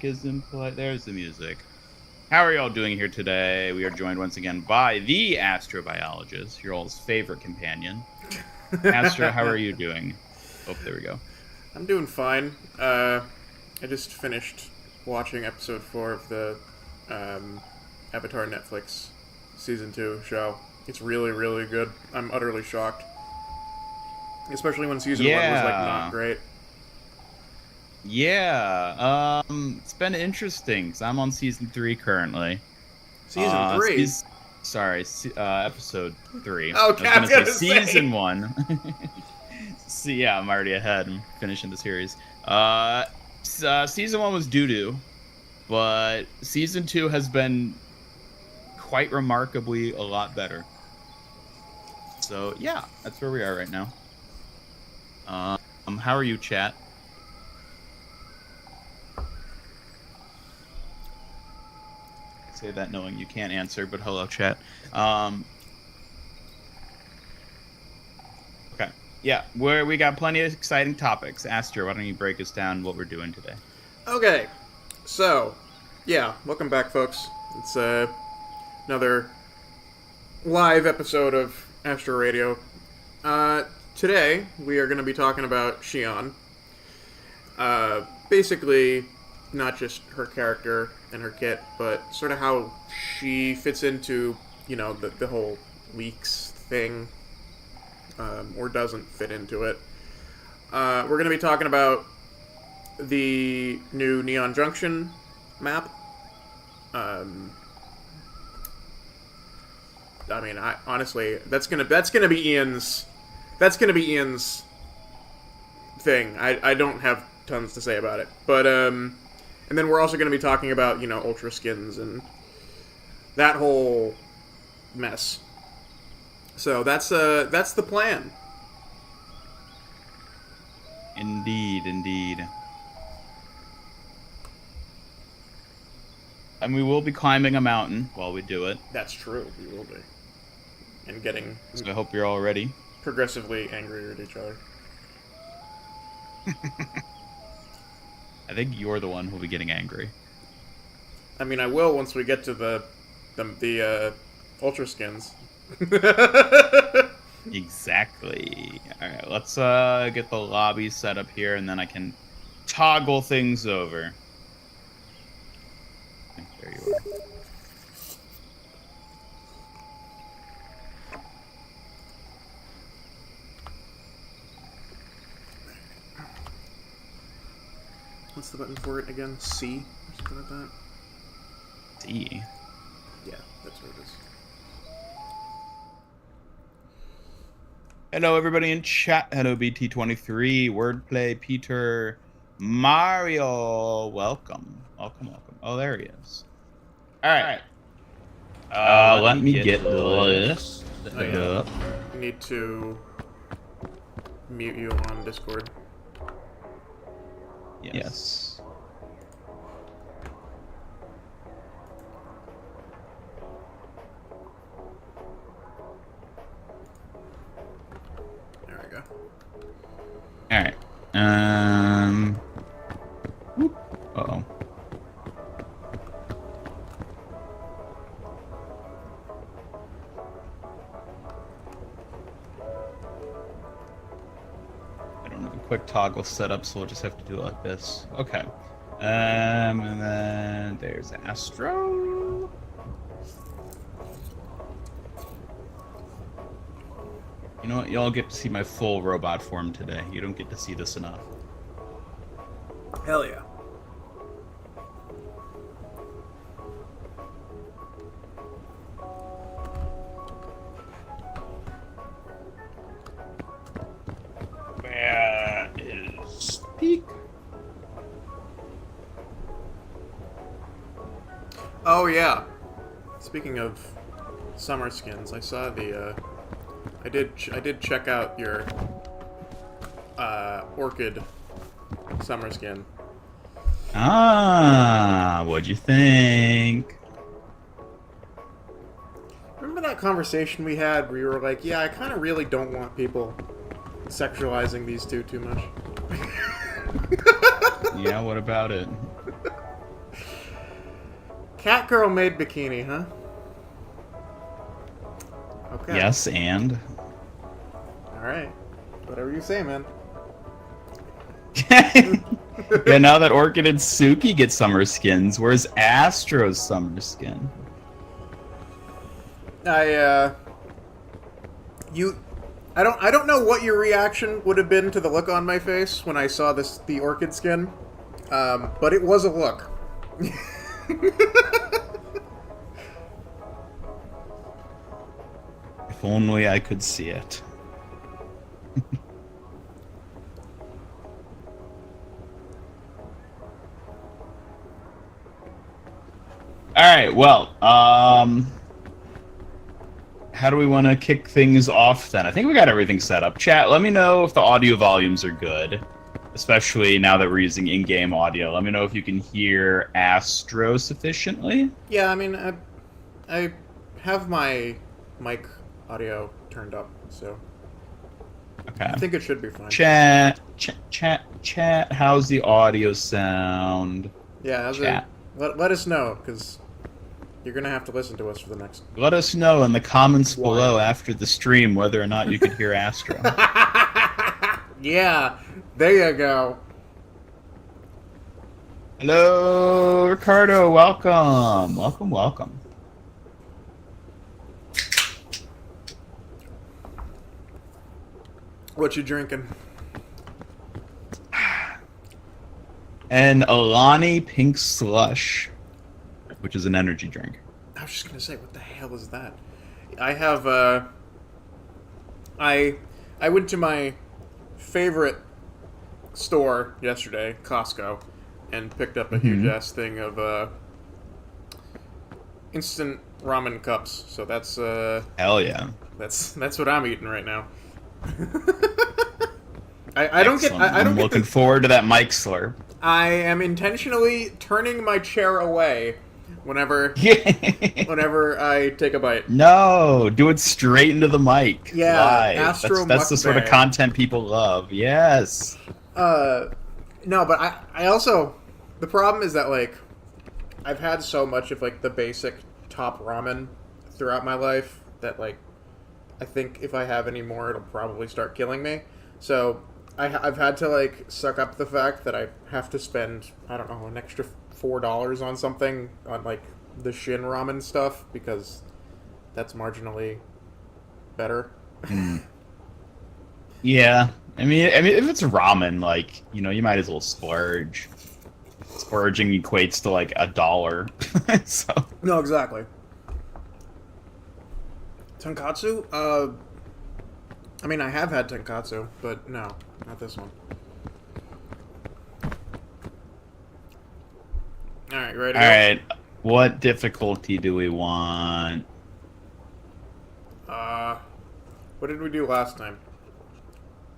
music isn't play. There's the music. How are y'all doing here today? We are joined once again by the astrobiologist, your all's favorite companion. Astro, how are you doing? Oh, there we go. I'm doing fine. I just finished watching episode 4 of the Avatar Netflix season 2 show. It's really, really good. I'm utterly shocked. Especially when season 1 was, not great. Yeah, it's been interesting, because I'm on season 3 currently. Season 3? Episode 3. Okay, I was gonna say season 1. See, yeah, I'm already ahead. I'm finishing the series. Season 1 was doo-doo, but season 2 has been quite remarkably a lot better. So, yeah, that's where we are right now. How are you, chat? Say that knowing you can't answer, but hello, chat. Okay. Yeah, we got plenty of exciting topics. Astro, why don't you break us down what we're doing today? Okay. So, yeah, welcome back, folks. It's another live episode of Astro Radio. Today, we are going to be talking about Xion. Basically, not just her character and her kit, but sort of how she fits into, the whole leaks thing, or doesn't fit into it. We're going to be talking about the new Neon Junction map. Honestly, that's gonna be Ian's thing. I don't have tons to say about it, but and then we're also going to be talking about Ultra Skins and that whole mess. So that's the plan. Indeed. And we will be climbing a mountain while we do it. That's true. We will be, and getting. So I hope you're all ready. Progressively angrier at each other. I think you're the one who'll be getting angry. I mean, I will once we get to the Ultra Skins. Exactly. Alright, let's get the lobby set up here, and then I can toggle things over. There you are. What's the button for it again? C? Or something like that? C? Yeah, that's what it is. Hello, everybody in chat. Hello, BT23, Wordplay, Peter, Mario. Welcome. Oh, there he is. Alright. Let me get this. I need to mute you on Discord. Yes. There we go. Alright. Uh-oh. Quick toggle setup, so we'll just have to do it like this. Okay. And then there's Astro. You know what? Y'all get to see my full robot form today. You don't get to see this enough. Hell yeah. Oh yeah. Speaking of summer skins, I saw the. I did check out your Orchid summer skin. What'd you think? Remember that conversation we had where you were like, "Yeah, I kind of really don't want people sexualizing these two too much." Yeah, what about it? cat girl made bikini, huh? Okay. Yes, and Alright. Whatever you say, man. yeah, now that Orchid and Suki get summer skins, where's Astro's summer skin? I don't know what your reaction would have been to the look on my face when I saw the Orchid skin. But it was a look. If only I could see it. Alright, well, how do we want to kick things off then? I think we got everything set up. Chat, let me know if the audio volumes are good, especially now that we're using in-game audio. Let me know if you can hear Astro sufficiently. Yeah, I mean, I have my mic audio turned up, so Okay. I think it should be fine. Chat, how's the audio sound? Yeah, Chat. Let us know, because you're going to have to listen to us for the next... Let us know in the comments below after the stream whether or not you could hear Astro. Yeah, there you go. Hello, Ricardo. Welcome. Welcome. What you drinking? And Alani Pink Slush, which is an energy drink. I was just going to say, what the hell is that? I have, I went to my favorite store yesterday, Costco, and picked up a huge-ass thing of, instant ramen cups. So that's, Hell yeah. That's what I'm eating right now. I don't get... I'm looking forward to that mic slurp. I am intentionally turning my chair away whenever I take a bite. No, do it straight into the mic. Yeah, live. Astro That's the sort of mukbang. content people love. Yes. No, but I also... The problem is that, like, I've had so much of, like, the basic top ramen throughout my life that, like, I think if I have any more, it'll probably start killing me. So I've had to, like, suck up the fact that I have to spend, I don't know, an extra $4 on something, on, like, the Shin ramen stuff, because that's marginally better. Yeah. I mean, if it's ramen, like, you know, you might as well splurge. Splurging equates to, like, $1. So. No, exactly. Tonkatsu? I mean, I have had tonkatsu, but no, not this one. Alright, ready? Alright. What difficulty do we want? What did we do last time?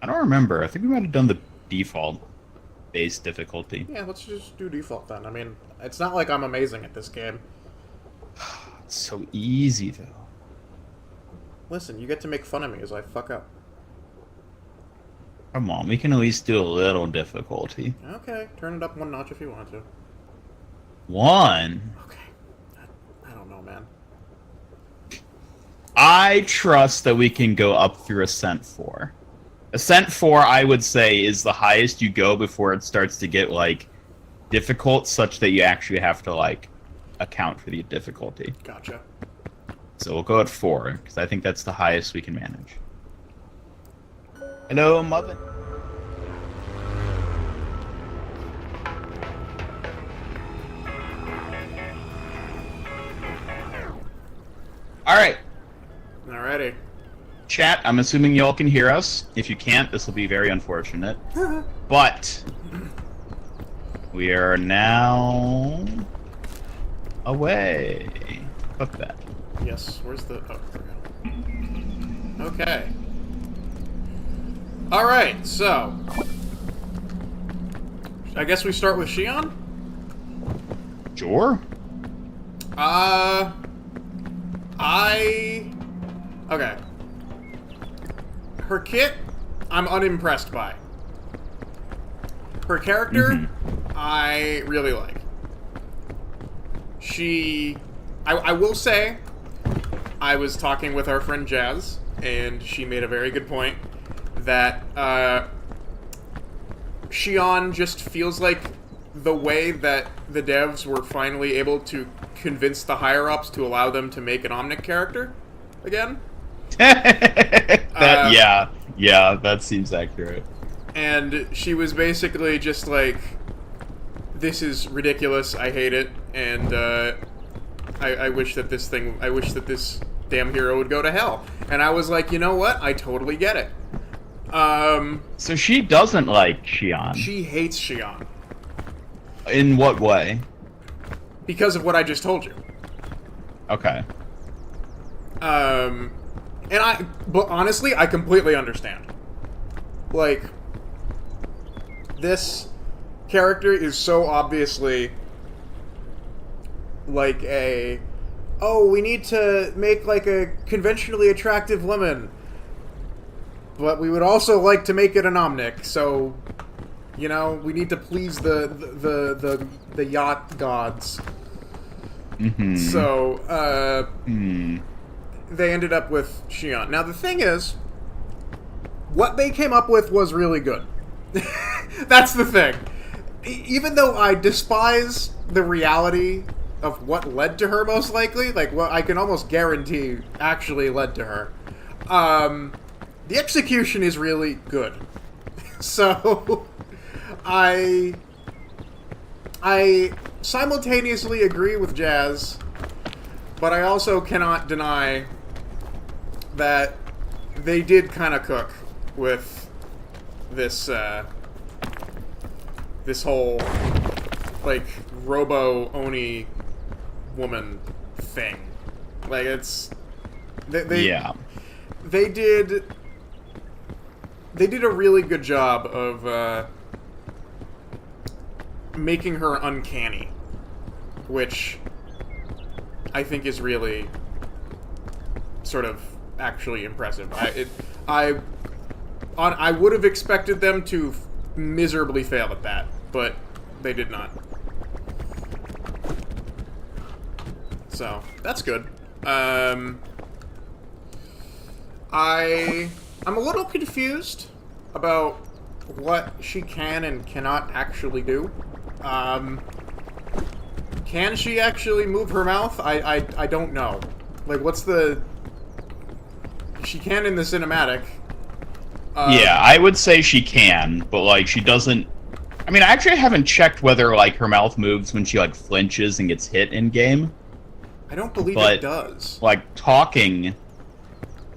I don't remember. I think we might have done the default base difficulty. Yeah, let's just do default then. I mean, it's not like I'm amazing at this game. It's so easy, though. Listen, you get to make fun of me as I fuck up. Come on, we can at least do a little difficulty. Okay, turn it up one notch if you want to. One? Okay. I don't know, man. I trust that we can go up through Ascent 4. Ascent 4, I would say, is the highest you go before it starts to get, like, difficult, such that you actually have to, like, account for the difficulty. Gotcha. So we'll go at 4, because I think that's the highest we can manage. Hello, Mother. Alright. Alrighty. Chat, I'm assuming y'all can hear us. If you can't, this will be very unfortunate. But we are now away. Fuck that. Yes, where's the... Oh, there we go. Okay. Alright, so... I guess we start with Shion? Sure. Okay. Her kit, I'm unimpressed by. Her character, I really like. I will say, I was talking with our friend Jazz, and she made a very good point that Xion just feels like the way that the devs were finally able to convince the higher-ups to allow them to make an Omnic character again. Yeah, that seems accurate. And she was basically just like, this is ridiculous, I hate it, and I wish that this damn hero would go to hell. And I was like, you know what? I totally get it. So she doesn't like Xion. She hates Xion. In what way? Because of what I just told you. Okay. But honestly, I completely understand. Like, this character is so obviously like we need to make like a conventionally attractive woman, but we would also like to make it an Omnic, so you know, we need to please the yacht gods. Mm-hmm. So they ended up with Xion. Now the thing is, what they came up with was really good. That's the thing. Even though I despise the reality of what led to her, most likely, like what I can almost guarantee actually led to her, the execution is really good. So I simultaneously agree with Jazz, but I also cannot deny that they did kind of cook with this this whole like Robo Oni woman thing. Like it's they did a really good job of making her uncanny, which I think is really sort of actually impressive. I would have expected them to miserably fail at that, but they did not. So that's good. I'm a little confused about what she can and cannot actually do. Can she actually move her mouth? I don't know. Like, what's the... She can in the cinematic. Yeah, I would say she can, but, like, she doesn't... I mean, I actually haven't checked whether, like, her mouth moves when she, like, flinches and gets hit in-game. I don't believe it does. Like, talking...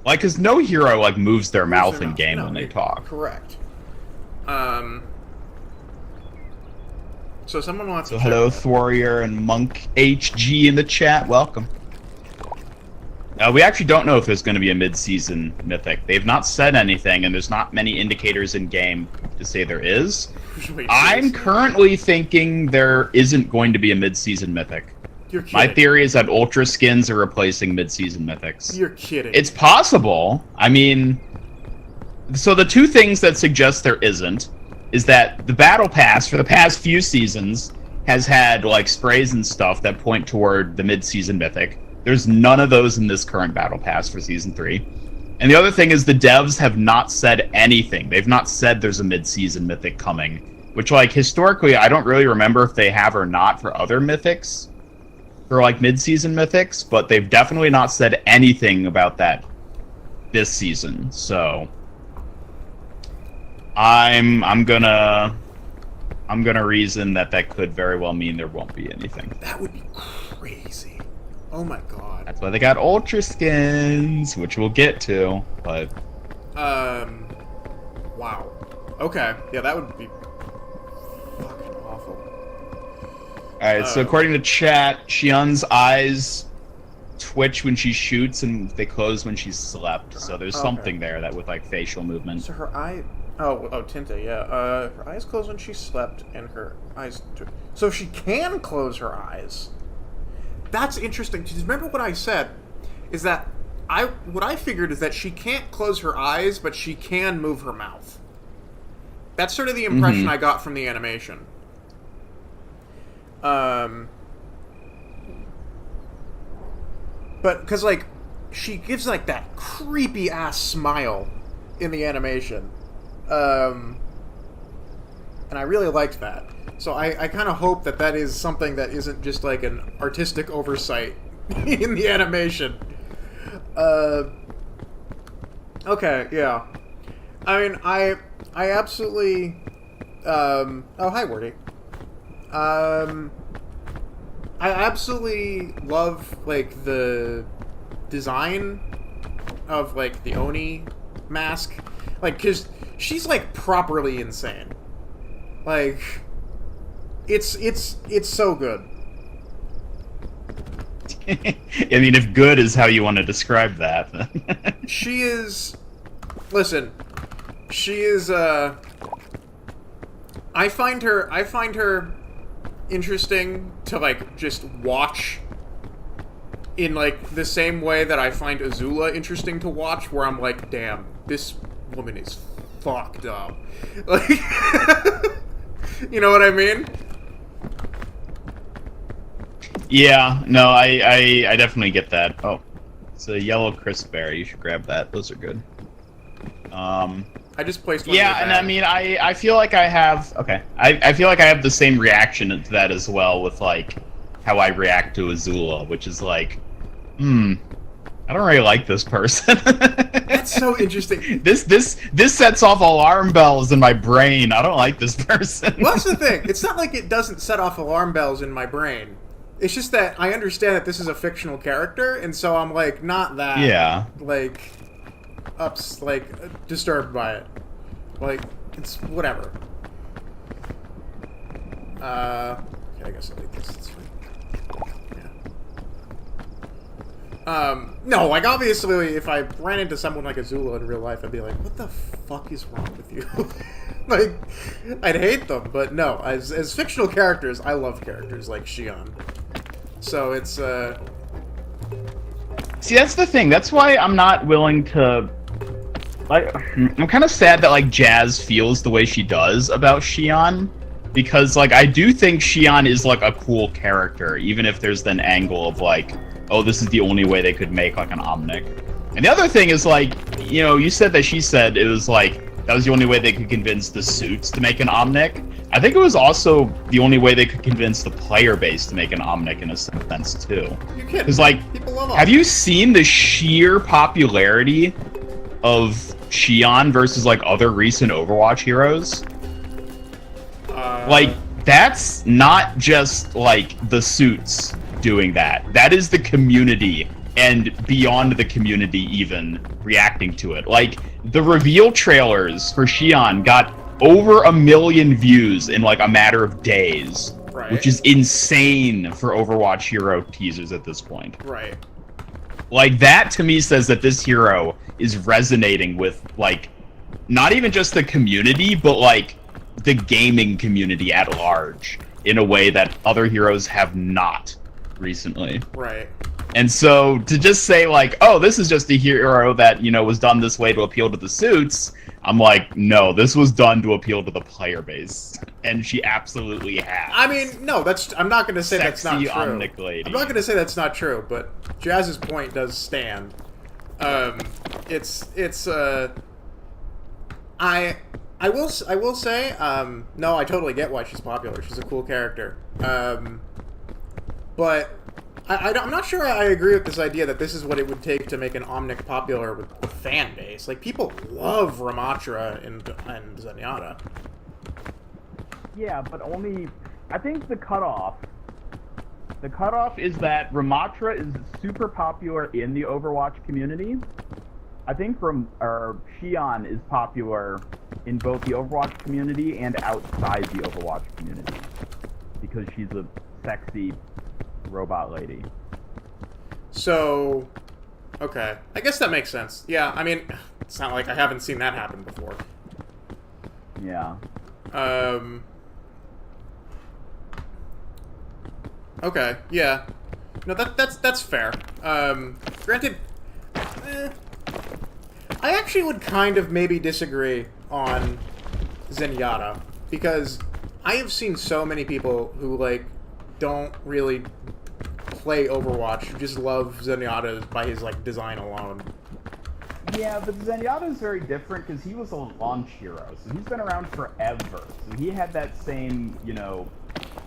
Like, because no hero, like, moves their mouth in-game when they talk. Correct. So someone wants to... hello, Thwarrior and Monk HG in the chat. Welcome. We actually don't know if there's going to be a mid-season mythic. They've not said anything, and there's not many indicators in-game to say there is. I'm currently thinking there isn't going to be a mid-season mythic. You're kidding. My theory is that Ultra Skins are replacing mid-season mythics. You're kidding. It's possible. I mean... So the two things that suggest there isn't is that the Battle Pass for the past few seasons has had, like, sprays and stuff that point toward the mid-season mythic. There's none of those in this current Battle Pass for Season 3. And the other thing is the devs have not said anything. They've not said there's a mid-season mythic coming. Which, like, historically, I don't really remember if they have or not for other mythics. For, like, mid-season mythics. But they've definitely not said anything about that this season. So... I'm gonna reason that could very well mean there won't be anything. That would be crazy. Oh my god. That's why they got Ultra Skins, which we'll get to, but... Wow. Okay. Yeah, that would be fucking awful. Alright, so according to chat, Xion's eyes twitch when she shoots and they close when she's slept. So there's something there that with, like, facial movement. So her eye... Oh, Tinta, yeah. Her eyes closed when she slept, and her eyes... So she can close her eyes. That's interesting. Because remember what I said? Is that... What I figured is that she can't close her eyes, but she can move her mouth. That's sort of the impression I got from the animation. But because like she gives like that creepy ass smile in the animation, and I really liked that. So I kind of hope that that is something that isn't just like an artistic oversight in the animation. Okay, yeah. I mean, I absolutely. Oh, hi, Wordy. I absolutely love like the design of like the Oni mask, like because she's like properly insane. Like, it's so good. I mean, if good is how you want to describe that. She is. Listen, she is. I find her interesting to like just watch. In like the same way that I find Azula interesting to watch, where I'm like, damn, this woman is fucked up. Like, you know what I mean? Yeah, no, I definitely get that. Oh, it's a yellow crisp berry. You should grab that. Those are good. I just placed one. Yeah, and I mean, I feel like I have. Okay, I feel like I have the same reaction to that as well with like how I react to Azula, which is like, I don't really like this person. That's so interesting. This sets off alarm bells in my brain. I don't like this person. Well, that's the thing. It's not like it doesn't set off alarm bells in my brain. It's just that I understand that this is a fictional character, and so I'm like not that like disturbed by it. Like it's whatever. Okay, I guess I'll eat this. That's fine. No, like obviously, if I ran into someone like Azula in real life, I'd be like, "What the fuck is wrong with you?" Like, I'd hate them. But no, as fictional characters, I love characters like Xion. So it's See, that's the thing. That's why I'm not willing to. Like, I'm kind of sad that like Jazz feels the way she does about Xion, because like I do think Xion is like a cool character, even if there's an angle of like, oh, this is the only way they could make like an Omnic. And the other thing is like, you know, you said that she said it was like that was the only way they could convince the suits to make an Omnic. I think it was also the only way they could convince the player base to make an Omnic in a sense too. You kidding? Because like, people love have you seen the sheer popularity of Xion versus like other recent Overwatch heroes? Like, that's not just like the suits doing that. That is the community and beyond the community even reacting to it. Like, the reveal trailers for Xion got over 1 million views in like a matter of days. Right. Which is insane for Overwatch hero teasers at this point. Right. Like, that to me says that this hero is resonating with, like, not even just the community, but, like, the gaming community at large in a way that other heroes have not recently. Right. And so to just say, like, oh, this is just a hero that, you know, was done this way to appeal to the suits, I'm like, no, this was done to appeal to the player base. And she absolutely has. I mean, no, I'm not going to say that's not true. Omnic lady. I'm not going to say that's not true, but Jazz's point does stand. I will say, no, I totally get why she's popular. She's a cool character. But I'm not sure I agree with this idea that this is what it would take to make an Omnic popular with the fan base. Like, people love Ramattra and Zenyatta. Yeah, but only... I think the cutoff is that Ramattra is super popular in the Overwatch community. I think Xion is popular in both the Overwatch community and outside the Overwatch community. Because she's a sexy robot lady. So, okay. I guess that makes sense. Yeah, I mean, it's not like I haven't seen that happen before. Yeah. Okay, yeah. No, that's fair. Granted, I actually would kind of maybe disagree on Zenyatta, because I have seen so many people who, like, don't really play Overwatch who just love Zenyatta by his like design alone. Yeah, but Zenyatta is very different because he was a launch hero, so he's been around forever. So he had that same, you know,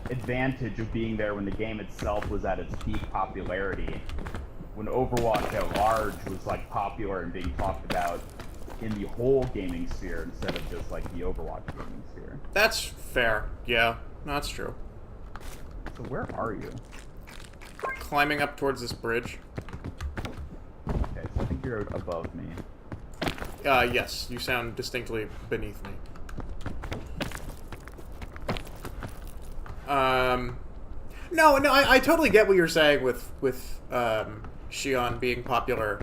advantage of being there when the game itself was at its peak popularity. When Overwatch at large was like popular and being talked about in the whole gaming sphere instead of just like the Overwatch gaming sphere. That's fair. Yeah, that's true. So where are you? Climbing up towards this bridge. Okay, so I think you're above me. Yes, you sound distinctly beneath me. No, I totally get what you're saying with Xion being popular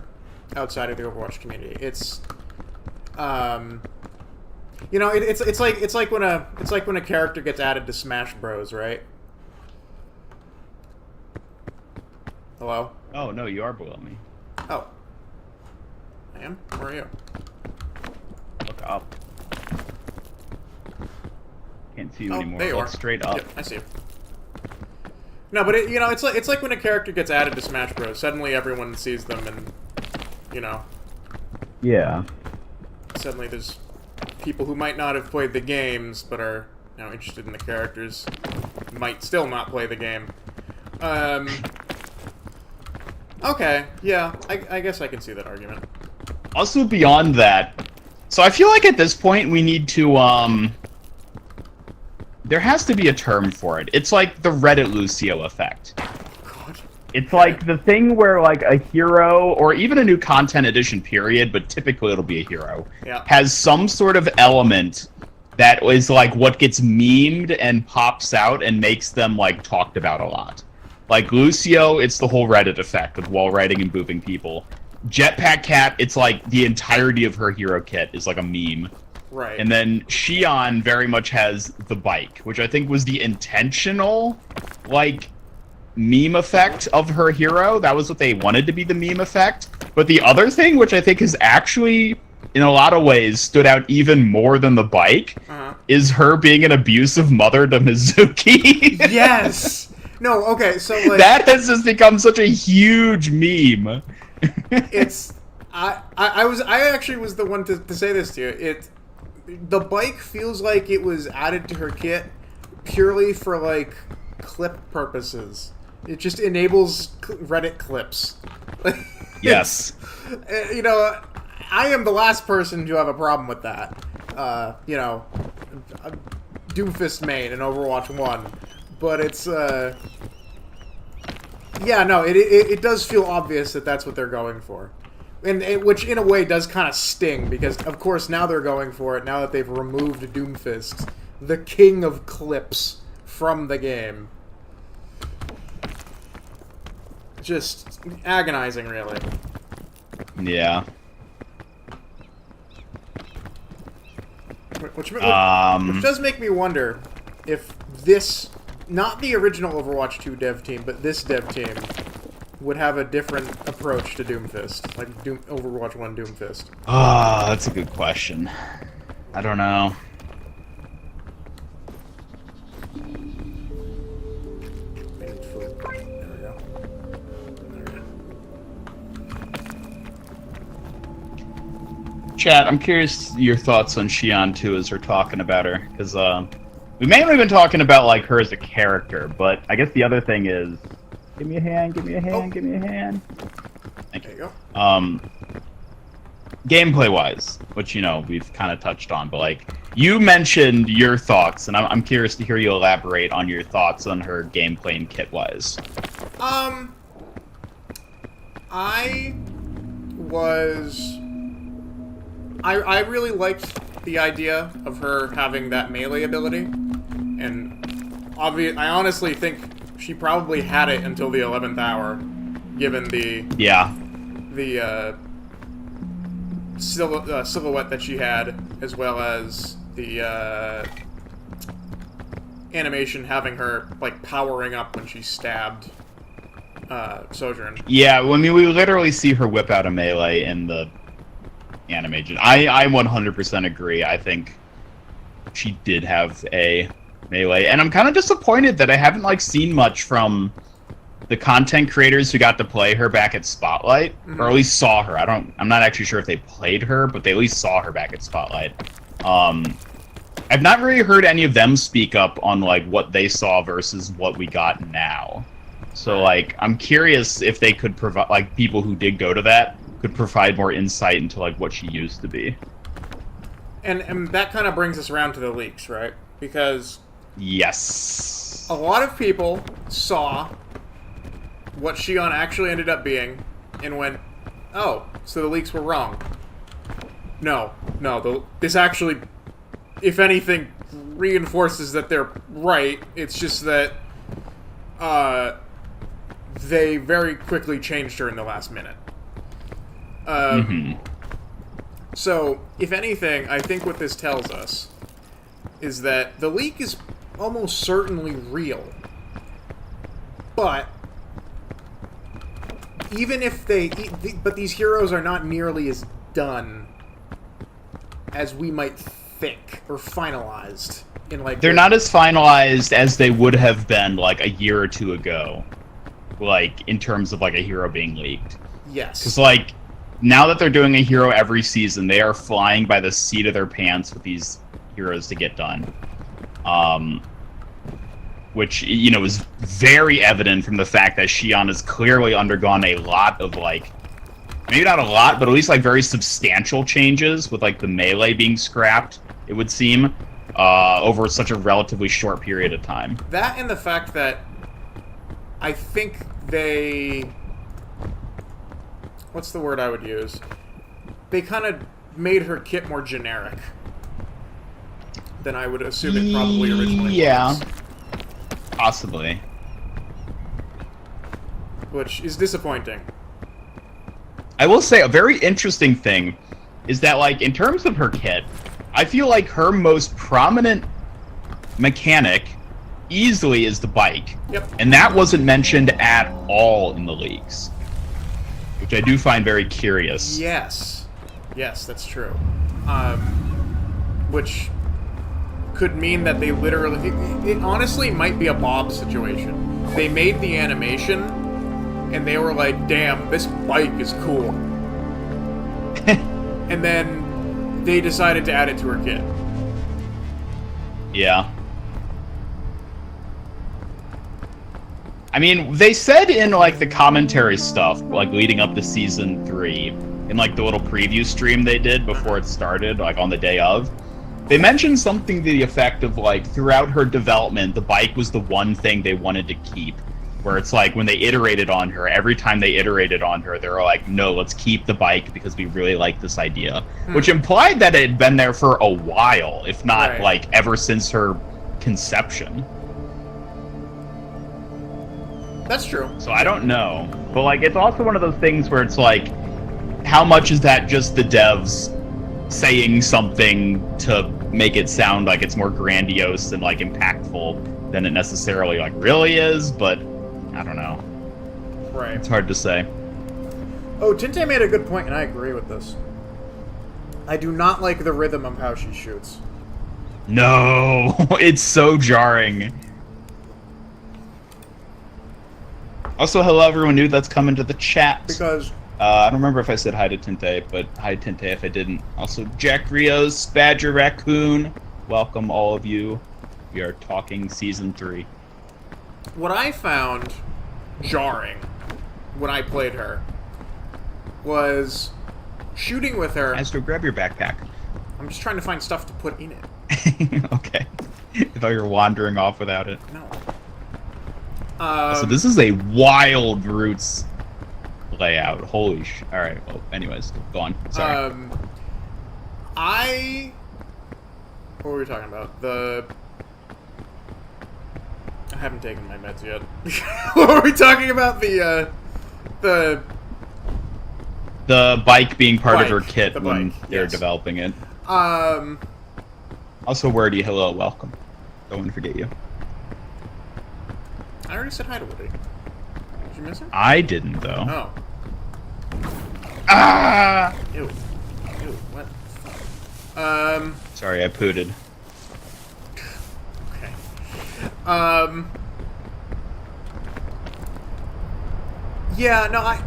outside of the Overwatch community. It's, you know, it's like when a character gets added to Smash Bros, right? Hello? Oh no, you are below me. Oh. I am? Where are you? Look up. Can't see you anymore. There you Look are. straight up. Yep, I see you. No, but you know, it's like when a character gets added to Smash Bros. Suddenly everyone sees them, and you know, Yeah. suddenly there's people who might not have played the games but are now interested in the characters, might still not play the game. Okay, yeah, I guess I can see that argument. Also, beyond that, so I feel like at this point we need to, there has to be a term for it. It's like the Reddit Lucio effect. God. It's like the thing where like a hero, or even a new content edition period, but typically it'll be a hero, Yeah. has some sort of element that is like what gets memed and pops out and makes them like talked about a lot. Like Lucio, it's the whole Reddit effect of wall writing and booping people. Jetpack Cat, it's like the entirety of her hero kit is like a meme. Right. And then Xion very much has the bike, which I think was the intentional, like, meme effect of her hero. That was what they wanted to be the meme effect. But the other thing, which I think has actually, in a lot of ways, stood out even more than the bike, is her being an abusive mother to Mizuki. Yes! No, okay, so like... That has just become such a huge meme. It's... I actually was the one to say this to you. The bike feels like it was added to her kit purely for, like, clip purposes. It just enables Reddit clips. Yes. You know, I am the last person to have a problem with that. You know, Doomfist main in Overwatch 1. But it's, yeah, no, it does feel obvious that that's what they're going for. And which, in a way, does kind of sting, because, of course, now they're going for it, now that they've removed Doomfist, the king of clips, from the game. Just agonizing, really. Yeah. Which does make me wonder if this, not the original Overwatch 2 dev team, but this dev team, would have a different approach to Doomfist, like Overwatch 1 Doomfist. Ah, that's a good question. I don't know. I need food. There we go. There we go. Chat, I'm curious your thoughts on Xion too as we're talking about her, because we mainly been talking about like her as a character, but I guess the other thing is, give me a hand, give me a hand, give me a hand. Thank you. There you go. Gameplay-wise, which, you know, we've kind of touched on, but, like, you mentioned your thoughts, and I'm curious to hear you elaborate on your thoughts on her gameplay and kit-wise. I really liked the idea of her having that melee ability, and I honestly think she probably had it until the 11th hour, given the silhouette that she had, as well as the animation having her like powering up when she stabbed Sojourn. Yeah, I mean, we literally see her whip out a melee in the animation. I 100% agree. I think she did have a melee, and I'm kind of disappointed that I haven't like seen much from the content creators who got to play her back at Spotlight, or at least saw her. I'm not actually sure if they played her, but they at least saw her back at Spotlight. I've not really heard any of them speak up on like what they saw versus what we got now. So like, I'm curious if they could provide, like, people who did go to that could provide more insight into like what she used to be. And that kind of brings us around to the leaks, right? Because yes, a lot of people saw what Shion actually ended up being and went, "Oh, so the leaks were wrong." No, this actually, if anything, reinforces that they're right. It's just that they very quickly changed her in the last minute. So, if anything, I think what this tells us is that the leak is almost certainly real. But even if but these heroes are not nearly as done as we might think, or finalized in like... They're not as finalized as they would have been like a year or two ago, like in terms of like a hero being leaked. Yes. Because like, now that they're doing a hero every season, they are flying by the seat of their pants with these heroes to get done. Which, you know, is very evident from the fact that Shion has clearly undergone a lot of, like, maybe not a lot, but at least, like, very substantial changes with, like, the melee being scrapped, it would seem, over such a relatively short period of time. That and the fact that I think they... What's the word I would use? They kind of made her kit more generic than I would assume it probably originally was. Possibly. Which is disappointing. I will say a very interesting thing is that, like, in terms of her kit, I feel like her most prominent mechanic easily is the bike. Yep. And that wasn't mentioned at all in the leaks, which I do find very curious. Yes. Yes, that's true. Which could mean that they literally... It honestly might be a Bob situation. They made the animation, and they were like, damn, this bike is cool. And then they decided to add it to her kit. Yeah. I mean, they said in, like, the commentary stuff, like, leading up to Season 3, in, like, the little preview stream they did before it started, like, on the day of, they mentioned something to the effect of, like, throughout her development, the bike was the one thing they wanted to keep. Where it's like, when they iterated on her, every time they iterated on her, they were like, no, let's keep the bike because we really like this idea. Which implied that it had been there for a while, if not, like, ever since her conception. That's true. So I don't know. But, like, it's also one of those things where it's like, how much is that just the devs saying something to make it sound like it's more grandiose and, like, impactful than it necessarily, like, really is? But I don't know. Right. It's hard to say. Oh, Tinte made a good point, and I agree with this. I do not like the rhythm of how she shoots. No! It's so jarring. Also, hello everyone new that's coming to the chat. Because... I don't remember if I said hi to Tinte, but hi Tinte if I didn't. Also, Jack Rios, Badger Raccoon, welcome all of you. We are talking Season 3. What I found jarring when I played her was shooting with her... Astro, grab your backpack. I'm just trying to find stuff to put in it. Okay. I thought you were wandering off without it. No. So this is a wild Roots layout. Holy sh... Alright, well, anyways, go on. Sorry. What were we talking about? I haven't taken my meds yet. What were we talking about? The bike being part bike, of her kit when they're yes. developing it. Also, Wordy, hello, welcome. Don't want to forget you. I already said hi to Woody. Did you miss him? I didn't, though. Oh. Ah! Ew. Ew, what the fuck? Sorry, I pooted. Okay. Yeah, no,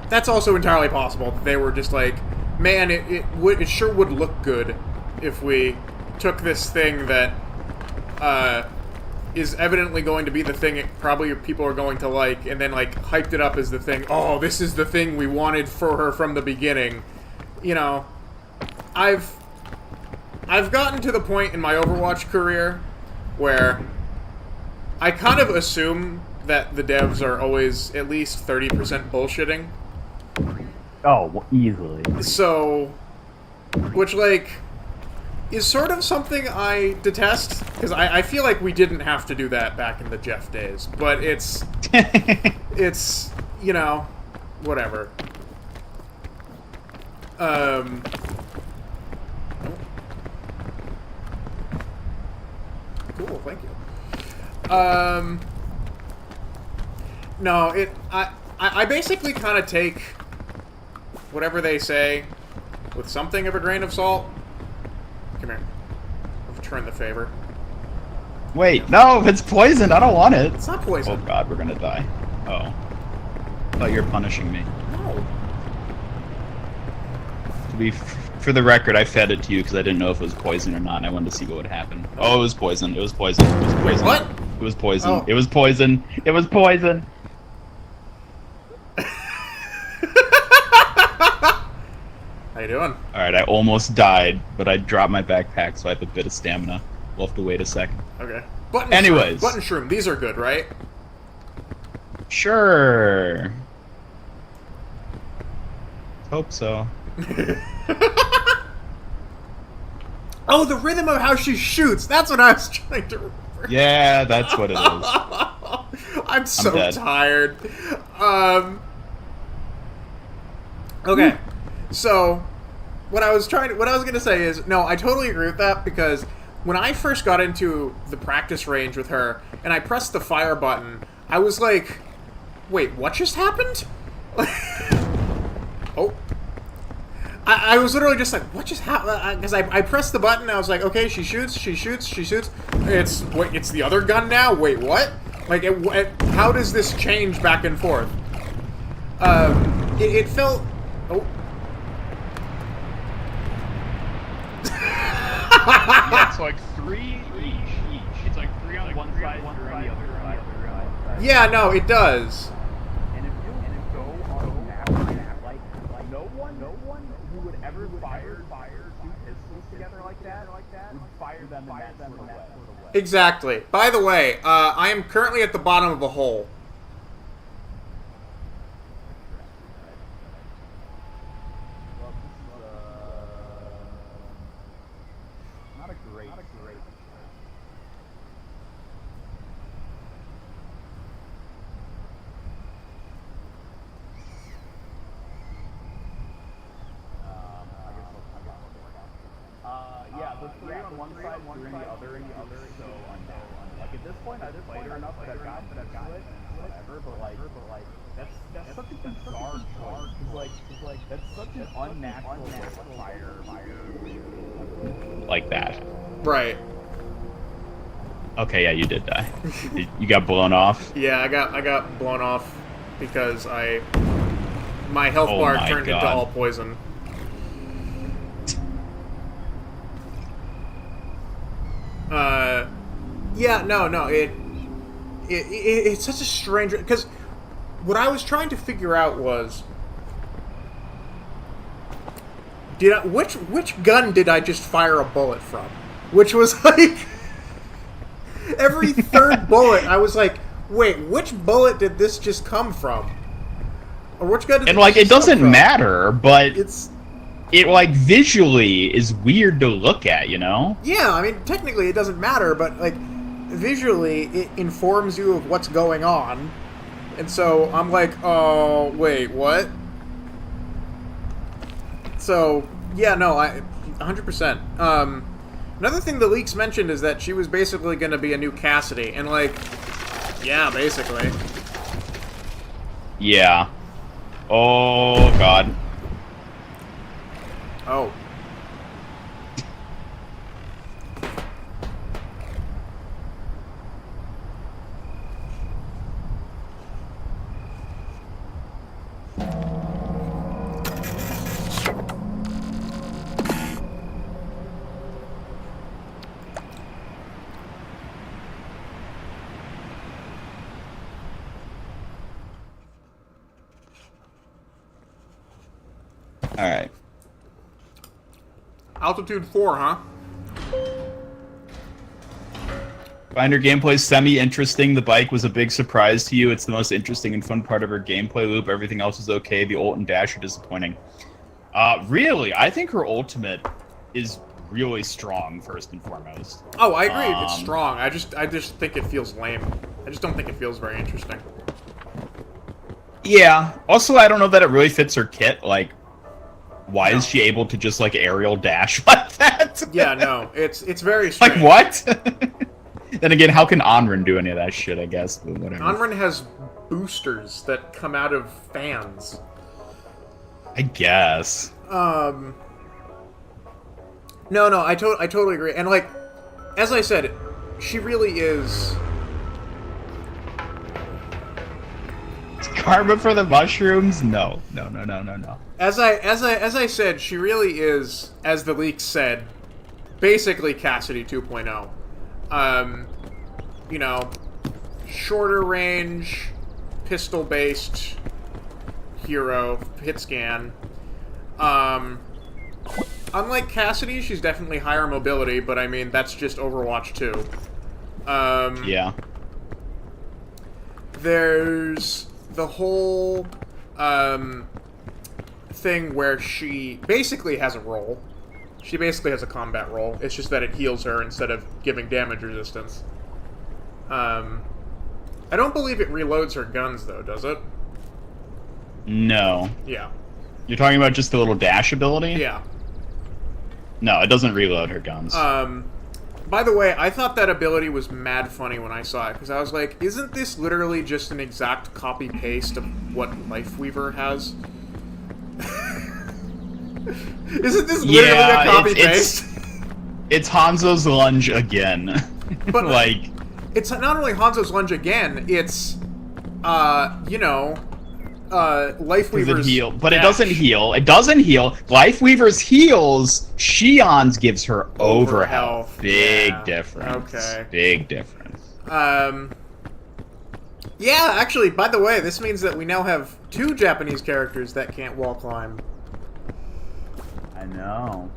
that's also entirely possible. That they were just like, man, it sure would look good if we took this thing that is evidently going to be the thing probably people are going to like, and then like hyped it up as the thing. Oh, this is the thing we wanted for her from the beginning. You know, I've gotten to the point in my Overwatch career where I kind of assume that the devs are always at least 30% bullshitting. Oh, well, easily. So, which, like, is sort of something I detest, because I feel like we didn't have to do that back in the Jeff days, but it's, you know, whatever. Cool, thank you. No, I basically kind of take whatever they say with something of a grain of salt. Come here. Return the favor. Wait, no, it's poisoned. I don't want it. It's not poison. Oh god, we're gonna die. Oh. I thought you were punishing me. No. For the record, I fed it to you because I didn't know if it was poison or not. And I wanted to see what would happen. Oh, it was poison. It was poison. It was poison. What? It was poison. Oh. It was poison. It was poison. How you doing? Alright, I almost died, but I dropped my backpack, so I have a bit of stamina. We'll have to wait a second. Okay. Button Anyways. Shroom. Button shroom. These are good, right? Sure. Hope so. Oh, the rhythm of how she shoots. That's what I was trying to remember. Yeah, that's what it is. I'm so dead. tired. Okay. So, what I was gonna say is, no, I totally agree with that, because when I first got into the practice range with her, and I pressed the fire button, I was like, wait, what just happened? Oh. I was literally just like, what just happened? Because I pressed the button, and I was like, okay, she shoots. It's the other gun now? Wait, what? Like, how does this change back and forth? It felt... Oh. Yeah, it's like three each. It's like three on one side, one on the other side. Yeah, no, it does. And if you go on a map like no one who would ever fire two pistols together like that would fire them in that sort of way. Exactly. By the way, I am currently at the bottom of a hole. Well, this is not a great. Yeah, the three on one side, three on the other, so unknown. Like at this point, I've played her enough that I've gotten to it, whatever. But like that's such a bizarre choice. Cause like that's such an unnatural fire. Like that. Right. Okay, yeah, you did die. You got blown off. Yeah, I got blown off because my health Oh bar my turned into God. all poison. Yeah, no, it's such a strange, because what I was trying to figure out was, which gun did I just fire a bullet from? Which was like every third bullet, I was like, wait, which bullet did this just come from? Or which gun did And this like, it just come doesn't from? matter, but It's it like visually is weird to look at, you know? Yeah, I mean, technically it doesn't matter, but, like, visually it informs you of what's going on. And so I'm like, oh, wait, what? So, yeah, no, 100%. Another thing the leaks mentioned is that she was basically going to be a new Cassidy, and, like, yeah, basically. Yeah. Oh, God. Oh. All right. Altitude 4, huh? Find her gameplay semi-interesting. The bike was a big surprise to you. It's the most interesting and fun part of her gameplay loop. Everything else is okay. The ult and dash are disappointing. Really, I think her ultimate is really strong, first and foremost. Oh, I agree. It's strong. I just think it feels lame. I just don't think it feels very interesting. Yeah. Also, I don't know that it really fits her kit. Like, why is she able to just, like, aerial dash like that? Yeah, no. It's very strange. Like, what? Then again, how can Onrun do any of that shit, I guess? But whatever. Onrun has boosters that come out of fans. I guess. No, I totally agree. And, like, as I said, she really is... Karma for the mushrooms? No. As I said, she really is, as the leak said, basically Cassidy 2.0. You know, shorter range, pistol-based hero, hit scan. Unlike Cassidy, she's definitely higher mobility, but I mean, that's just Overwatch 2. Yeah. There's the whole, thing where she basically has a role. She basically has a combat role. It's just that it heals her instead of giving damage resistance. I don't believe it reloads her guns, though, does it? No. Yeah. You're talking about just the little dash ability? Yeah. No, it doesn't reload her guns. By the way, I thought that ability was mad funny when I saw it, because I was like, isn't this literally just an exact copy-paste of what Lifeweaver has? Isn't this literally a copy-paste? It's Hanzo's lunge again. But, like... It's not only Hanzo's lunge again, it's, you know... Lifeweaver's heal, but dash. it doesn't heal. It doesn't heal. Lifeweaver's heals. Shion's gives her over health. Big difference. Okay. Big difference. Yeah, actually, by the way, this means that we now have 2 Japanese characters that can't wall climb. I know.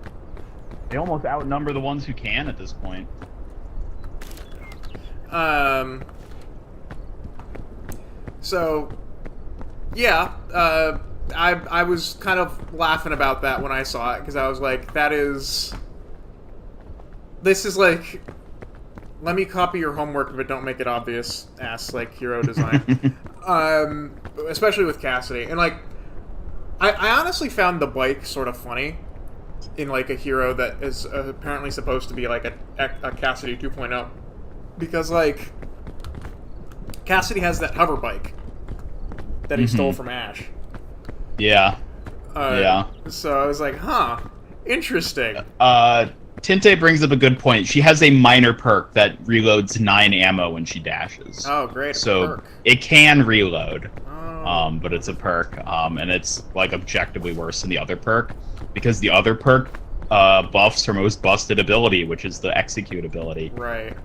They almost outnumber the ones who can at this point. So... Yeah, I was kind of laughing about that when I saw it, because I was like, this is like, let me copy your homework but don't make it obvious, ass, like, hero design. Especially with Cassidy. And, like, I honestly found the bike sort of funny in, like, a hero that is apparently supposed to be, like, a Cassidy 2.0. Because, like, Cassidy has that hover bike that he stole from Ash. Yeah. Yeah. So I was like, huh, interesting. Tinte brings up a good point. She has a minor perk that reloads 9 ammo when she dashes. Oh, great. So perk. It can reload. Oh. But it's a perk. And it's, like, objectively worse than the other perk. Because the other perk buffs her most busted ability, which is the execute ability. Right.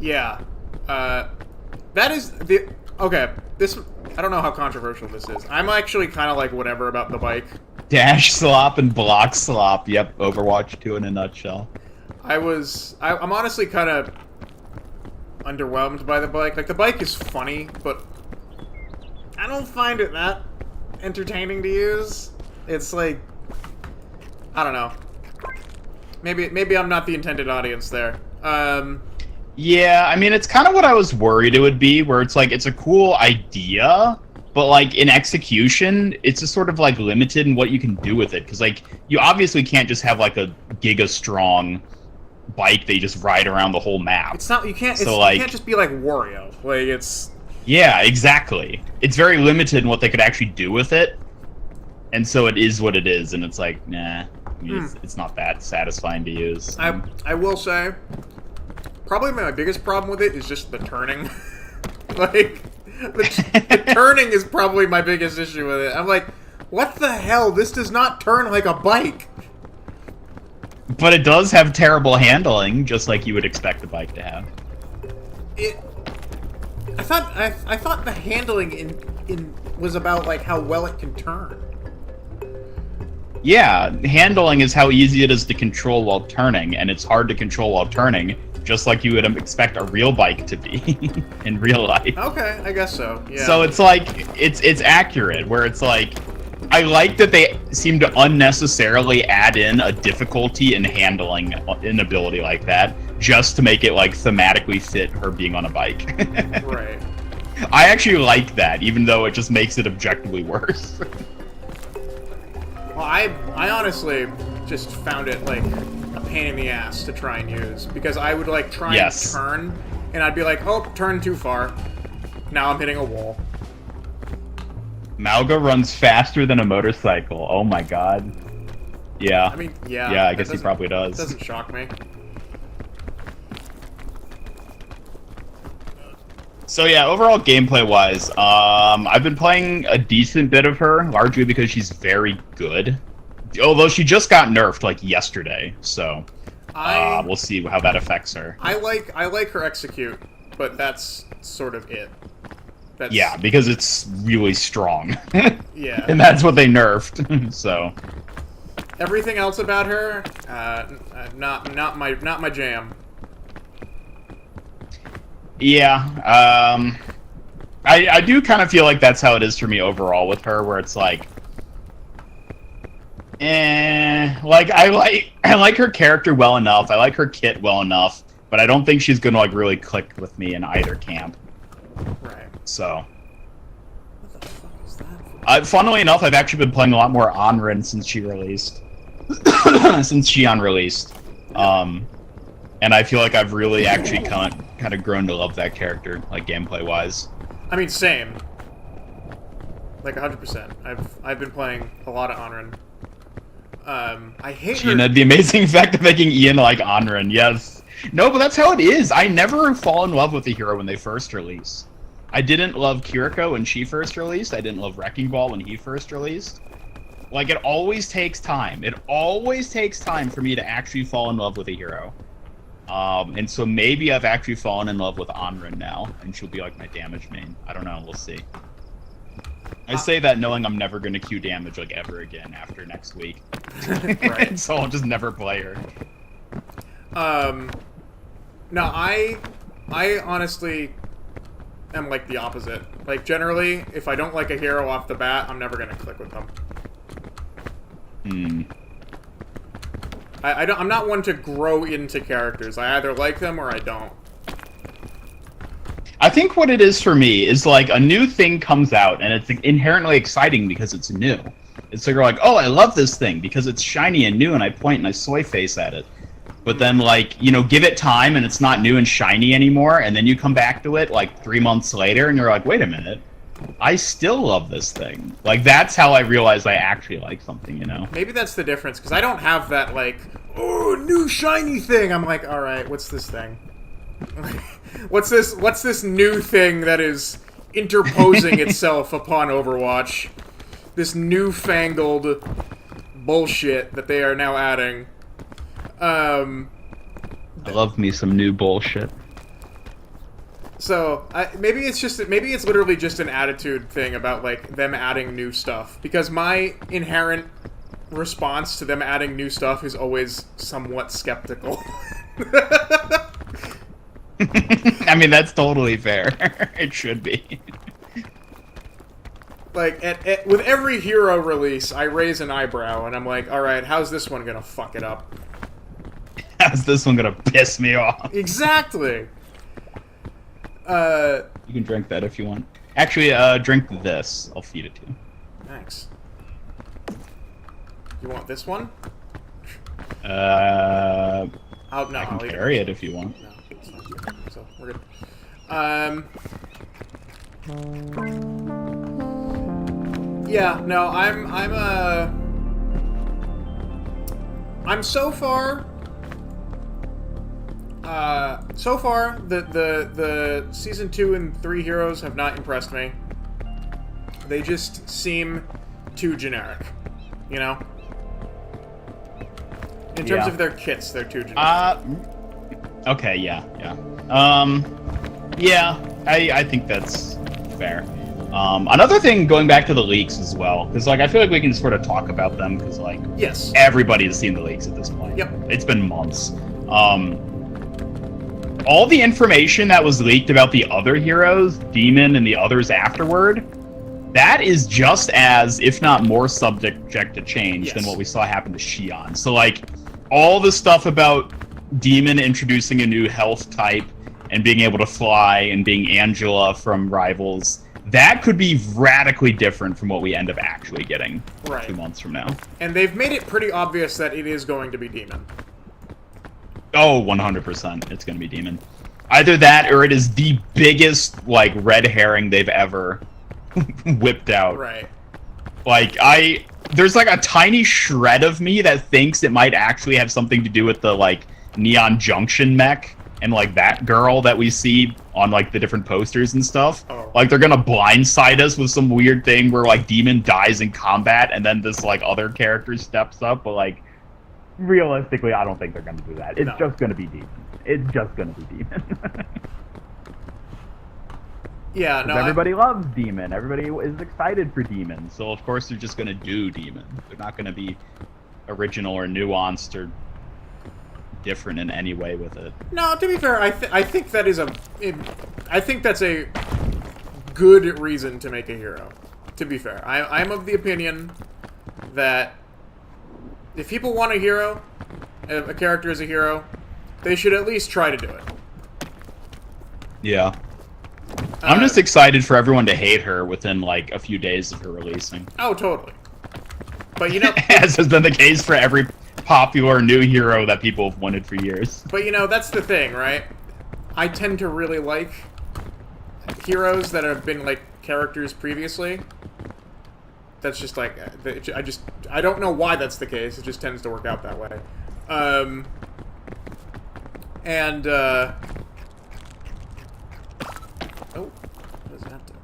Yeah. That is the... Okay, this... I don't know how controversial this is. I'm actually kind of like whatever about the bike. Dash slop and block slop. Yep, Overwatch 2 in a nutshell. I'm honestly kind of underwhelmed by the bike. Like, the bike is funny, but I don't find it that entertaining to use. It's like... I don't know. Maybe I'm not the intended audience there. Yeah, I mean, it's kind of what I was worried it would be, where it's like, it's a cool idea, but, like, in execution, it's just sort of, like, limited in what you can do with it. Because, like, you obviously can't just have, like, a giga-strong bike that you just ride around the whole map. It's not, you can't, so, you can't just be like Wario. Like, it's... Yeah, exactly. It's very limited in what they could actually do with it. And so it is what it is, and it's like, nah, I mean, it's not that satisfying to use. I will say... Probably my biggest problem with it is just the turning. Like, the turning is probably my biggest issue with it. I'm like, what the hell? This does not turn like a bike. But it does have terrible handling, just like you would expect a bike to have. I thought the handling in was about, like, how well it can turn. Yeah, handling is how easy it is to control while turning, and it's hard to control while turning, just like you would expect a real bike to be in real life. Okay, I guess so. Yeah. So it's like it's accurate, where it's like I like that they seem to unnecessarily add in a difficulty in handling an ability like that, just to make it like thematically fit her being on a bike. Right. I actually like that, even though it just makes it objectively worse. Well, I honestly just found it like a pain in the ass to try and use, because I would like try and turn, and I'd be like, oh, turn too far. Now I'm hitting a wall. Malga runs faster than a motorcycle. Oh my god. Yeah. I mean, yeah. Yeah, I guess he probably does. Doesn't shock me. So yeah, overall gameplay-wise, I've been playing a decent bit of her, largely because she's very good. Although she just got nerfed like yesterday, so we'll see how that affects her. I like her execute, but that's sort of it. Yeah, because it's really strong. Yeah. And that's what they nerfed. So everything else about her, not my jam. yeah, I do kind of feel like that's how it is for me overall with her, where it's like, like I like her character well enough. I like her kit well enough, but I don't think she's gonna like really click with me in either camp. Right. So, What the fuck is that? funnily enough, I've actually been playing a lot more Onrin since she released. Since Xion released, and I feel like I've really actually kind of grown to love that character, like gameplay wise. I mean, same. Like 100%. I've been playing a lot of Onrin. I hate Xion her. had the amazing effect of making Ian like Onrin. Yes. No, but that's how it is. I never fall in love with a hero when they first release. I didn't love Kiriko when she first released. I didn't love Wrecking Ball when he first released. Like, it always takes time. It always takes time for me to actually fall in love with a hero. And so maybe I've actually fallen in love with Onrin now, and she'll be like my damage main. I don't know. We'll see. I say that knowing I'm never going to queue damage like ever again after next week. Right. So I'll just never play her. No, I honestly am like the opposite. Like, generally, if I don't like a hero off the bat, I'm never gonna click with them. I'm not one to grow into characters. I either like them or I don't. I think what it is for me is like a new thing comes out and it's inherently exciting because it's new. It's like you're like, oh, I love this thing because it's shiny and new, and I point and I soy face at it. But then, like, you know, give it time and it's not new and shiny anymore, and then you come back to it like 3 months later and you're like, wait a minute, I still love this thing. Like, that's how I realized I actually like something, you know? Maybe that's the difference, because I don't have that, like, oh, new shiny thing. I'm like, alright, what's this thing? What's this new thing that is interposing itself upon Overwatch? This newfangled bullshit that they are now adding. I love me some new bullshit. So, maybe it's literally just an attitude thing about, like, them adding new stuff. Because my inherent response to them adding new stuff is always somewhat skeptical. I mean, that's totally fair. It should be. Like, with every hero release, I raise an eyebrow, and I'm like, alright, how's this one gonna fuck it up? How's this one gonna piss me off? Exactly! You can drink that if you want. Actually, drink this. I'll feed it to you. Thanks. You want this one? I can I'll carry it if you want. No, it's not here. So, we're good. Yeah, no, I'm so far... so far, the Season 2 and 3 heroes have not impressed me. They just seem too generic, you know? In terms of their kits, they're too generic. Okay, yeah. Yeah, I think that's fair. Another thing, going back to the leaks as well, because like I feel like we can sort of talk about them because like Yes. everybody has seen the leaks at this point. Yep. It's been months. All the information that was leaked about the other heroes, Demon and the others afterward, that is just as, if not more, subject to change than what we saw happen to Shion. So like all the stuff about Demon introducing a new health type and being able to fly and being Angela from Rivals, that could be radically different from what we end up actually getting 2 months from now. And they've made it pretty obvious that it is going to be Demon. Oh, 100%. It's going to be Demon. Either that or it is the biggest, like, red herring they've ever whipped out. Right. Like, there's, like, a tiny shred of me that thinks it might actually have something to do with the, like, Neon Junction mech and, like, that girl that we see on, like, the different posters and stuff. Oh. Like, they're gonna blindside us with some weird thing where, like, Demon dies in combat and then this, like, other character steps up, but, like, realistically, I don't think they're gonna do that. It's just gonna be Demon. It's just gonna be Demon. Yeah, no. Everybody loves Demon. Everybody is excited for Demon. So, of course, they're just gonna do Demon. They're not gonna be original or nuanced or different in any way with it. No, to be fair, I think that is I think that's a good reason to make a hero. To be fair, I'm of the opinion that if people want a hero, a character as a hero, they should at least try to do it. Yeah. I'm just excited for everyone to hate her within, like, a few days of her releasing. Oh, totally. But, you know... As has been the case for every popular new hero that people have wanted for years. But, you know, that's the thing, right? I tend to really like heroes that have been, like, characters previously. That's just, like... I don't know why that's the case. It just tends to work out that way. Oh, what does that do?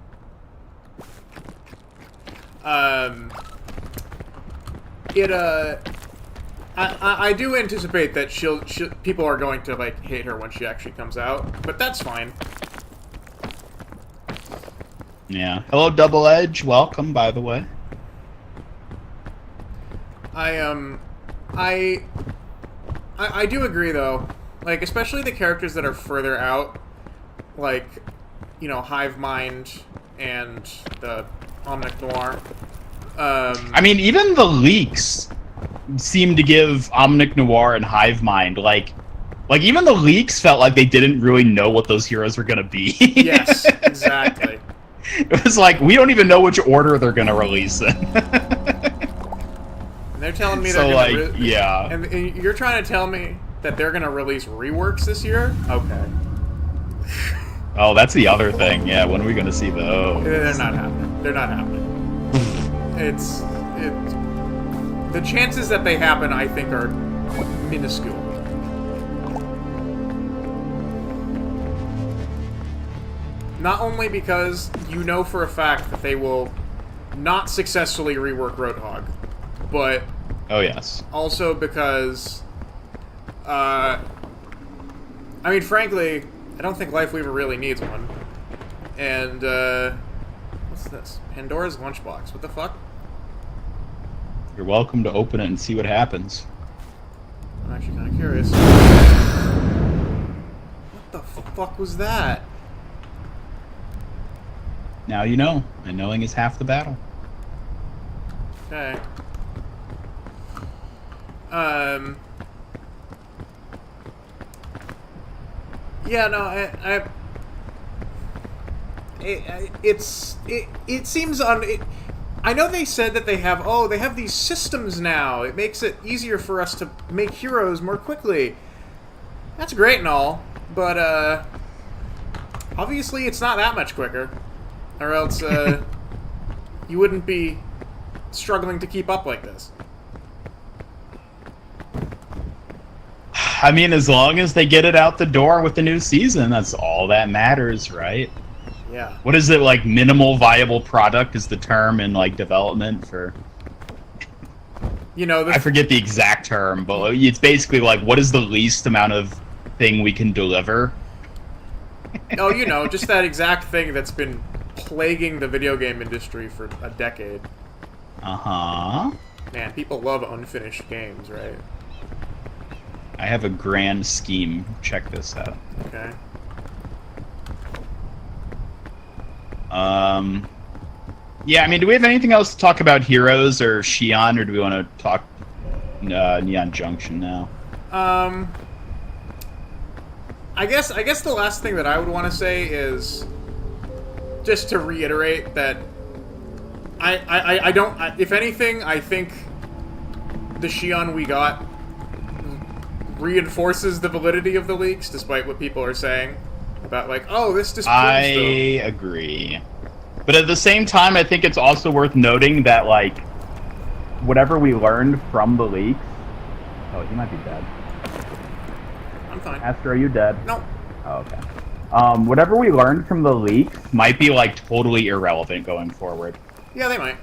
I do anticipate that people are going to, like, hate her when she actually comes out, but that's fine. Yeah. Hello, Double Edge. Welcome, by the way. I do agree, though. Like, especially the characters that are further out, like, you know, Hive Mind and the Omnic Noir. I mean, even the leaks seem to give Omnic Noir and Hive Mind, like even the leaks felt like they didn't really know what those heroes were gonna be. Yes, exactly. It was like, we don't even know which order they're gonna release in. And they're telling me so, they're like, yeah. And you're trying to tell me that they're gonna release reworks this year? Okay. Oh, that's the other thing. Yeah, when are we gonna see those? They're not happening. They're not happening. The chances that they happen, I think, are minuscule. Not only because you know for a fact that they will not successfully rework Roadhog, but oh yes, also because, I mean, frankly, I don't think Lifeweaver really needs one. And, what's this? Pandora's Lunchbox. What the fuck? You're welcome to open it and see what happens. I'm actually kind of curious. What the fuck was that? Now you know, and knowing is half the battle. Okay. Yeah, no, it seems I know they said that they have these systems now. It makes it easier for us to make heroes more quickly. That's great and all, but obviously it's not that much quicker, or else you wouldn't be struggling to keep up like this. I mean, as long as they get it out the door with the new season, that's all that matters, right? Yeah. What is it, like, minimal viable product is the term in, like, development for... You know, I forget the exact term, but it's basically, like, what is the least amount of thing we can deliver? Oh, you know, just that exact thing that's been plaguing the video game industry for a decade. Uh-huh. Man, people love unfinished games, right? I have a grand scheme. Check this out. Okay. Yeah, I mean, do we have anything else to talk about Heroes or Xion, or do we want to talk Neon Junction now? I guess the last thing that I would want to say is just to reiterate that I don't. If anything, I think the Xion we got reinforces the validity of the leaks, despite what people are saying about, like, oh, this disproves I agree. But at the same time, I think it's also worth noting that, like, whatever we learned from the leaks... Oh, he might be dead. I'm fine. Aster, are you dead? No. Oh, okay. Whatever we learned from the leaks might be, like, totally irrelevant going forward. Yeah, they might.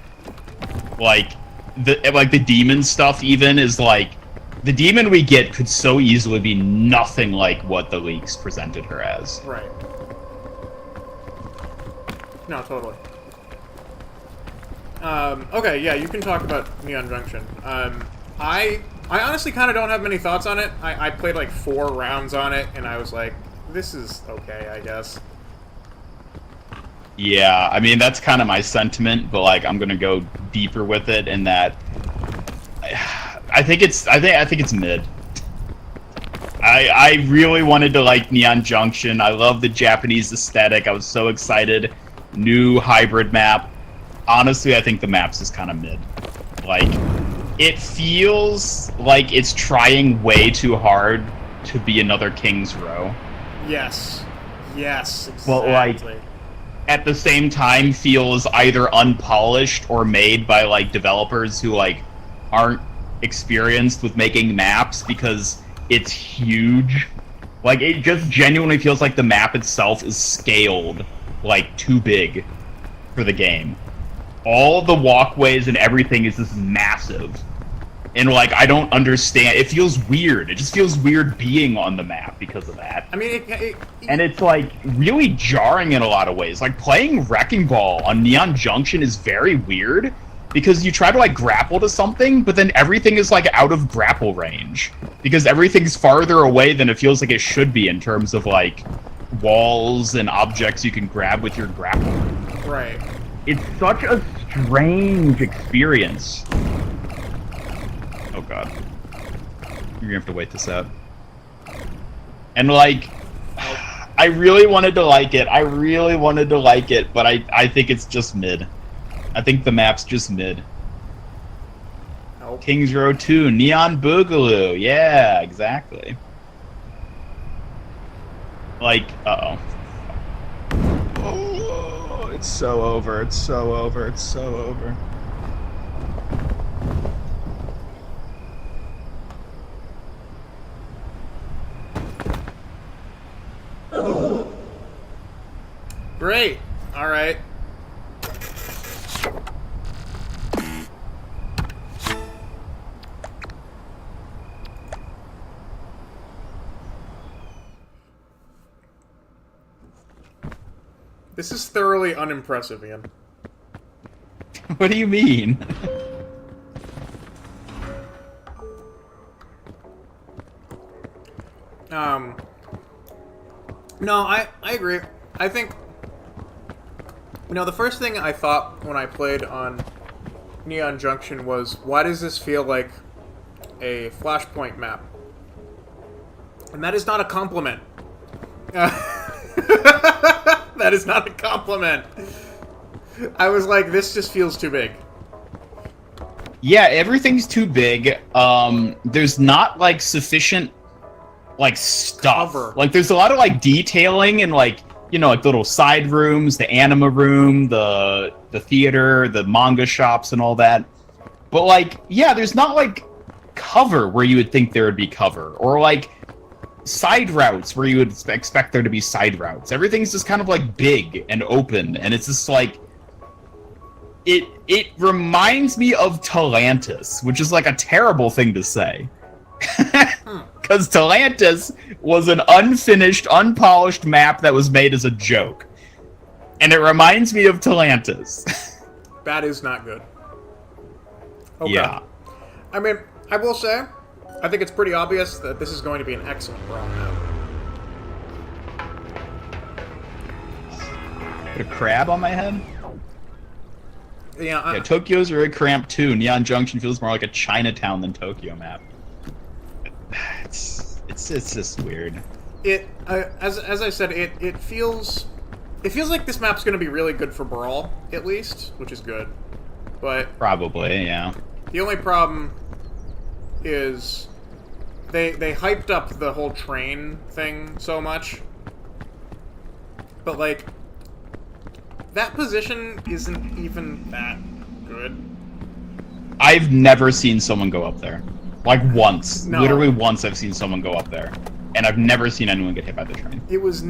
Like, the demon stuff even is, like... The demon we get could so easily be nothing like what the leaks presented her as. Right. No, totally. Okay, yeah, you can talk about Neon Junction. I honestly kind of don't have many thoughts on it. I played like 4 rounds on it, and I was like, this is okay, I guess. Yeah, I mean, that's kind of my sentiment, but, like, I'm gonna go deeper with it in that... I think it's mid. I really wanted to like Neon Junction. I love the Japanese aesthetic. I was so excited. New hybrid map. Honestly, I think the map's is kind of mid. Like, it feels like it's trying way too hard to be another King's Row. Yes. Yes, exactly. But, like, at the same time feels either unpolished or made by, like, developers who, like, aren't experienced with making maps because it's huge. Like, it just genuinely feels like the map itself is scaled, like, too big for the game. All the walkways and everything is just massive. And, like, I don't understand. It feels weird. It just feels weird being on the map because of that. I mean, and it's, like, really jarring in a lot of ways. Like, playing Wrecking Ball on Neon Junction is very weird because you try to, like, grapple to something, but then everything is, like, out of grapple range. Because everything's farther away than it feels like it should be in terms of, like, walls and objects you can grab with your grapple. Right. It's such a strange experience. Oh god. You're gonna have to wait this out. And, like, I really wanted to like it. But I think it's just mid. I think the map's just mid. Nope. Kings Row 2, Neon Boogaloo. Yeah, exactly. Like, uh-oh. Oh, it's so over. It's so over. It's so over. Great. All right. This is thoroughly unimpressive, Ian. What do you mean? No, I agree. I think, you know, the first thing I thought when I played on Neon Junction was, why does this feel like a Flashpoint map? And that is not a compliment. That is not a compliment. I was like, this just feels too big. Yeah, everything's too big. There's not, like, sufficient, like, stuff. Cover. Like, there's a lot of, like, detailing and, like, you know, like, the little side rooms, the anima room, the theater, the manga shops and all that. But, like, yeah, there's not, like, cover where you would think there would be cover. Or, like, side routes where you would expect there to be side routes. Everything's just kind of, like, big and open, and it's just, like... It reminds me of Talantis, which is, like, a terrible thing to say. Because Talantis was an unfinished, unpolished map that was made as a joke. And it reminds me of Talantis. That is not good. Okay. Yeah. I mean, I will say, I think it's pretty obvious that this is going to be an excellent Brawl map. Put a crab on my head? Yeah, Yeah, Tokyo's very cramped too. Neon Junction feels more like a Chinatown than Tokyo map. It's just weird. As I said, it feels like this map's going to be really good for Brawl, at least, which is good. But Probably, yeah. the only problem is they hyped up the whole train thing so much, but like that position isn't even that good. I've never seen someone go up there. Like once. No. Literally once I've seen someone go up there. And I've never seen anyone get hit by the train. It was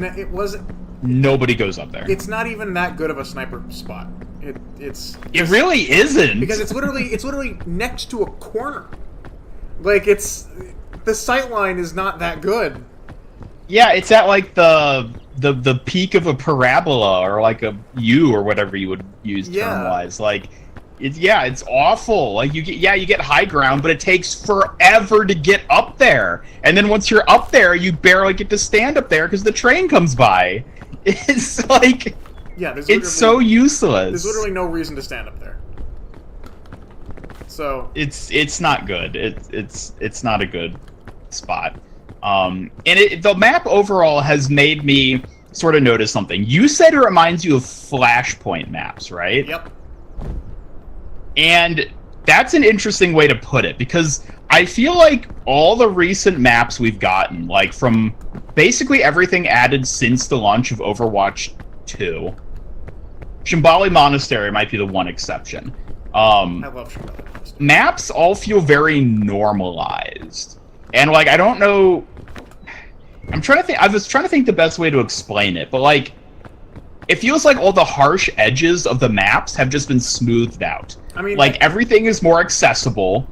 Nobody goes up there. It's not even that good of a sniper spot. It really isn't. because it's literally next to a corner. Like the sight line is not that good. Yeah, it's at like the peak of a parabola or like a U or whatever you would use term-wise. Like it's awful. Like you get high ground, but it takes forever to get up there. And then once you're up there, you barely get to stand up there because the train comes by. It's like it's so useless. There's literally no reason to stand up there. So it's not good. It's not a good spot. And the map overall has made me sort of notice something. You said it reminds you of Flashpoint maps, right? Yep. And that's an interesting way to put it, because I feel like all the recent maps we've gotten, like from basically everything added since the launch of Overwatch 2, Shambali Monastery might be the one exception. I love Shambali Monastery. Maps all feel very normalized. And like, I don't know, I was trying to think the best way to explain it, but like, it feels like all the harsh edges of the maps have just been smoothed out. I mean, like everything is more accessible.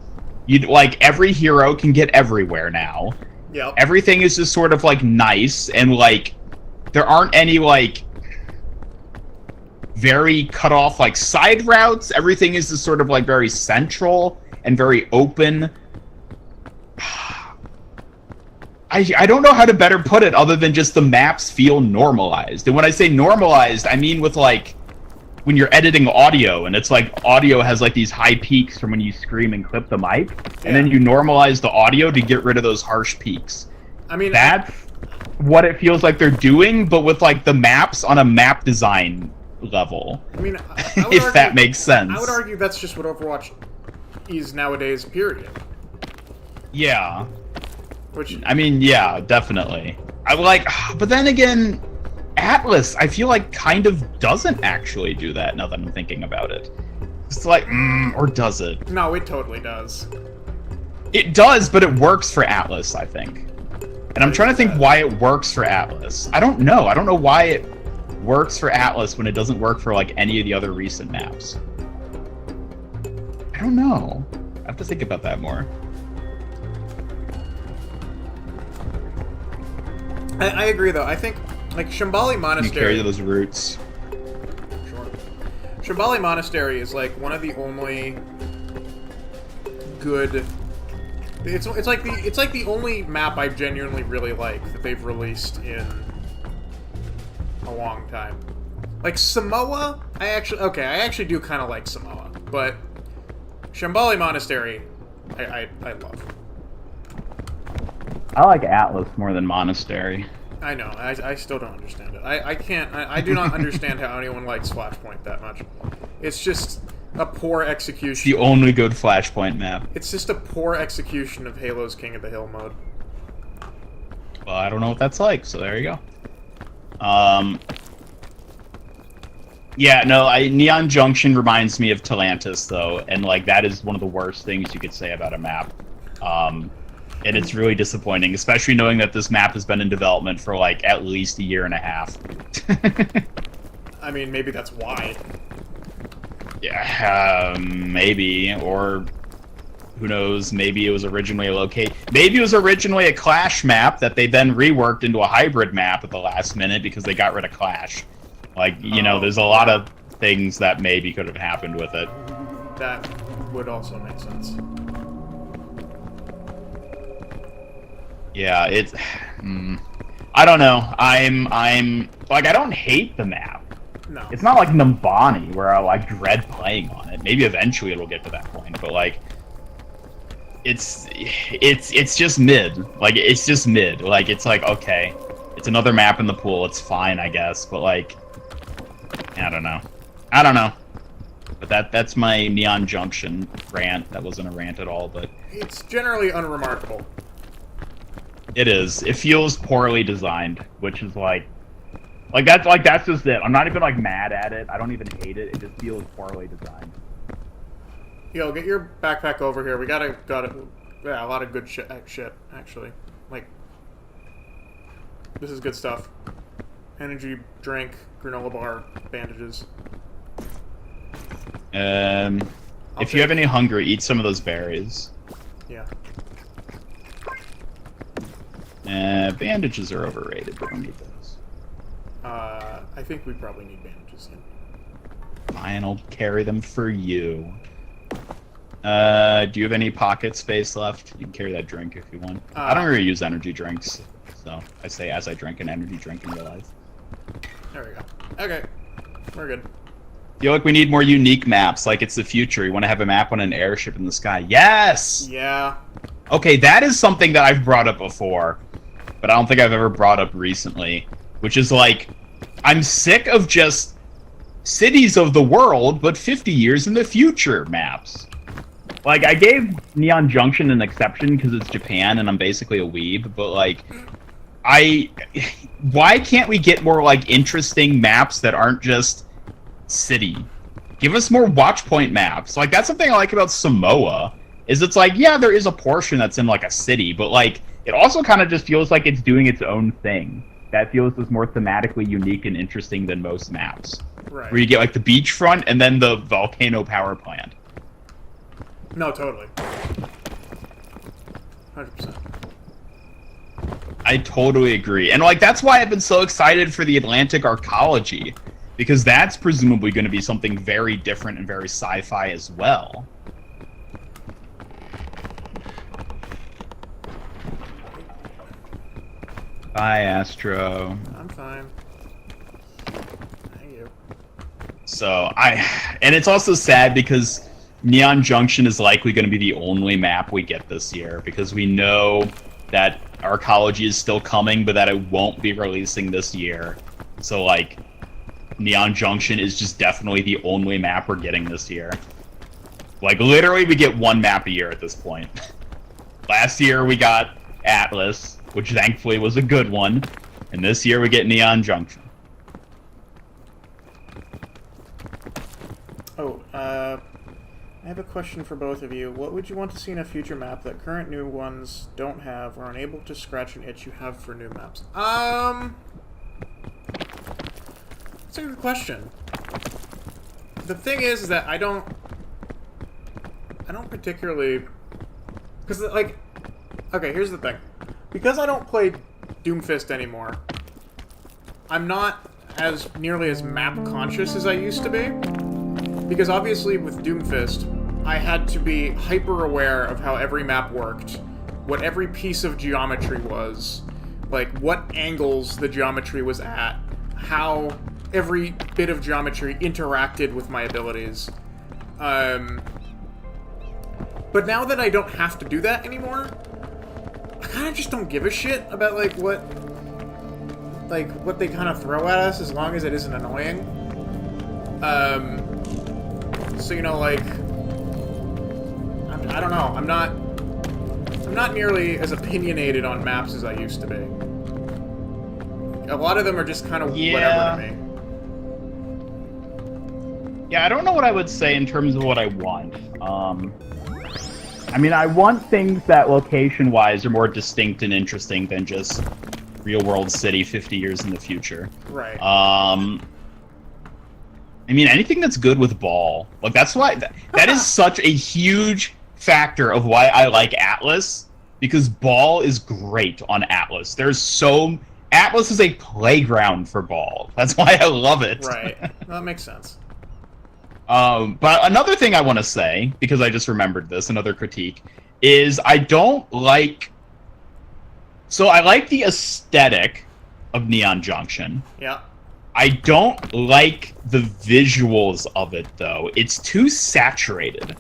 Every hero can get everywhere now. Yep. Everything is just sort of like nice, and like there aren't any like very cut off like side routes. Everything is just sort of like very central and very open. I don't know how to better put it other than just the maps feel normalized. And when I say normalized, I mean with like when you're editing audio and it's like audio has like these high peaks from when you scream and clip the mic, and then you normalize the audio to get rid of those harsh peaks. I mean, that's what it feels like they're doing, but with like the maps on a map design level. I mean, if that makes sense. I would argue that's just what Overwatch is nowadays, period. Yeah. Which, I mean, yeah, definitely. I like, but then again, Atlas, I feel like kind of doesn't actually do that now that I'm thinking about it. It's like, or does it? No, it totally does. It does, but it works for Atlas, I think. And I'm trying to think why it works for Atlas. I don't know. I don't know why it works for Atlas when it doesn't work for like any of the other recent maps. I don't know. I have to think about that more. I agree, though. I think, like, Shambali Monastery... You carry those roots. Sure. Shambali Monastery is, like, one of the only good... It's like the only map I genuinely really like that they've released in a long time. Like, Samoa, I actually do kind of like Samoa, but Shambali Monastery, I love. I like Atlas more than Monastery. I know. I still don't understand it. I do not understand how anyone likes Flashpoint that much. It's just a poor execution. It's the only good Flashpoint map. It's just a poor execution of Halo's King of the Hill mode. Well, I don't know what that's like, so there you go. Yeah, no, Neon Junction reminds me of Talantis, though, and, like, that is one of the worst things you could say about a map. And it's really disappointing, especially knowing that this map has been in development for, like, at least a year and a half. I mean, maybe that's why. Yeah, maybe, or who knows, maybe it was originally maybe it was originally a Clash map that they then reworked into a hybrid map at the last minute because they got rid of Clash. Like, there's a lot of things that maybe could have happened with it. That would also make sense. Yeah, it's... I don't know. I'm like, I don't hate the map. No. It's not like Numbani, where I, like, dread playing on it. Maybe eventually it'll get to that point, but, like... It's just mid. Like, it's just mid. Like, it's like, okay. It's another map in the pool. It's fine, I guess. But, like... I don't know. But that's my Neon Junction rant. That wasn't a rant at all, but... It's generally unremarkable. It is. It feels poorly designed, which is that's just it. I'm not even like mad at it. I don't even hate it. It just feels poorly designed. Yo, get your backpack over here. We got it. Yeah, a lot of good shit actually. Like, this is good stuff. Energy drink, granola bar, bandages. If you have any hunger, eat some of those berries. Yeah. Bandages are overrated. We don't need those. I think we probably need bandages then. Fine, I'll carry them for you. Do you have any pocket space left? You can carry that drink if you want. I don't really use energy drinks, so I say as I drink an energy drink in real life. There we go. Okay. We're good. Feel like we need more unique maps, like it's the future. You want to have a map on an airship in the sky. Yes! Yeah. Okay, that is something that I've brought up before, but I don't think I've ever brought up recently, which is like, I'm sick of just cities of the world, but 50 years in the future maps. Like, I gave Neon Junction an exception because it's Japan and I'm basically a weeb, but like, why can't we get more like interesting maps that aren't just city? Give us more watch point maps. Like, that's something I like about Samoa. Is it's like, yeah, there is a portion that's in like a city, but like it also kind of just feels like it's doing its own thing. That feels is more thematically unique and interesting than most maps. Right. Where you get like the beachfront and then the volcano power plant. No, totally. 100%. I totally agree. And like that's why I've been so excited for the Atlantic Arcology, because that's presumably going to be something very different and very sci-fi as well. Bye, Astro. I'm fine. Thank you. So, and it's also sad because Neon Junction is likely going to be the only map we get this year, because we know that Arcology is still coming, but that it won't be releasing this year. So, like, Neon Junction is just definitely the only map we're getting this year. Like, literally, we get one map a year at this point. Last year, we got Atlas, which thankfully was a good one. And this year we get Neon Junction. Oh, I have a question for both of you. What would you want to see in a future map that current new ones don't have or unable to scratch an itch you have for new maps? That's a good question. The thing is that I don't particularly... Because, like... Okay, here's the thing. Because I don't play Doomfist anymore, I'm not as nearly as map conscious as I used to be. Because obviously with Doomfist, I had to be hyper aware of how every map worked, what every piece of geometry was, like what angles the geometry was at, how every bit of geometry interacted with my abilities. But now that I don't have to do that anymore, I kind of just don't give a shit about, like, what they kind of throw at us, as long as it isn't annoying. So, you know, like, I don't know, I'm not nearly as opinionated on maps as I used to be. A lot of them are just kind of whatever to me. Yeah, I don't know what I would say in terms of what I want. I mean, I want things that location-wise are more distinct and interesting than just real-world city 50 years in the future. Right. I mean, anything that's good with ball. Like, that's why... That is such a huge factor of why I like Atlas, because ball is great on Atlas. There's so... Atlas is a playground for ball. That's why I love it. Right. That makes sense. But another thing I want to say, because I just remembered this, another critique, is I don't like... So I like the aesthetic of Neon Junction. Yeah. I don't like the visuals of it, though. It's too saturated.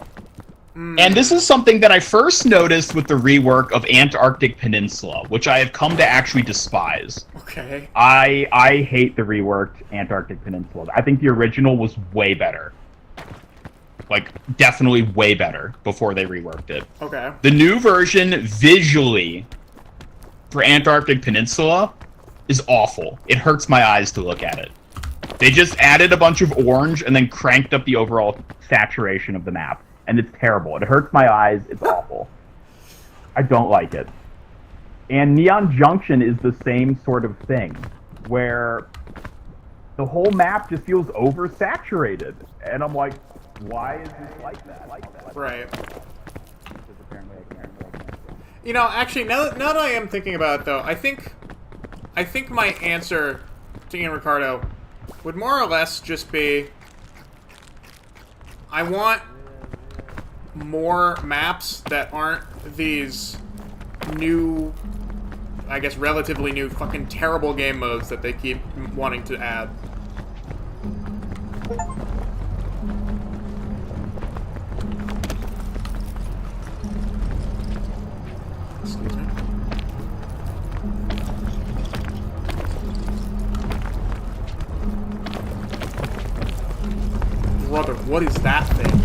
And this is something that I first noticed with the rework of Antarctic Peninsula, which I have come to actually despise. Okay. I hate the reworked Antarctic Peninsula. I think the original was way better. Like, definitely way better before they reworked it. Okay. The new version, visually, for Antarctic Peninsula, is awful. It hurts my eyes to look at it. They just added a bunch of orange and then cranked up the overall saturation of the map. And it's terrible. It hurts my eyes. It's awful. I don't like it. And Neon Junction is the same sort of thing, where the whole map just feels oversaturated. And I'm like, why is this like that? Right. You know, actually, now that I am thinking about it, though, I think my answer to Ian Ricardo would more or less just be, I want more maps that aren't these new, I guess relatively new, fucking terrible game modes that they keep wanting to add. Excuse me. Brother, what is that thing?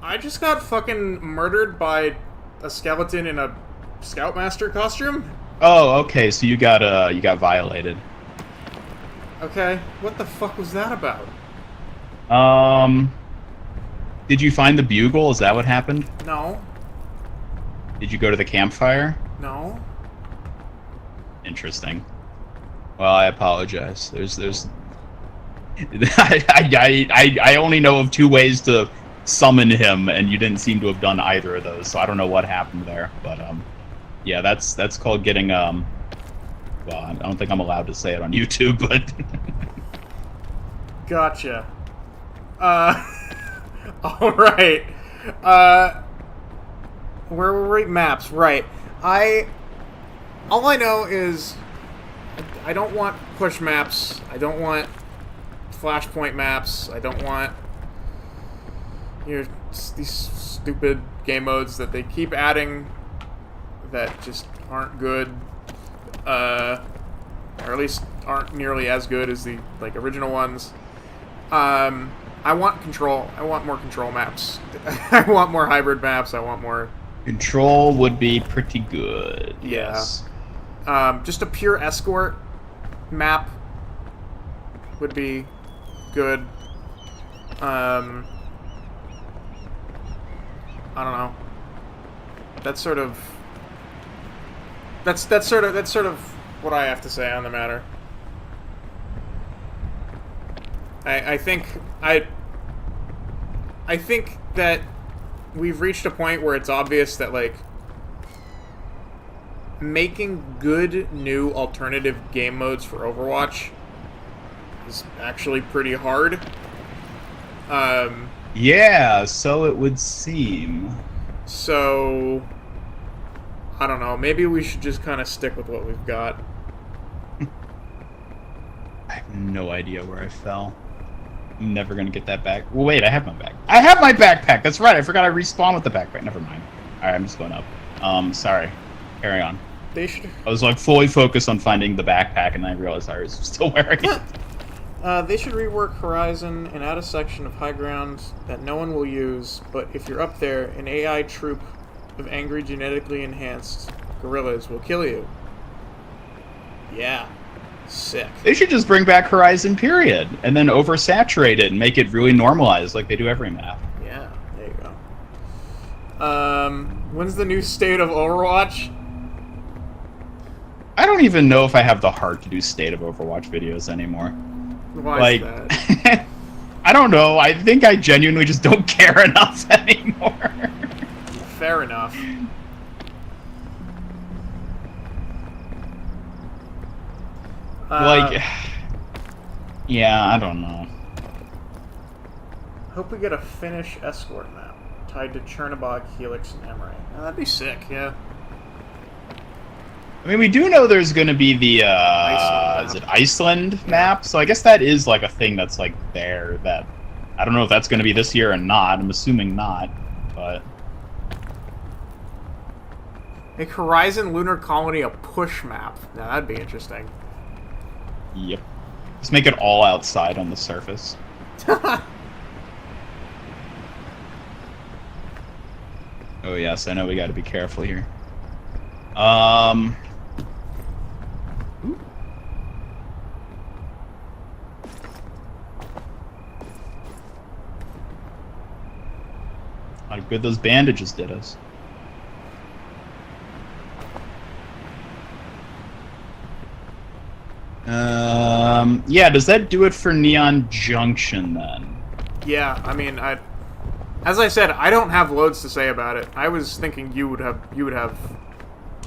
I just got fucking murdered by a skeleton in a Scoutmaster costume. Oh, okay. So you got violated. Okay, what the fuck was that about? Did you find the bugle? Is that what happened? No. Did you go to the campfire? No. Interesting. Well, I apologize. There's I only know of 2 ways to summon him, and you didn't seem to have done either of those, so I don't know what happened there. But yeah, that's called getting well, I don't think I'm allowed to say it on YouTube, but Gotcha. Alright. Where were we? Maps, right. All I know is I don't want push maps. I don't want flashpoint maps. I don't want these stupid game modes that they keep adding that just aren't good. Or at least aren't nearly as good as the original ones. I want control. I want more control maps. I want more hybrid maps. I want more. Control would be pretty good. Yeah. Yes. Just a pure escort map would be good. I don't know. That's sort of what I have to say on the matter. I think that we've reached a point where it's obvious that making good new alternative game modes for Overwatch is actually pretty hard. Yeah, so it would seem. So I don't know, maybe we should just kind of stick with what we've got. I have no idea where I fell. I'm never gonna get that back. Well, wait, I have my backpack. I have my backpack! That's right, I forgot I respawned with the backpack. Never mind. Alright, I'm just going up. Sorry. Carry on. They should. I was fully focused on finding the backpack, and then I realized I was still wearing it. They should rework Horizon and add a section of high ground that no one will use, but if you're up there, an AI troop of angry genetically enhanced gorillas will kill you. Yeah. Sick. They should just bring back Horizon, period, and then oversaturate it and make it really normalized like they do every map. Yeah, there you go. When's the new state of Overwatch? I don't even know if I have the heart to do State of Overwatch videos anymore. Why is that? I don't know. I think I genuinely just don't care enough anymore. Fair enough. Yeah, I don't know. Hope we get a Finnish escort map tied to Chernobog, Helix, and Emre. Oh, that'd be sick, yeah. I mean, we do know there's going to be the, Iceland map? So I guess that is, like, a thing that's, like, there that... I don't know if that's going to be this year or not. I'm assuming not, but... Make Horizon Lunar Colony a push map. Now, that'd be interesting. Yep. Just make it all outside on the surface. Oh, yes, I know we gotta be careful here. Ooh. How good those bandages did us. Yeah, does that do it for Neon Junction, then? Yeah, I mean, as I said, I don't have loads to say about it. I was thinking you would have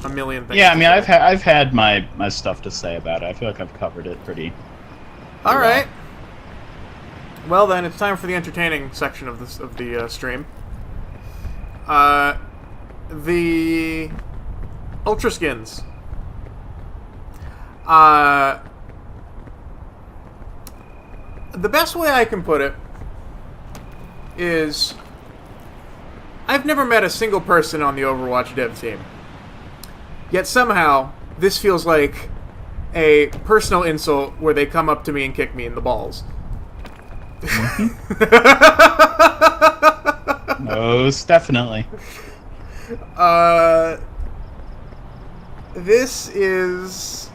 a million things. Yeah, I mean, I've had my stuff to say about it. I feel like I've covered it pretty all right. Well, then it's time for the entertaining section of the stream. The Ultra Skins. The best way I can put it is I've never met a single person on the Overwatch dev team. Yet somehow, this feels like a personal insult where they come up to me and kick me in the balls. Most definitely. This is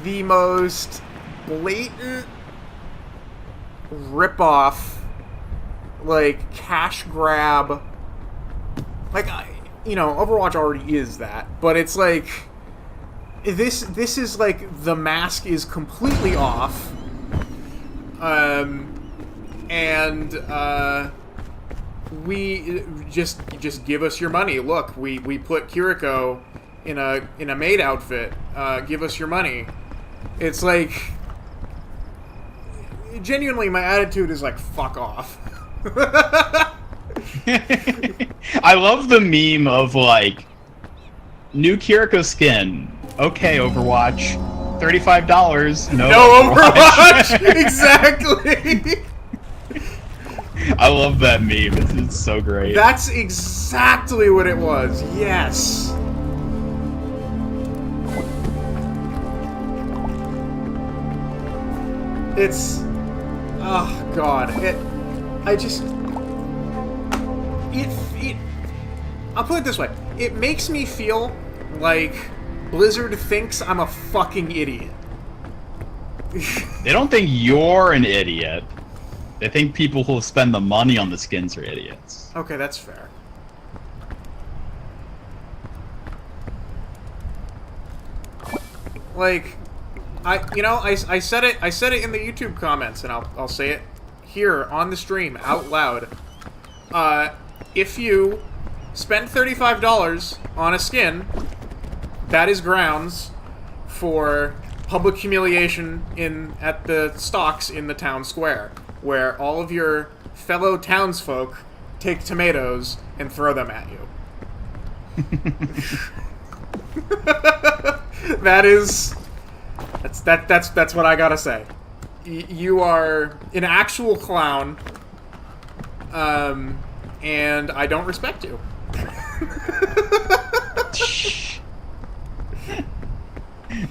the most blatant rip-off, like, cash grab. Like, Overwatch already is that, but it's like this is like the mask is completely off, and we just give us your money. Look, we put Kiriko in a maid outfit. Give us your money. It's like, genuinely, my attitude is like, fuck off. I love the meme of, like, new Kiriko skin. Okay, Overwatch. $35. No Overwatch! Exactly! I love that meme. It's so great. That's exactly what it was. Yes. It's... oh, God. I'll put it this way. It makes me feel like Blizzard thinks I'm a fucking idiot. They don't think you're an idiot. They think people who spend the money on the skins are idiots. Okay, that's fair. Like, I said it in the YouTube comments, and I'll say it here on the stream out loud. If you spend $35 on a skin, that is grounds for public humiliation at the stocks in the town square, where all of your fellow townsfolk take tomatoes and throw them at you. That's what I gotta say. You are an actual clown, and I don't respect you.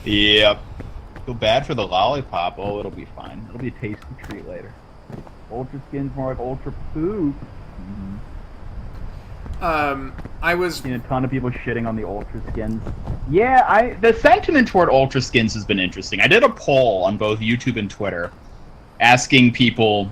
Yep. Feel bad for the lollipop. Oh, it'll be fine. It'll be a tasty treat later. Ultra skin's more like ultra poop. I was Seen a ton of people shitting on the ultra skins. Yeah, the sentiment toward ultra skins has been interesting. I did a poll on both YouTube and Twitter, asking people,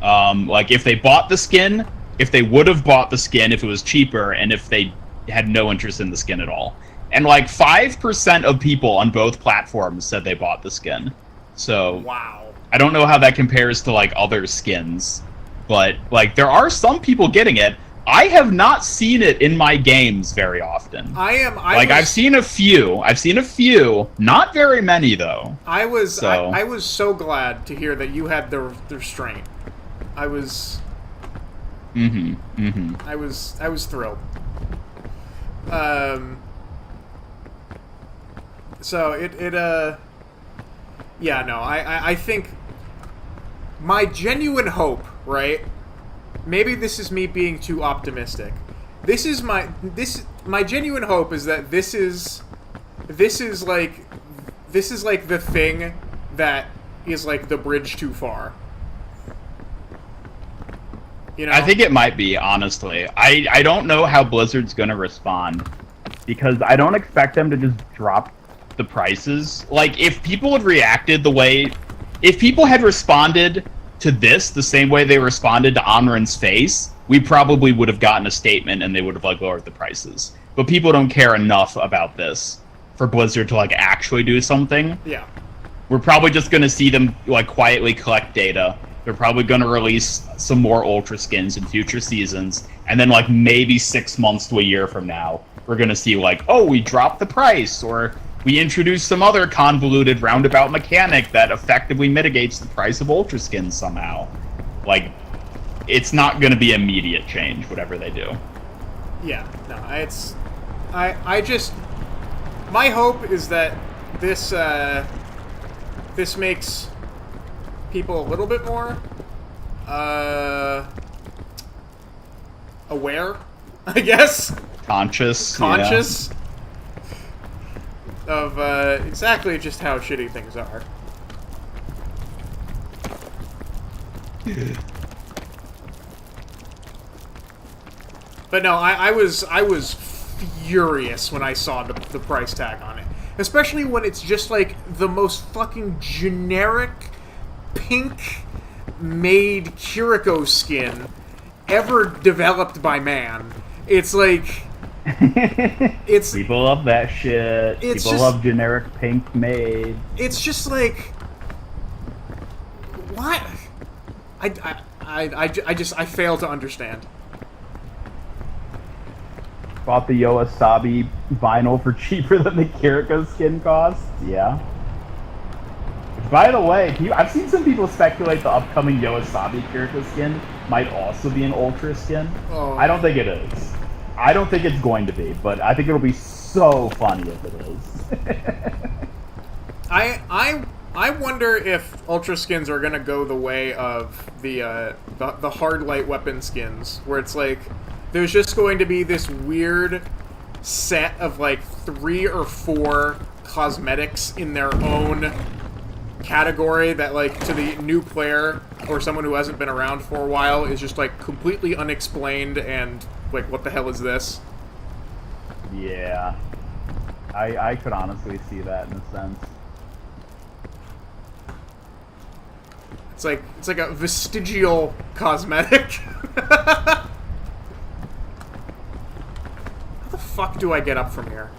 like if they bought the skin, if they would have bought the skin if it was cheaper, and if they had no interest in the skin at all. And like 5% of people on both platforms said they bought the skin. So wow. I don't know how that compares to like other skins, but like there are some people getting it. I have not seen it in my games very often. I've seen a few. Not very many though. I was so glad to hear that you had the restraint. I was I was thrilled. So yeah, no, I think my genuine hope, right? Maybe this is me being too optimistic. My genuine hope is that this is like the thing that is like the bridge too far. You know? I think it might be, honestly. I don't know how Blizzard's gonna respond, because I don't expect them to just drop the prices. Like, if people had reacted if people had responded to this the same way they responded to Anrin's face, we probably would have gotten a statement and they would have like lowered the prices. But people don't care enough about this for Blizzard to like actually do something. Yeah. We're probably just gonna see them like quietly collect data. They're probably gonna release some more Ultra skins in future seasons, and then like maybe 6 months to a year from now, we're gonna see like, oh, we dropped the price, or we introduced some other convoluted roundabout mechanic that effectively mitigates the price of Ultra skins somehow. Like, it's not going to be immediate change, whatever they do. Yeah, no, I just, my hope is that this makes people a little bit more, aware, I guess? Conscious. Yeah. Of exactly just how shitty things are. But no, I was furious when I saw the price tag on it. Especially when it's just like the most fucking generic pink made Kiriko skin ever developed by man. It's like people love that shit. People love generic pink made. It's just like, what? I fail to understand. Bought the Yoasabi vinyl for cheaper than the Kiriko skin costs. Yeah. By the way, I've seen some people speculate the upcoming Yoasabi Kiriko skin might also be an Ultra skin. Oh. I don't think it is. I don't think it's going to be, but I think it'll be so funny if it is. I wonder if Ultra skins are gonna go the way of the hard light weapon skins, where it's like there's just going to be this weird set of like 3 or 4 cosmetics in their own category that, like, to the new player or someone who hasn't been around for a while is just like completely unexplained and like, what the hell is this? Yeah. I could honestly see that in a sense. It's like a vestigial cosmetic. How the fuck do I get up from here?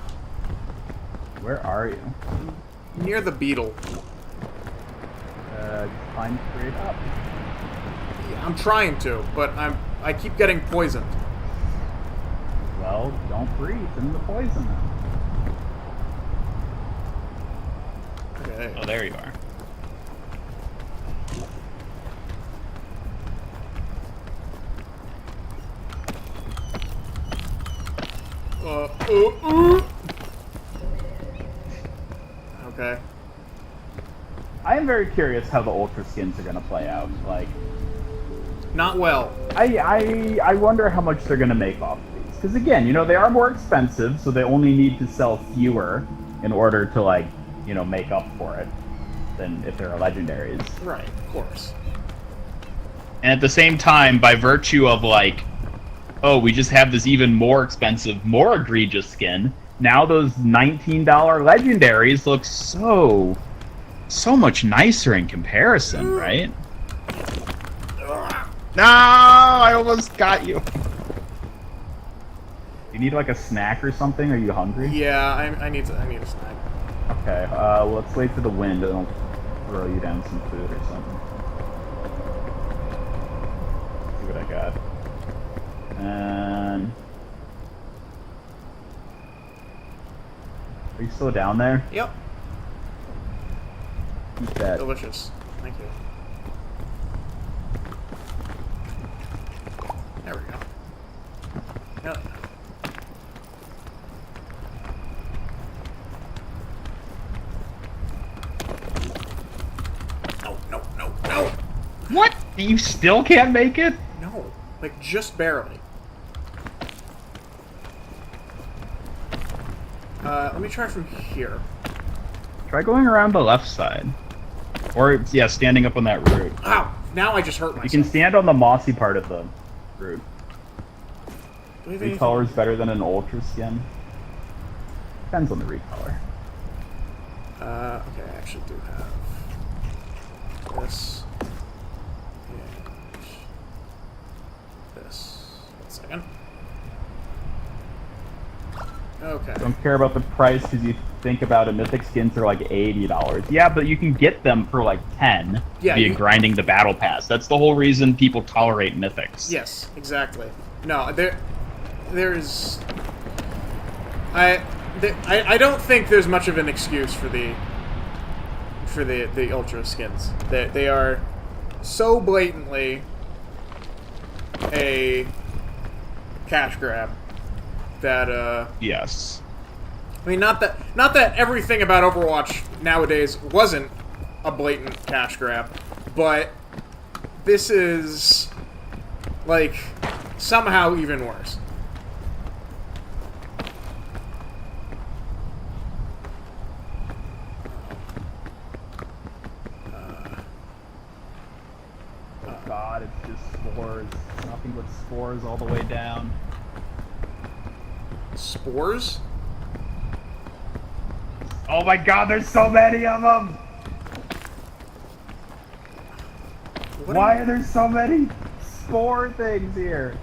Where are you? Near the beetle. Climb straight up. Yeah, I'm trying to, but I keep getting poisoned. Well, don't breathe in the poison then. Okay. Oh, there you are. Okay. I am very curious how the Ultra skins are going to play out. Like, not well. I wonder how much they're going to make off of these. Because again, you know, they are more expensive, so they only need to sell fewer in order to, like, make up for it than if they're legendaries. Right, of course. And at the same time, by virtue of like, oh, we just have this even more expensive, more egregious skin, now those $19 legendaries look so much nicer in comparison, right? No, I almost got you. You need like a snack or something? Are you hungry? Yeah, I need a snack. Okay, let's wait for the wind and I'll throw you down some food or something. See what I got. And... Are you still down there? Yep. Eat that. Delicious. Thank you. There we go. Yep. No. What? You still can't make it? No. Like, just barely. Let me try from here. Try going around the left side. Or, yeah, standing up on that root. Ow! Now I just hurt myself. You can stand on the mossy part of the root. Do we have anything- Recolor is better than an ultra skin. Depends on the recolor. Okay, I actually do have this and this. 1 second. Okay. Don't care about the price because you think about it, mythic skins are like $80. Yeah, but you can get them for like 10 via grinding the battle pass. That's the whole reason people tolerate mythics. Yes, exactly. No, there's I don't think there's much of an excuse for the ultra skins. They are so blatantly a cash grab that Yes. I mean, not that everything about Overwatch nowadays wasn't a blatant cash grab, but this is like somehow even worse. Oh god, it's just spores. Nothing but spores all the way down. Spores? Oh my god, there's so many of them! Why are there so many spore things here?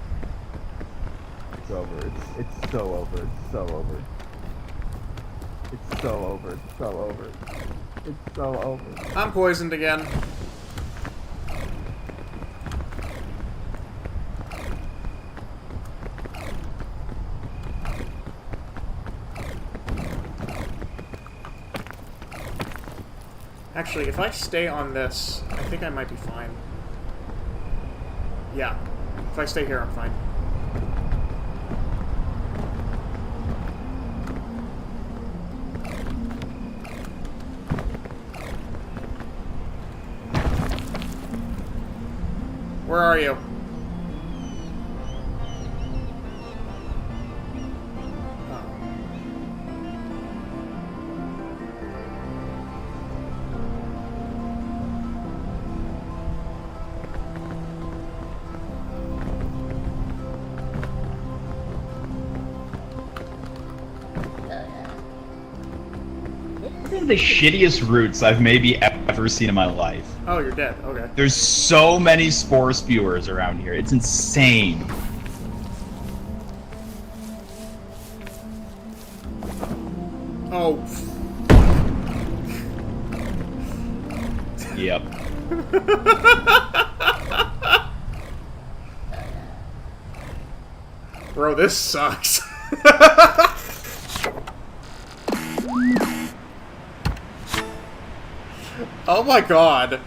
It's over. It's so over. It's so over. It's so over. It's so over. It's so over. I'm poisoned again. Actually, if I stay on this, I think I might be fine. Yeah. If I stay here, I'm fine. Where are you? These are the shittiest roots I've maybe ever seen in my life. Oh, you're dead. Okay. There's so many spore spewers around here. It's insane. Oh. Yep. Bro, this sucks. Oh my god.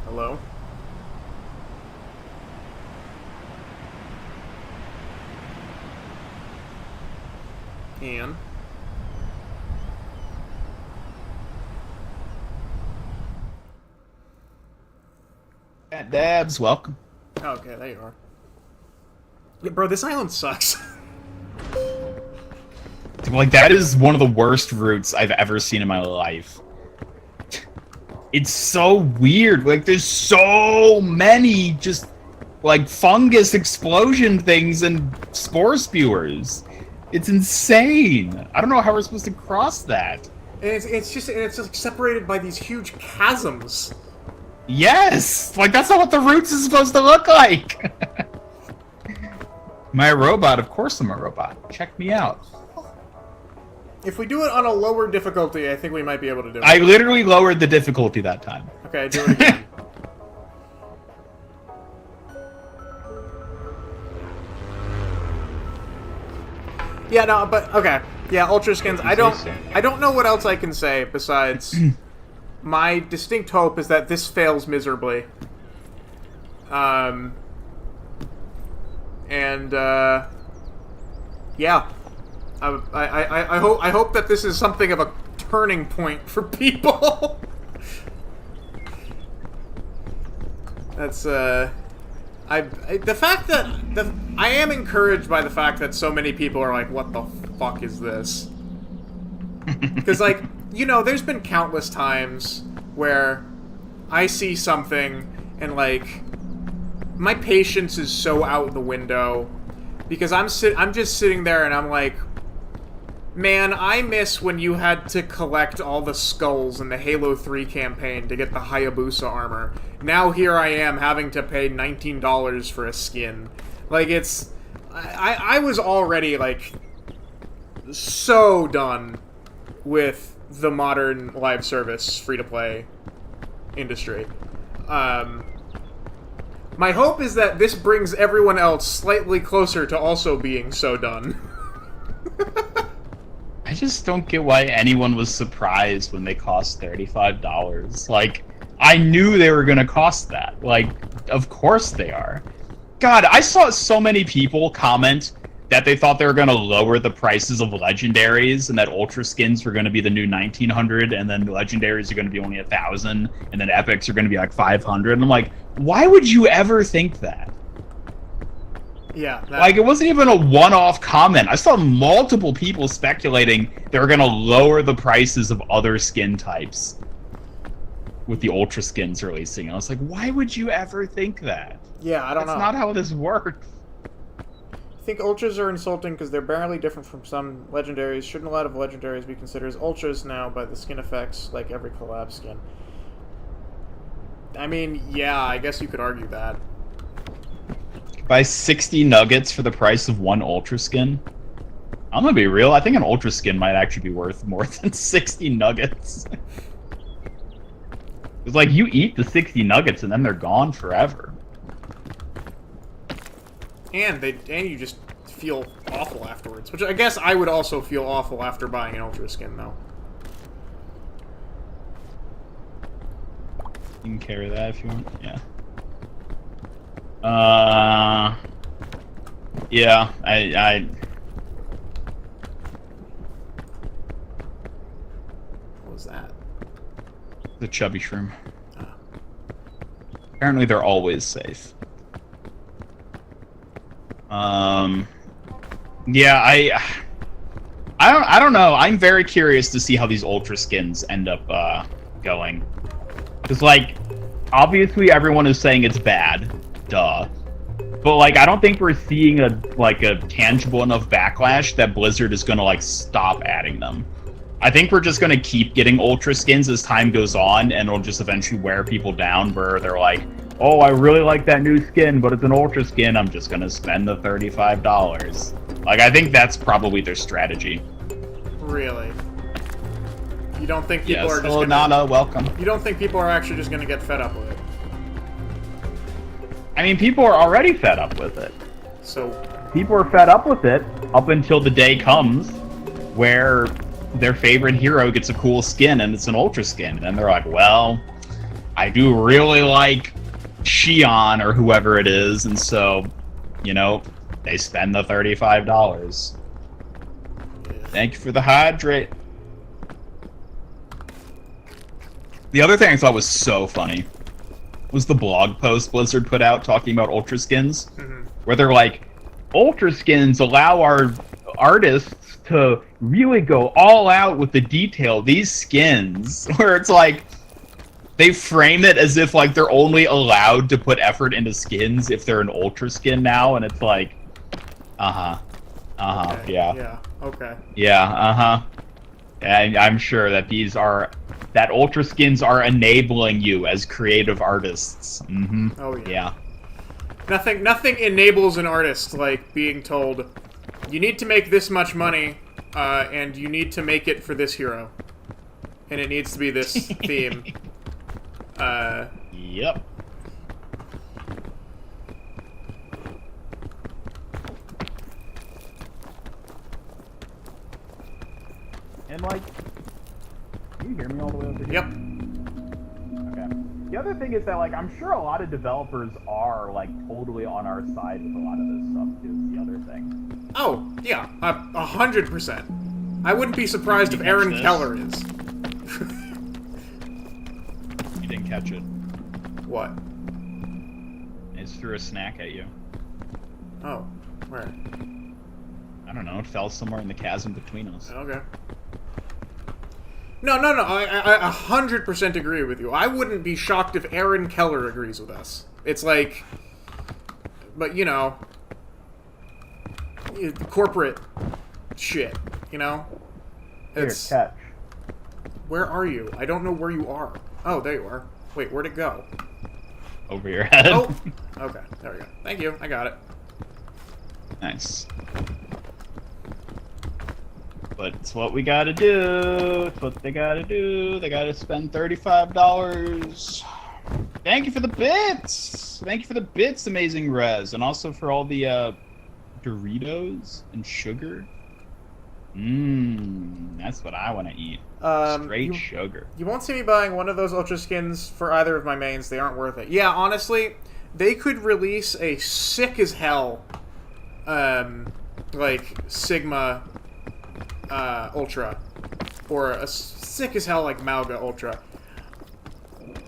Hello? Ian? Fat Dabs, welcome. Okay, there you are. Yeah, bro, this island sucks. Like, that is one of the worst routes I've ever seen in my life. It's so weird. Like, there's so many just, like, fungus explosion things and spore spewers. It's insane. I don't know how we're supposed to cross that. And it's just like separated by these huge chasms. Yes! Like, that's not what the routes is supposed to look like! My robot, of course I'm a robot. Check me out. If we do it on a lower difficulty, I think we might be able to do it. I literally lowered the difficulty that time. Okay, do it again. Yeah, no, but okay. Yeah, Ultra Skins. I don't know what else I can say besides my distinct hope is that this fails miserably. Yeah. I hope that this is something of a turning point for people. That's the fact that I am encouraged by the fact that so many people are like, what the fuck is this? Because, like, you know, there's been countless times where I see something and, like, my patience is so out the window because I'm just sitting there and I'm like, man, I miss when you had to collect all the skulls in the Halo 3 campaign to get the Hayabusa armor. Now here I am having to pay $19 for a skin. Like, it's... I was already, like, so done with the modern live service free-to-play industry. My hope is that this brings everyone else slightly closer to also being so done. I just don't get why anyone was surprised when they cost $35. Like, I knew they were gonna cost that. Like, of course they are. God, I saw so many people comment that they thought they were gonna lower the prices of legendaries and that ultra skins were gonna be the new 1900 and then legendaries are gonna be only 1,000 and then epics are gonna be like 500. And I'm like, why would you ever think that? Yeah. Like, it wasn't even a one-off comment. I saw multiple people speculating they were going to lower the prices of other skin types with the Ultra skins releasing. I was like, why would you ever think that? Yeah, I don't know. That's not how this works. I think Ultras are insulting because they're barely different from some legendaries. Shouldn't a lot of legendaries be considered as Ultras now by the skin effects, like every collab skin? I mean, yeah, I guess you could argue that. Buy 60 nuggets for the price of one Ultra skin? I'm gonna be real, I think an Ultra skin might actually be worth more than 60 nuggets. It's like, you eat the 60 nuggets and then they're gone forever. And you just feel awful afterwards. Which I guess I would also feel awful after buying an Ultra skin, though. You can carry that if you want, yeah. Yeah, What was that? The chubby shroom. Ah. Apparently they're always safe. Yeah, I don't know. I'm very curious to see how these ultra skins end up going. Because, like, obviously everyone is saying it's bad. Duh. But, like, I don't think we're seeing a tangible enough backlash that Blizzard is gonna, like, stop adding them. I think we're just gonna keep getting ultra skins as time goes on, and it'll just eventually wear people down where they're like, oh, I really like that new skin, but it's an ultra skin, I'm just gonna spend the $35. Like, I think that's probably their strategy. Really? You don't think people are just hello, Nana, welcome. You don't think people are actually just gonna get fed up with it? I mean, people are already fed up with it. So... People are fed up with it up until the day comes where their favorite hero gets a cool skin and it's an ultra skin. And then they're like, well, I do really like Xion or whoever it is, and so, you know, they spend the $35. Thank you for the hydrate. The other thing I thought was so funny was the blog post Blizzard put out talking about Ultra Skins, Mhm. where they're like, Ultra Skins allow our artists to really go all out with the detail. These skins, where it's like, they frame it as if like they're only allowed to put effort into skins if they're an Ultra Skin now, and it's like, Okay, yeah. Yeah. Okay. Yeah, And I'm sure that that Ultra Skins are enabling you as creative artists. Mm-hmm. Oh yeah. Yeah. Nothing enables an artist like being told, you need to make this much money, and you need to make it for this hero, and it needs to be this theme. Yep. And like, can you hear me all the way over here? Yep. Okay. The other thing is that like I'm sure a lot of developers are like totally on our side with a lot of this stuff too. Is the other thing. Oh yeah, 100%. I wouldn't be surprised if You Aaron catch this? Keller is. You didn't catch it. What? It threw a snack at you. Oh, where? I don't know. It fell somewhere in the chasm between us. Okay. No. I 100% agree with you. I wouldn't be shocked if Aaron Keller agrees with us. It's like, but you know, corporate shit. You know, Here, it's. catch. Where are you? I don't know where you are. Oh, there you are. Wait, where'd it go? Over your head. Oh, okay. There we go. Thank you. I got it. Nice. But it's what we gotta do. It's what they gotta do. They gotta spend $35. Thank you for the bits. Thank you for the bits, Amazing Res, and also for all the Doritos and sugar. That's what I want to eat. Straight sugar. You won't see me buying one of those Ultra Skins for either of my mains. They aren't worth it. Yeah, honestly, they could release a sick as hell, like Sigma Ultra, or a sick as hell like Malga Ultra.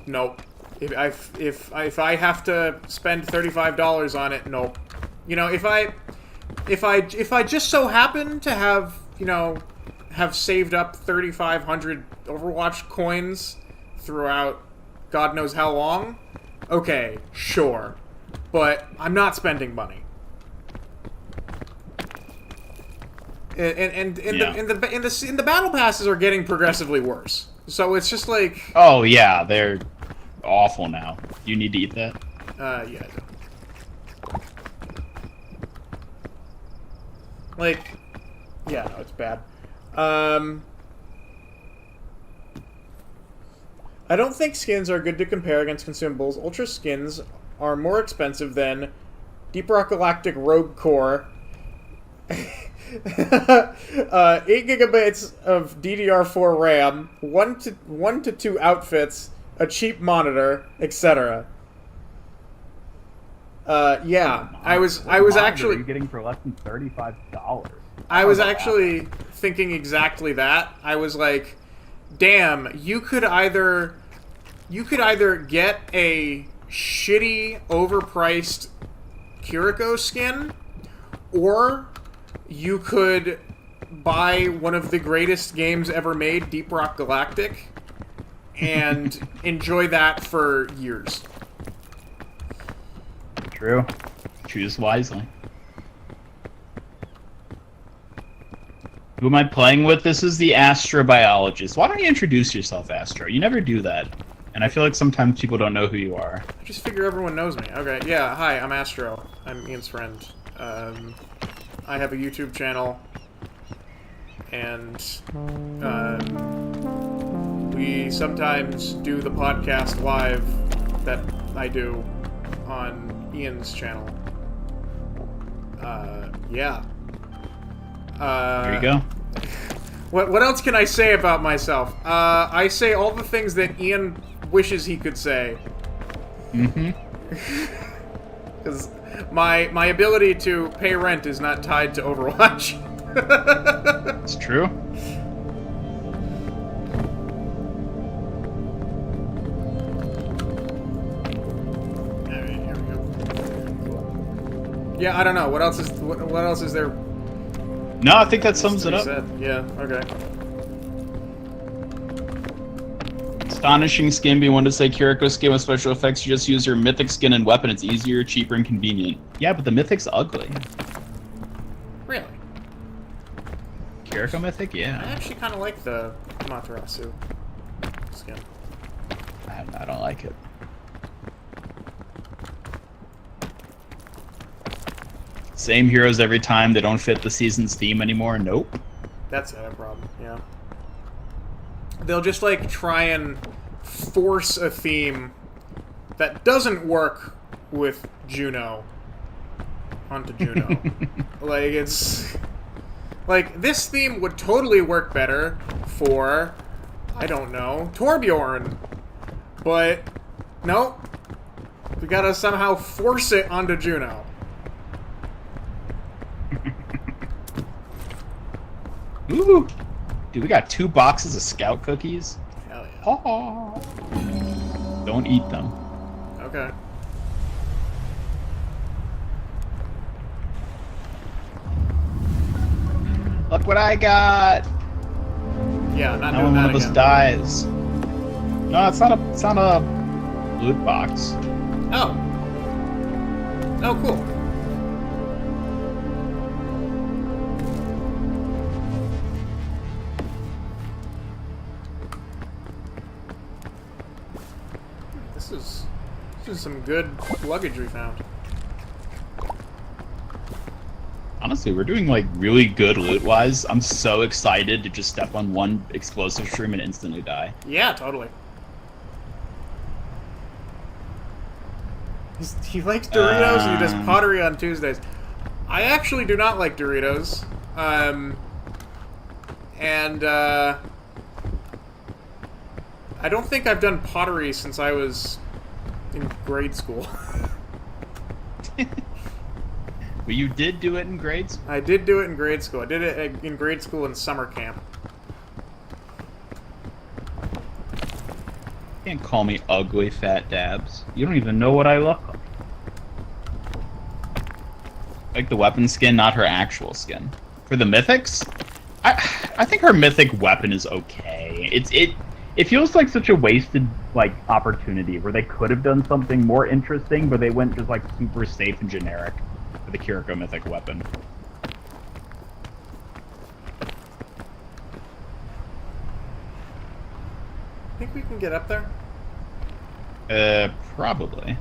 Nope. If I have to spend $35 on it, nope. You know, if I just so happen to have, you know, have saved up 3,500 Overwatch coins throughout God knows how long, okay, sure. But I'm not spending money. And the battle passes are getting progressively worse. So it's just like, Oh yeah, they're awful now. Do you need to eat that? yeah. I do. Like, yeah, no, it's bad. I don't think skins are good to compare against consumables. Ultra skins are more expensive than Deep Rock Galactic Rogue Core, 8 gigabytes of DDR4 RAM, 1 to 2 outfits, a cheap monitor, etc. Yeah, I was actually You're getting for less than $35. I was actually thinking exactly that. I was like, damn, you could either get a shitty, overpriced Kiriko skin, or you could buy one of the greatest games ever made, Deep Rock Galactic, and enjoy that for years. True. Choose wisely. Who am I playing with? This is the astrobiologist. Why don't you introduce yourself, Astro? You never do that. And I feel like sometimes people don't know who you are. I just figure everyone knows me. Okay, yeah, hi, I'm Astro. I'm Ian's friend. I have a YouTube channel, and we sometimes do the podcast live that I do on Ian's channel. Yeah. There you go. What else can I say about myself? I say all the things that Ian wishes he could say. Mm-hmm. Because my ability to pay rent is not tied to Overwatch. It's true. Yeah, I don't know. What else is there? No, I think that sums it up. Said? Yeah. Okay. Astonishing skin. Be one to say Kiriko skin with special effects. You just use your mythic skin and weapon. It's easier, cheaper, and convenient. Yeah, but the mythic's ugly. Really? Kiriko mythic? I Yeah. actually kind of like the Materasu skin. I don't like it. Same heroes every time. They don't fit the season's theme anymore. Nope. That's a problem. Yeah. They'll just like try and force a theme that doesn't work with Juno onto Juno. Like, it's like, this theme would totally work better for, I don't know, Torbjorn, but nope, we gotta somehow force it onto Juno. Ooh, dude, we got 2 boxes of Scout cookies. Hell yeah. Oh. Don't eat them. Okay. Look what I got. Yeah, not Now doing when one that of us again. dies. No, it's not a loot box. Oh. Oh, cool. This is some good luggage we found. Honestly, we're doing like really good loot-wise. I'm so excited to just step on one explosive shroom and instantly die. Yeah, totally. He likes Doritos and he does pottery on Tuesdays. I actually do not like Doritos. I don't think I've done pottery since I was in grade school. But you did do it in grades? I did do it in grade school. I did it in grade school in summer camp. You can't call me ugly, fat dabs. You don't even know what I look like. Like the weapon skin, not her actual skin. For the mythics, I think her mythic weapon is okay. It feels like such a wasted like opportunity where they could have done something more interesting, but they went just like super safe and generic for the Kiriko mythic weapon. Think we can get up there? Probably.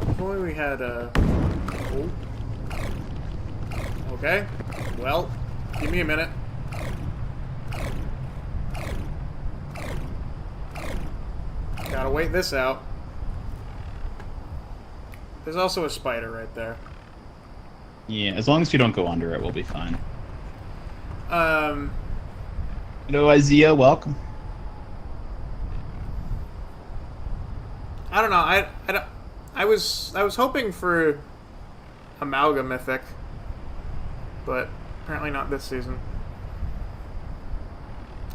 If only we had a... Oh. Okay. Well, give me a minute. Gotta wait this out. There's also a spider right there. Yeah, as long as you don't go under it, we'll be fine. Hello, Isaiah. Welcome. I don't know. I was hoping for Amalgam Mythic, but apparently not this season.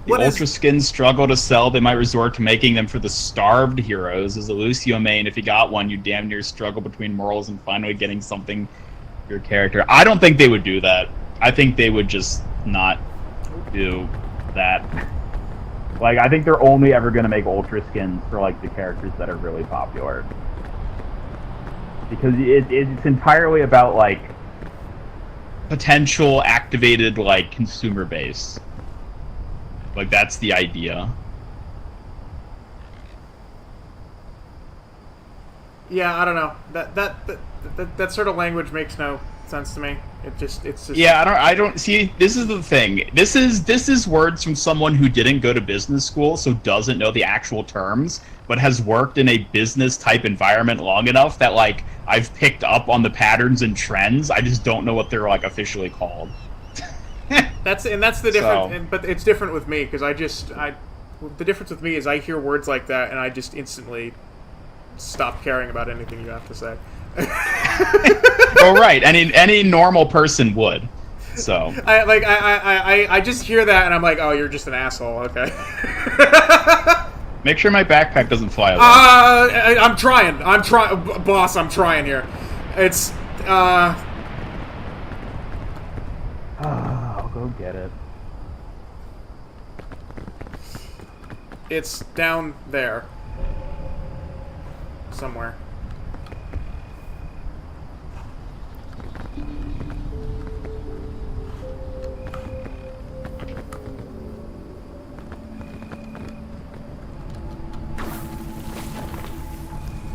The Ultra skins struggle to sell. They might resort to making them for the starved heroes. As a Lucio main, if you got one, you damn near struggle between morals and finally getting something for your character. I don't think they would do that. I think they would just not do that. Like, I think they're only ever going to make Ultra skins for, like, the characters that are really popular. Because it's entirely about, like, potential activated, like, consumer base. Like, that's the idea. Yeah, I don't know. That sort of language makes no sense to me. It's just. Yeah, I don't see. This is the thing. This is words from someone who didn't go to business school, so doesn't know the actual terms, but has worked in a business type environment long enough that like I've picked up on the patterns and trends. I just don't know what they're like officially called. That's the difference. So. But it's different with me because the difference with me is I hear words like that and I just instantly stop caring about anything you have to say. Oh right, any normal person would. So I just hear that and I'm like, oh, you're just an asshole. Okay. Make sure my backpack doesn't fly away. I'm trying. Boss, I'm trying here. It's, I'll go get it. It's down there. Somewhere.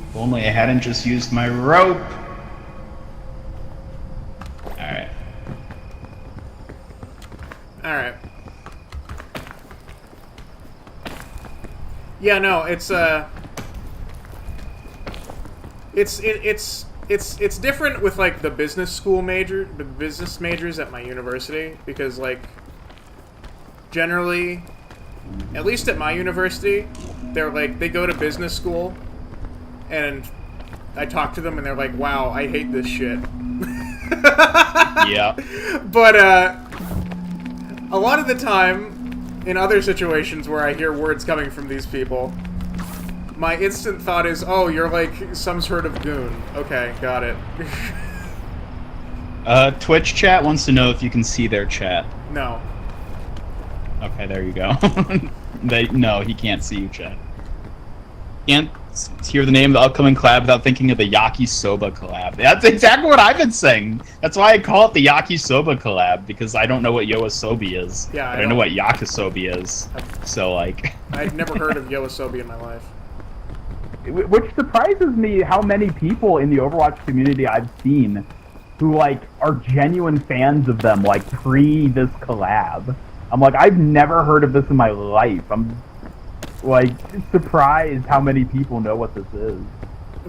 If only I hadn't just used my rope. Alright. Alright. Yeah, no, it's different with like the business majors at my university, because like generally, at least at my university, they go to business school, and I talk to them and they're like, wow, I hate this shit. Yeah. But a lot of the time, in other situations where I hear words coming from these people, my instant thought is, oh, you're like some sort of goon. Okay, got it. Twitch chat wants to know if you can see their chat. No. Okay, there you go. No, he can't see you, chat. Can't hear the name of the upcoming collab without thinking of the Yakisoba collab. That's exactly what I've been saying. That's why I call it the Yakisoba collab, because I don't know what Yoasobi is. Yeah, I don't know what Yakisobi is. So, like... I'd never heard of Yoasobi in my life. Which surprises me how many people in the Overwatch community I've seen who, like, are genuine fans of them, like, pre this collab. I'm like, I've never heard of this in my life. I'm, like, surprised how many people know what this is.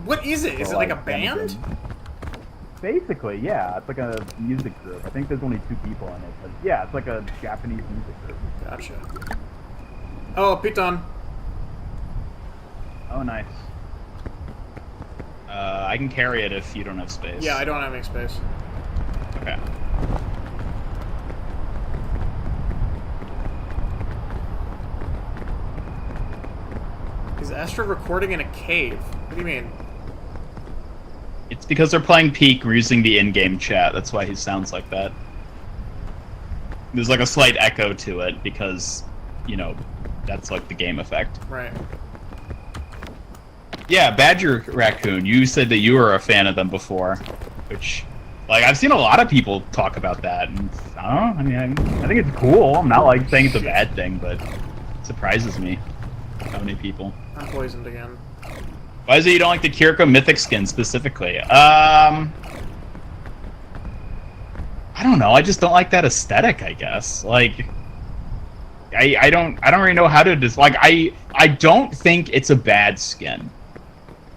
What is it? Is it like a band? Basically, yeah. It's like a music group. I think there's only 2 people in it. But yeah, it's like a Japanese music group. Gotcha. Oh, Piton. Oh, nice. I can carry it if you don't have space. Yeah, I don't have any space. Okay. Is Astra recording in a cave? What do you mean? It's because they're playing Peak, we're using the in-game chat. That's why he sounds like that. There's like a slight echo to it because, you know, that's like the game effect. Right. Yeah, Badger Raccoon, you said that you were a fan of them before, which, like, I've seen a lot of people talk about that, and I don't know, I mean, I think it's cool. I'm not, like, saying it's a bad thing, but it surprises me how many people. I'm poisoned again. Why is it you don't like the Kiriko Mythic skin specifically? I don't know, I just don't like that aesthetic, I guess. Like, I don't really know how to like, I don't think it's a bad skin.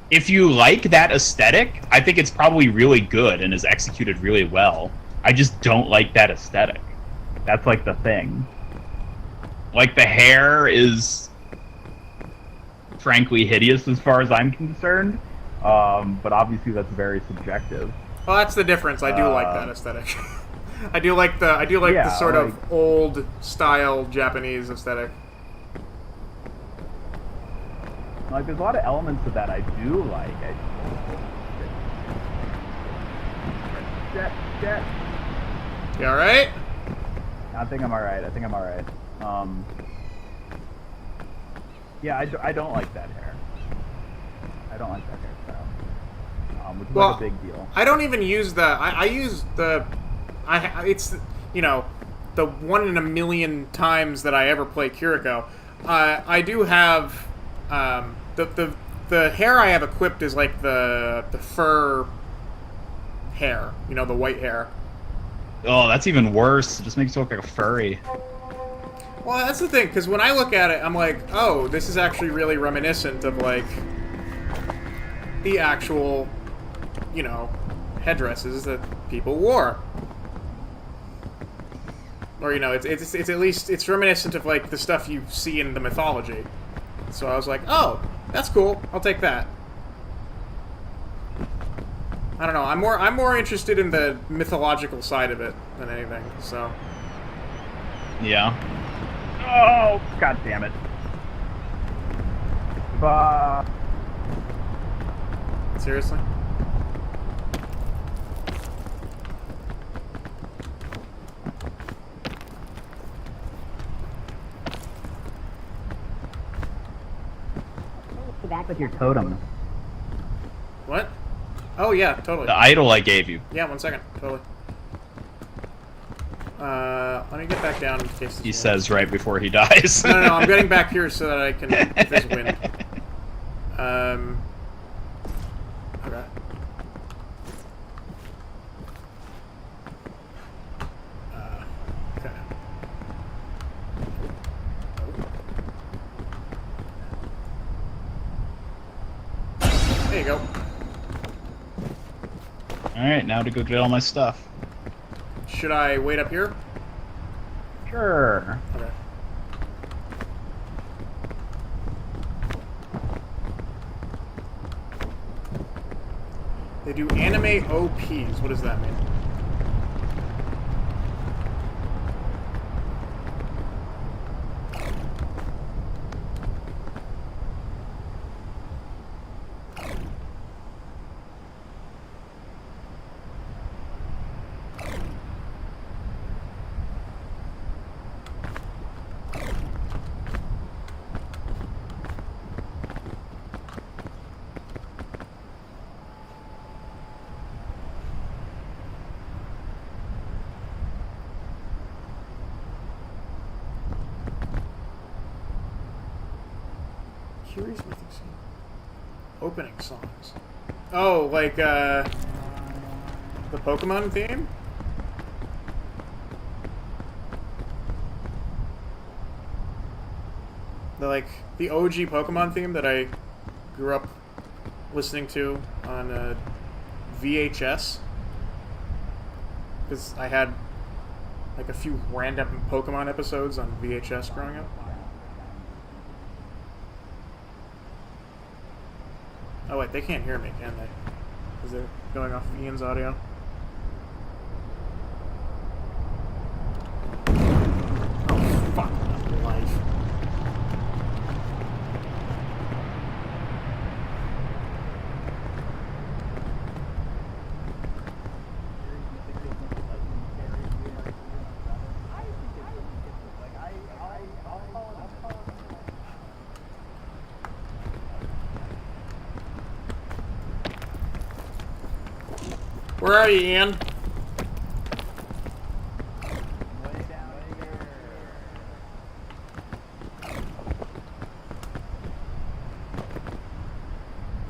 If you like that aesthetic, I think it's probably really good and is executed really well. I just don't like that aesthetic. That's like the thing. Like, the hair is frankly hideous as far as I'm concerned, but obviously that's very subjective. Well, that's the difference. I do like that aesthetic. I do like the sort of old style Japanese aesthetic. Like, there's a lot of elements of that I do like. Shit. You alright? I think I'm alright. Yeah, I don't like that hair. I don't like that hairstyle. Which is like a big deal. I don't even use the... I use the... it's, you know, the 1 in a million times that I ever play Kiriko. I do have... The hair I have equipped is like the fur hair. You know, the white hair. Oh, that's even worse. It just makes you look like a furry. Well, that's the thing, because when I look at it, I'm like, oh, this is actually really reminiscent of, like, the actual, you know, headdresses that people wore. Or, you know, it's at least, it's reminiscent of, like, the stuff you see in the mythology. So I was like, oh, that's cool. I'll take that. I don't know. I'm more interested in the mythological side of it than anything, so. Yeah. Oh, god damn it. Seriously? Back with your totem. What? Oh yeah, totally. The idol I gave you. Yeah, 1 second. Totally. Let me get back down in case He says right before he dies. No, I'm getting back here so that I can if there's wind. Okay. Okay. There you go. Alright, now to go get all my stuff. Should I wait up here? Sure. Okay. They do anime OPs. What does that mean? Curious Mythic Scene. Opening songs. Oh, like, the Pokemon theme? The OG Pokemon theme that I grew up listening to on, VHS. Because I had, like, a few random Pokemon episodes on VHS growing up. Oh wait, they can't hear me, can they? Because they're going off of Ian's audio. Oh, fuck my life. Where are you, Ian?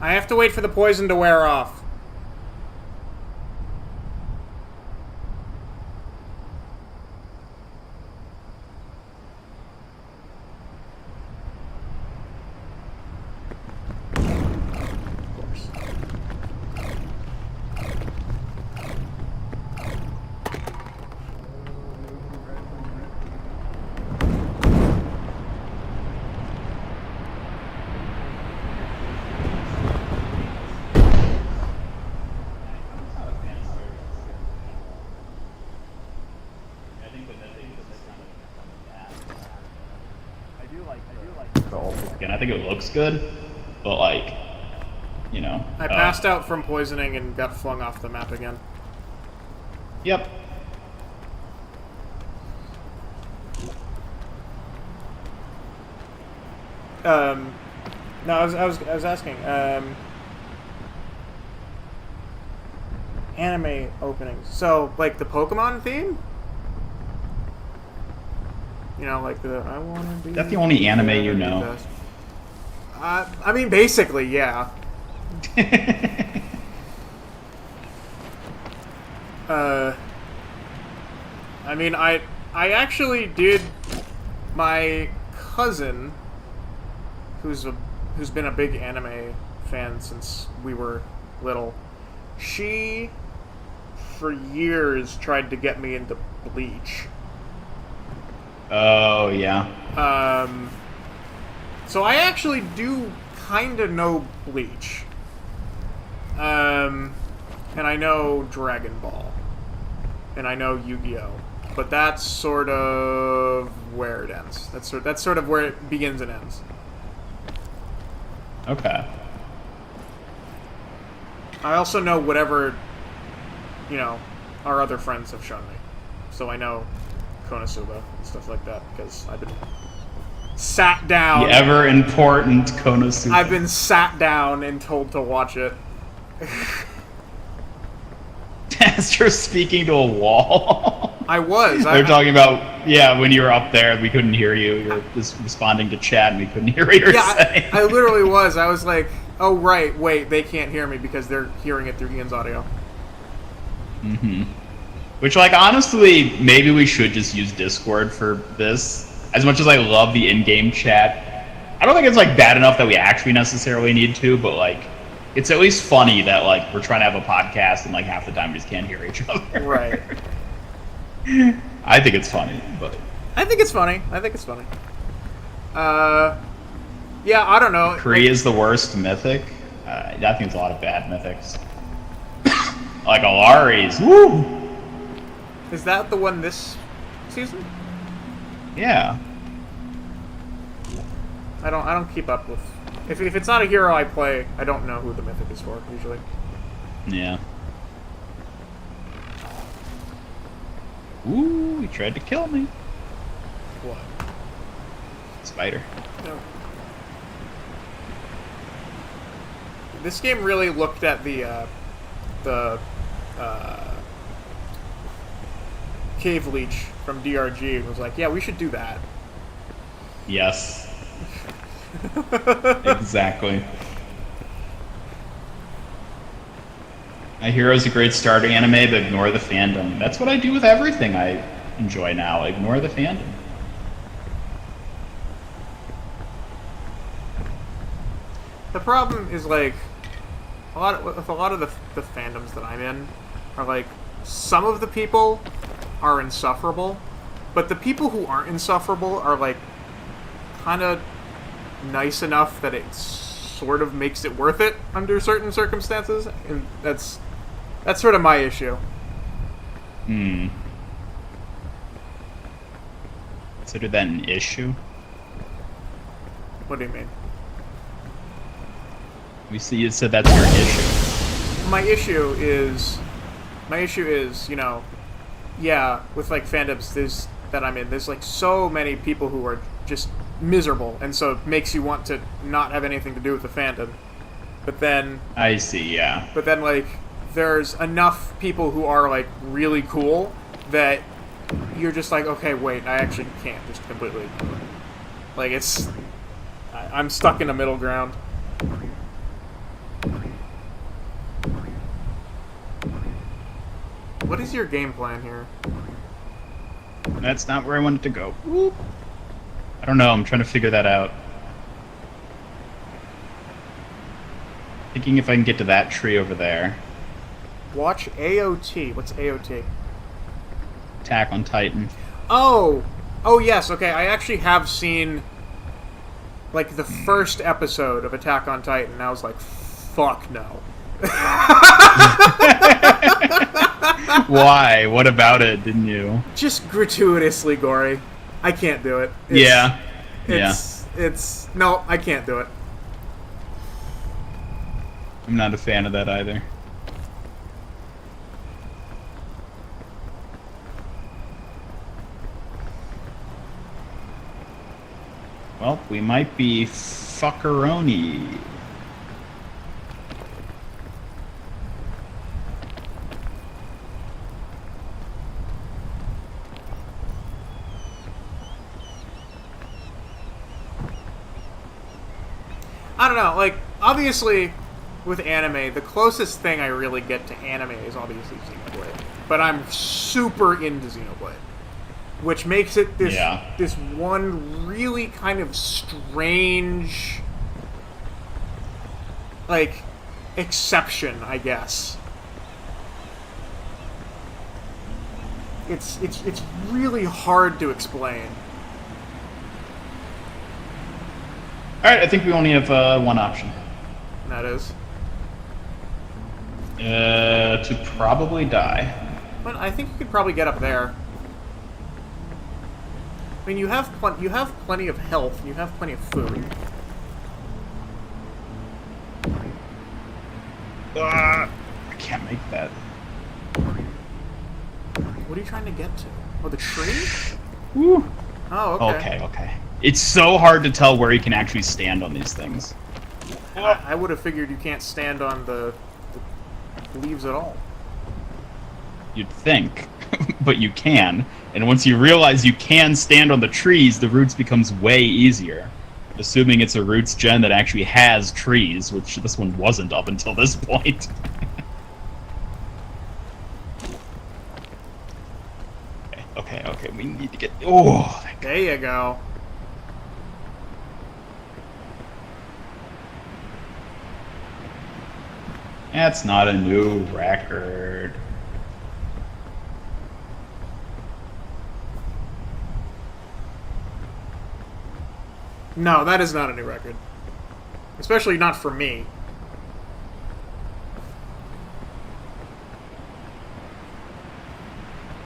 I have to wait for the poison to wear off. Again, I think it looks good, but like, you know. I passed out from poisoning and got flung off the map again. Yep. No, I was asking. Anime openings. So, like the Pokemon theme? You know, like the I wanna be. That's the only anime you know. Best. I mean, basically, yeah. I mean, I actually did. My cousin, who's been a big anime fan since we were little, she, for years, tried to get me into Bleach. Oh, yeah. So I actually do kind of know Bleach. And I know Dragon Ball. And I know Yu-Gi-Oh! But that's sort of where it ends. That's sort of where it begins and ends. Okay. I also know whatever, our other friends have shown me. So I know Konosuba and stuff like that because I've been sat down. The ever important Konosuba. I've been sat down and told to watch it. As you're speaking to a wall. I was. They're talking about, when you were up there, we couldn't hear you. You were just responding to chat, and we couldn't hear what you were saying. I literally was. I was like, oh, right, wait, they can't hear me because they're hearing it through Ian's audio. Mm-hmm. Which, honestly, maybe we should just use Discord for this. As much as I love the in-game chat, I don't think it's, bad enough that we actually necessarily need to, but, it's at least funny that, we're trying to have a podcast and, half the time we just can't hear each other. Right. I think it's funny, but... I think it's funny. Yeah, I don't know. Kree is the worst mythic. I think it's a lot of bad mythics. Alari's. Woo! Is that the one this season? Yeah. I don't keep up with... If it's not a hero I play, I don't know who the mythic is for, usually. Yeah. Ooh, he tried to kill me. What? Spider. No. This game really looked at the Cave Leech from DRG and was like, yeah, we should do that. Yes. Exactly. My Hero's a great starter anime, but ignore the fandom. That's what I do with everything I enjoy now. Ignore the fandom. The problem is a lot of the fandoms that I'm in are some of the people are insufferable, but the people who aren't insufferable are kind of nice enough that it sort of makes it worth it under certain circumstances, and that's sort of my issue. Consider that an issue? What do you mean? We see you said that's your issue. My issue is, with fandoms that I'm in, there's so many people who are just miserable, and so it makes you want to not have anything to do with the fandom. But then I see, yeah. But then there's enough people who are really cool that you're just okay, wait, I actually can't just completely ignore it. I'm stuck in a middle ground. What is your game plan here? That's not where I wanted to go. Whoop. I don't know, I'm trying to figure that out. Thinking if I can get to that tree over there. Watch AOT. What's AOT? Attack on Titan. Oh! Oh, yes, okay. I actually have seen, the first episode of Attack on Titan, and I was like, fuck no. Why? What about it, didn't you? Just gratuitously gory. I can't do it. No, I can't do it. I'm not a fan of that either. Well, we might be fuckeroni. I don't know, obviously, with anime, the closest thing I really get to anime is obviously Xenoblade. But I'm super into Xenoblade. Which makes it this one really kind of strange, exception, I guess. It's really hard to explain. Alright, I think we only have one option. And that is? To probably die. But I think you could probably get up there. I mean, you have plenty of health, and you have plenty of food. I can't make that. What are you trying to get to? Oh, the tree? Woo. Oh, okay. Okay. It's so hard to tell where you can actually stand on these things. I would have figured you can't stand on the leaves at all. You'd think, but you can. And once you realize you can stand on the trees, the roots becomes way easier. Assuming it's a roots gen that actually has trees, which this one wasn't up until this point. Okay, we need to get... Oh, there you go. That's not a new record. No, that is not a new record. Especially not for me.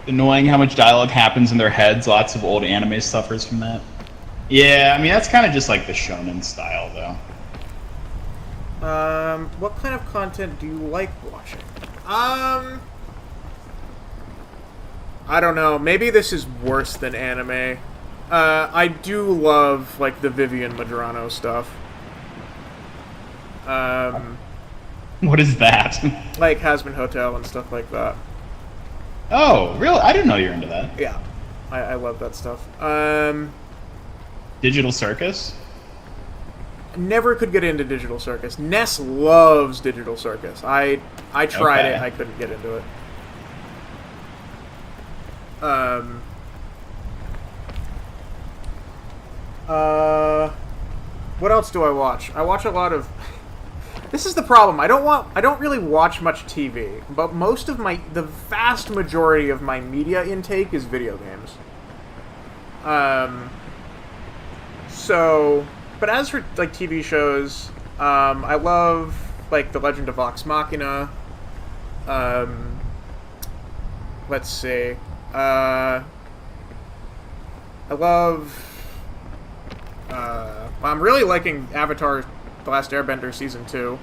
Annoying how much dialogue happens in their heads. Lots of old anime suffers from that. Yeah, I mean, that's kind of just like the shonen style, though. What kind of content do you like watching? I don't know. Maybe this is worse than anime. I do love, like, the Vivian Madrano stuff. What is that? Like Hazbin Hotel and stuff like that. Oh, really? I didn't know you were into that. Yeah. I love that stuff. Digital Circus? Never could get into Digital Circus. Ness loves Digital Circus. I tried it. I couldn't get into it. What else do I watch? I watch a lot of... This is the problem. I don't really watch much TV, but the vast majority of my media intake is video games. But as for, like, TV shows, I love, like, The Legend of Vox Machina. Let's see. I love... I'm really liking Avatar: The Last Airbender Season 2.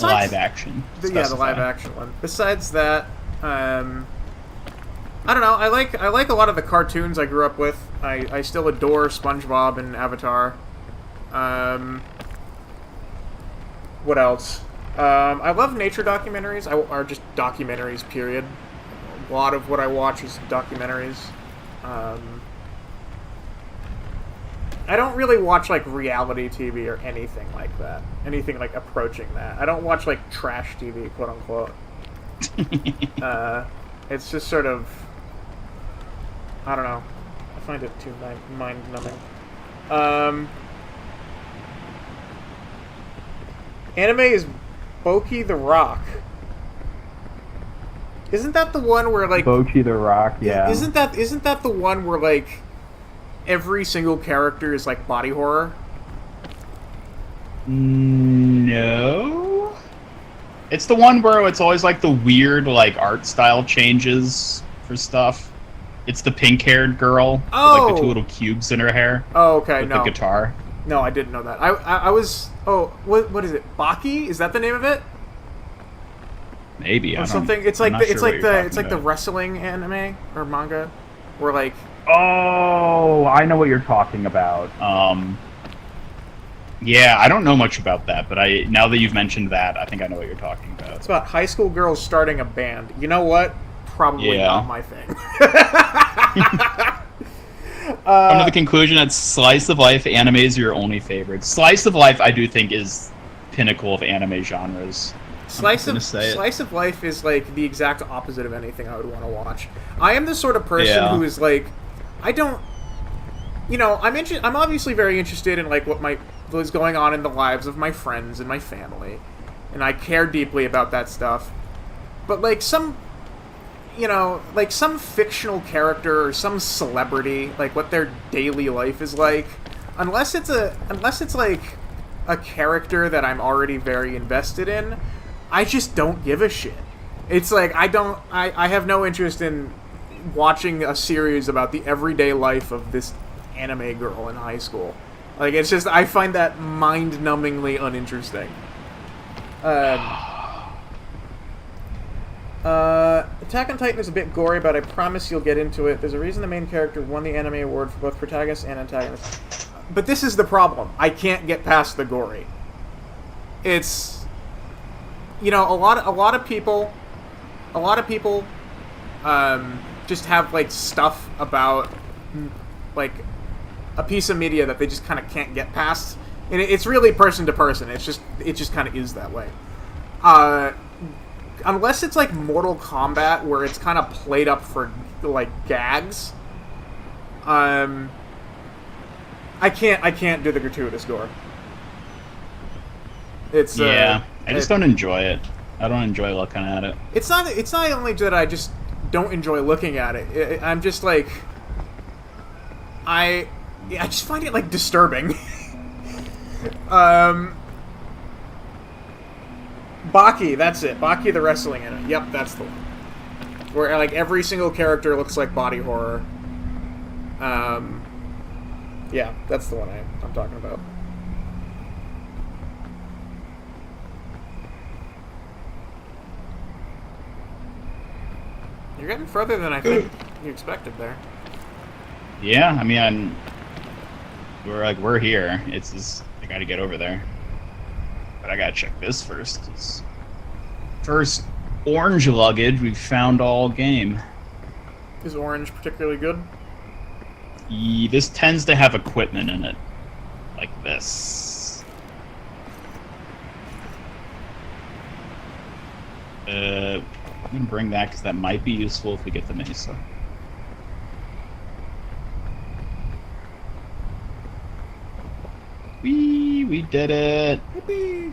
Live action. Yeah, the live action one. Besides that, I don't know. I like a lot of the cartoons I grew up with. I still adore SpongeBob and Avatar. What else? I love nature documentaries. Or just documentaries, period. A lot of what I watch is documentaries. I don't really watch, like, reality TV or anything like that. Anything, like, approaching that. I don't watch, like, trash TV, quote-unquote. It's just sort of... I don't know. I find it too mind-numbing. Anime is Boki the Rock. Isn't that the one where, like... Boki the Rock, yeah. Isn't that the one where, like... every single character is, like, body horror? No. It's the one where it's always, like, the weird, like, art style changes for stuff. It's the pink-haired girl with, like, the two little cubes in her hair. Oh, okay, with no. the guitar. No, I didn't know that. I was... Oh, what is it? Baki? Is that the name of it? Maybe, or something. It's like the wrestling anime or manga, where, like... Oh, I know what you're talking about. Yeah, I don't know much about that, but now that you've mentioned that, I think I know what you're talking about. It's about high school girls starting a band. You know what? Probably not my thing. Come to the conclusion that slice of life animes are your only favorite. Slice of life, I do think, is pinnacle of anime genres. Slice of life is, like, the exact opposite of anything I would want to watch. I am the sort of person who is, like, I don't... You know, I'm obviously very interested in, like, what is going on in the lives of my friends and my family. And I care deeply about that stuff. But, like, some fictional character or some celebrity, like, what their daily life is like, unless it's like a character that I'm already very invested in, I just don't give a shit. It's like, I have no interest in watching a series about the everyday life of this anime girl in high school. Like, it's just, I find that mind-numbingly uninteresting. Attack on Titan is a bit gory, but I promise you'll get into it. There's a reason the main character won the anime award for both protagonist and antagonist. But this is the problem. I can't get past the gory. It's, you know, a lot of people just have, like, stuff about, like, a piece of media that they just kind of can't get past. And it's really person to person. It just kind of is that way. Unless it's like Mortal Kombat, where it's kind of played up for like gags. I can't do the gratuitous gore. It's I just don't enjoy it. I don't enjoy looking at it. It's not only that I just don't enjoy looking at it. I'm just like, I just find it like disturbing. Baki, that's it. Baki the wrestling anime. Yep, that's the one. Where, like, every single character looks like body horror. Yeah, that's the one I'm talking about. You're getting further than I think you expected there. Yeah, I mean, we're here. It's just, I gotta get over there. But I gotta check this first. First orange luggage we've found all game. Is orange particularly good? This tends to have equipment in it. Like this. I'm gonna bring that because that might be useful if we get the Mesa. We did it! Yippee!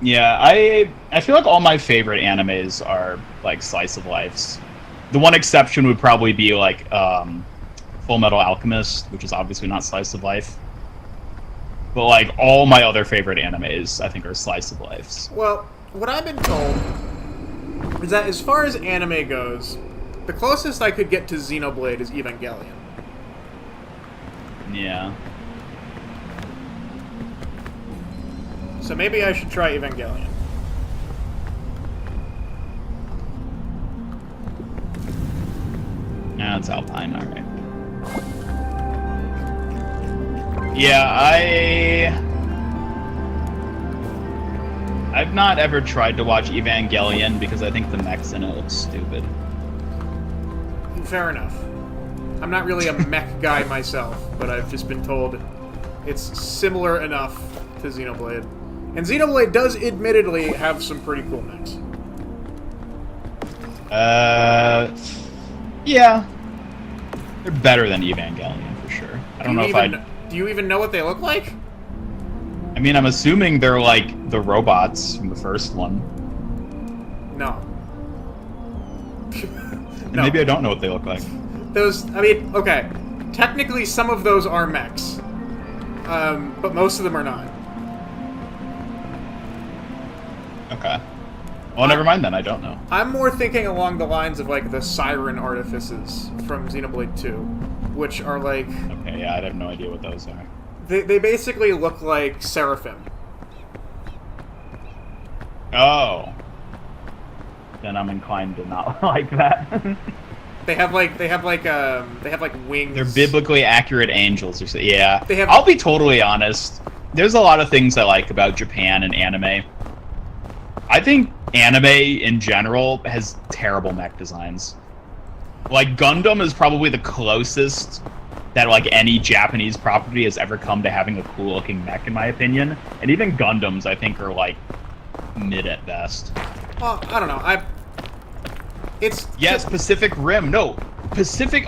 Yeah, I feel like all my favorite animes are like slice of lives. The one exception would probably be like Full Metal Alchemist, which is obviously not slice of life. But like all my other favorite animes, I think, are slice of lives. Well, what I've been told is that as far as anime goes, the closest I could get to Xenoblade is Evangelion. Yeah. So maybe I should try Evangelion. No, it's Alpine, alright. Yeah, I've not ever tried to watch Evangelion because I think the mechs in it look stupid. Fair enough. I'm not really a mech guy myself, but I've just been told it's similar enough to Xenoblade. And Xenoblade does admittedly have some pretty cool mechs. Yeah. They're better than Evangelion, for sure. I don't know if I'd... Do you even know what they look like? I mean, I'm assuming they're like the robots from the first one. No. No. Maybe I don't know what they look like. Those, I mean, okay. Technically, some of those are mechs. But most of them are not. Okay. Well, never mind then. I don't know. I'm more thinking along the lines of, like, the Siren Artifices from Xenoblade 2, which are, like... Okay, yeah, I have no idea what those are. They basically look like Seraphim. Oh. Then I'm inclined to not like that. They have like wings. They're biblically accurate angels or so. Yeah. They have... I'll be totally honest. There's a lot of things I like about Japan and anime. I think anime in general has terrible mech designs. Like, Gundam is probably the closest that, like, any Japanese property has ever come to having a cool-looking mech, in my opinion. And even Gundams, I think, are, like, mid at best. Well, I don't know. It's... Yes, Pacific Rim. No, Pacific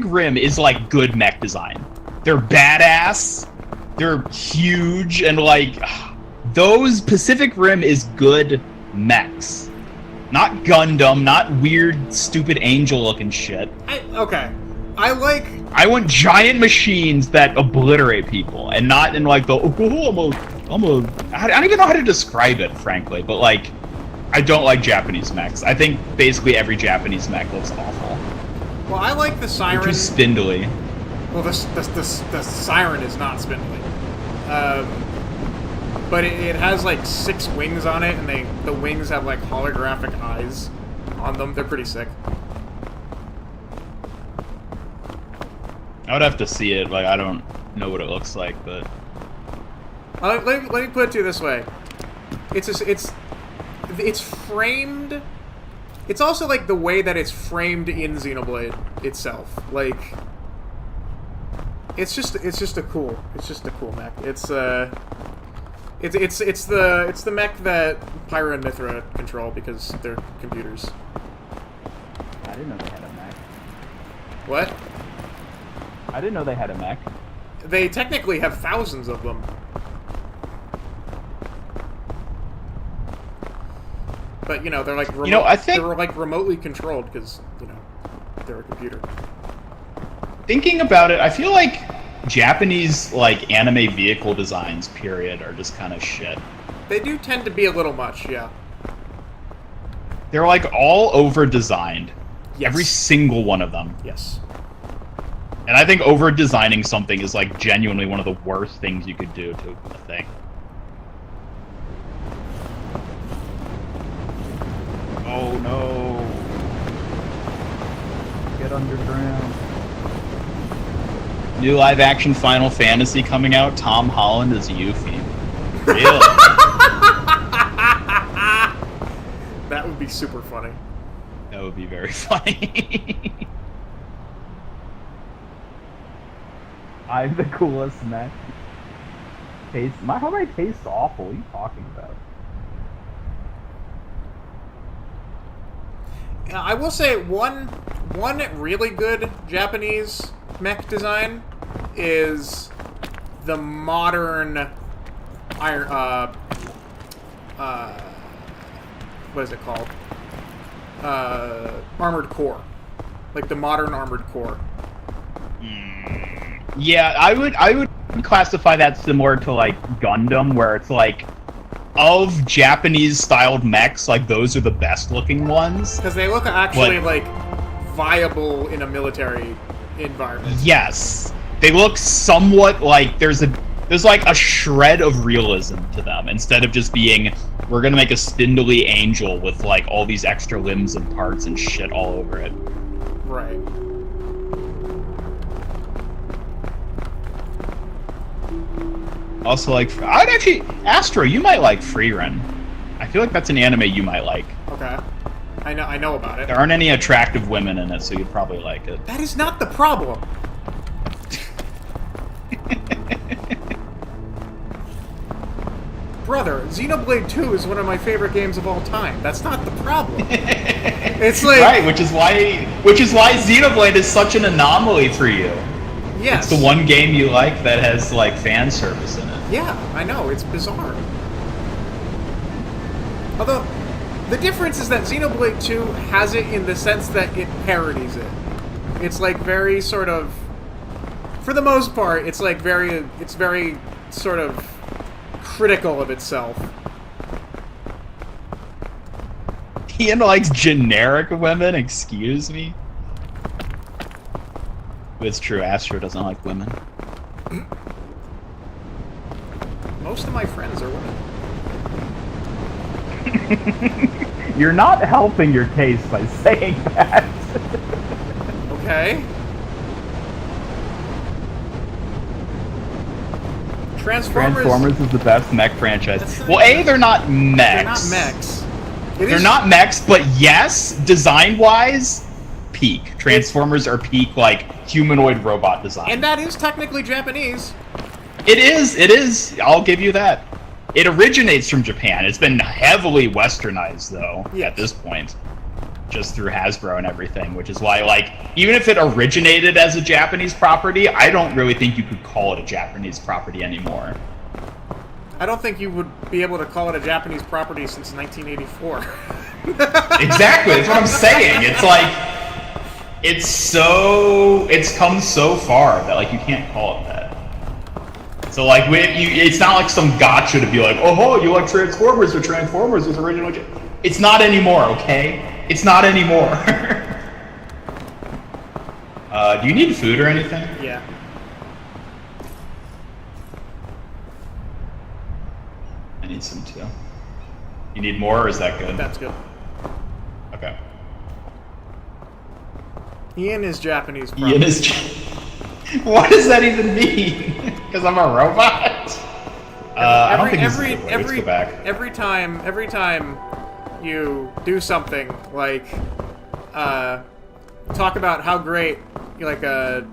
Rim is, like, good mech design. They're badass. They're huge, and, like... Those Pacific Rim is good mechs. Not Gundam, not weird, stupid angel-looking shit. Okay. I want giant machines that obliterate people, and not in like the I don't even know how to describe it, frankly, but like, I don't like Japanese mechs. I think basically every Japanese mech looks awful. Well, I like the Which siren. is spindly. Well, the siren is not spindly. But it has like 6 wings on it, and the wings have like holographic eyes on them. They're pretty sick. I would have to see it. Like, I don't know what it looks like, but Let me put it to you this way. It's framed. It's also like the way that it's framed in Xenoblade itself. Like, it's just a cool mech. It's the mech that Pyra and Mithra control because they're computers. I didn't know they had a mech. What? I didn't know they had a mech. They technically have thousands of them. But you know, they're like they're like remotely controlled because they're a computer. Thinking about it, I feel like Japanese like anime vehicle designs, period, are just kind of shit. They do tend to be a little much, yeah. They're like all over designed. Yes. Every single one of them. Yes. And I think over designing something is like genuinely one of the worst things you could do to a thing. Oh no! Get underground. New live action Final Fantasy coming out. Tom Holland as Yuffie. Really? That would be super funny. That would be very funny. I'm the coolest mech. How my taste awful? What are you talking about? I will say one really good Japanese mech design is the modern what is it called? Armored Core. Like the modern Armored Core. Yeah, I would classify that similar to like Gundam, where it's like of Japanese styled mechs, like those are the best looking ones. Because they look actually like viable in a military environment. Yes. They look somewhat like there's like a shred of realism to them instead of just being we're gonna make a spindly angel with like all these extra limbs and parts and shit all over it. Right. Also, like, I'd actually... Astro, you might like Freerun. I feel like that's an anime you might like. Okay. I know about it. There aren't any attractive women in it, so you'd probably like it. That is not the problem. Brother, Xenoblade 2 is one of my favorite games of all time. That's not the problem. It's like... Right, which is why Xenoblade is such an anomaly for you. Yes. It's the one game you like that has, like, fan service in it. Yeah, I know. It's bizarre. Although, the difference is that Xenoblade 2 has it in the sense that it parodies it. It's, like, very sort of... For the most part, it's, like, it's very sort of critical of itself. Ian likes generic women? Excuse me? It's true, Astro doesn't like women. Most of my friends are women. You're not helping your case by saying that. Okay. Transformers is the best mech franchise. Well, A, they're not mechs. They're not mechs. They're not mechs, but yes, design-wise, peak. Transformers are peak, like, humanoid robot design. And that is technically Japanese. It is. I'll give you that. It originates from Japan. It's been heavily westernized, though, at this point. Just through Hasbro and everything, which is why, like, even if it originated as a Japanese property, I don't really think you could call it a Japanese property anymore. I don't think you would be able to call it a Japanese property since 1984. Exactly, that's what I'm saying. It's like, it's come so far that, like, you can't call it that. So, like, it's not like some gotcha to be like, oh, you like Transformers, or Transformers was original. It's not anymore, okay? It's not anymore. Do you need food or anything? Yeah. I need some too. You need more, or is that good? That's good. Okay. Ian is Japanese. Ian is. What does that even mean? Because I'm a robot. I don't think let's go back. Every time you do something like talk about how great like a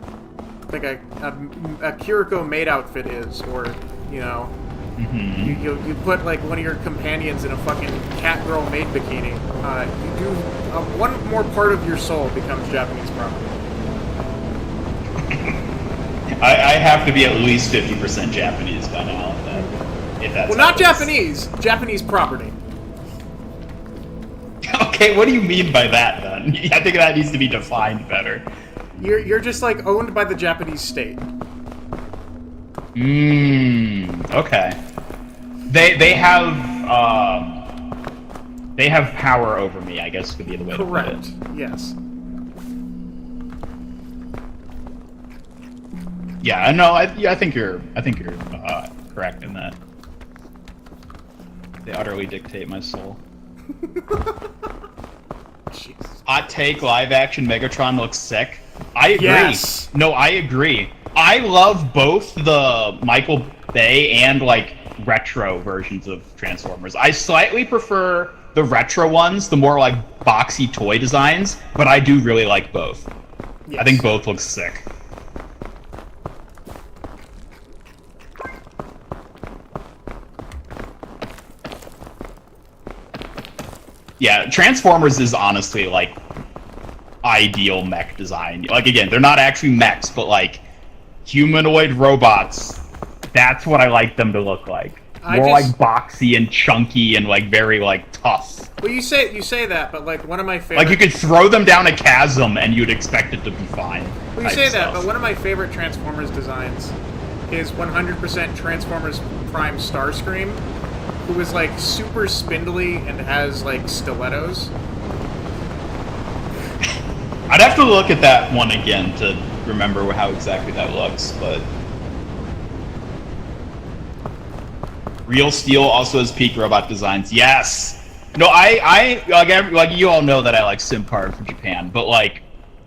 Kiriko maid outfit is, or you know, you put like one of your companions in a fucking cat girl maid bikini. You do one more part of your soul becomes Japanese property. I have to be at least 50% Japanese by now. If that's well, not Japanese. Japanese property. Okay, what do you mean by that, then? I think that needs to be defined better. You're just like owned by the Japanese state. Okay. They have power over me, I guess would be the way to put it. Correct. Yes. Yeah, no, I think you're correct in that. They utterly dictate my soul. Jesus. Hot take, live action Megatron looks sick. I agree. Yes. No, I agree. I love both the Michael Bay and like retro versions of Transformers. I slightly prefer the retro ones, the more like boxy toy designs, but I do really like both. Yes. I think both look sick. Yeah, Transformers is honestly, like, ideal mech design. Like, again, they're not actually mechs, but, like, humanoid robots, that's what I like them to look like. More, like, boxy and chunky and, like, very, like, tough. Well, you say that, but, like, one of my favorite... Like, you could throw them down a chasm and you'd expect it to be fine. Well, you say that, but one of my favorite Transformers designs is 100% Transformers Prime Starscream, who is like super spindly and has like stilettos. I'd have to look at that one again to remember how exactly that looks, but Real Steel also has peak robot designs. Yes. No, I like you all know that I like simp hard for Japan, but like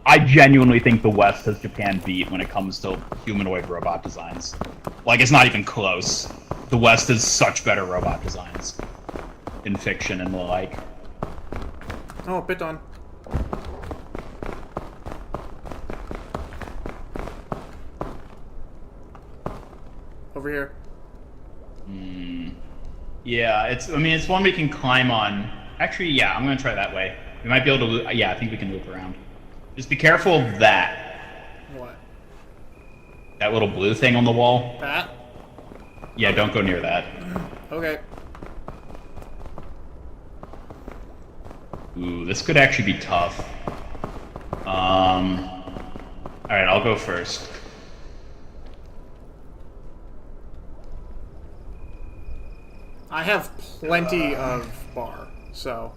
I genuinely think the West has Japan beat when it comes to humanoid robot designs. Like it's not even close. The West has such better robot designs in fiction and the like. Oh, bit on. Over here. Yeah, it's one we can climb on. Actually, yeah, I'm gonna try that way. We might be able to loop. Yeah, I think we can loop around. Just be careful of that. What? That little blue thing on the wall. That? Yeah, don't go near that. Okay. Ooh, this could actually be tough. Alright, I'll go first. I have plenty of bar, so...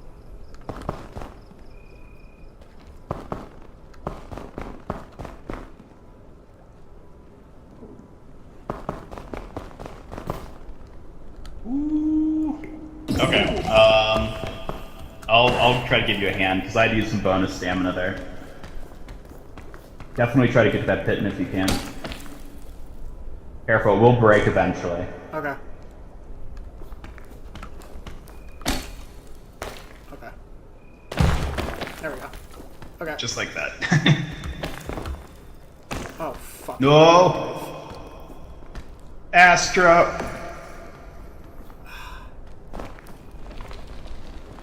Okay, I'll try to give you a hand, because I'd use some bonus stamina there. Definitely try to get to that pit if you can. Careful, it will break eventually. Okay. Okay. There we go. Okay. Just like that. Oh, fuck. No! Astra!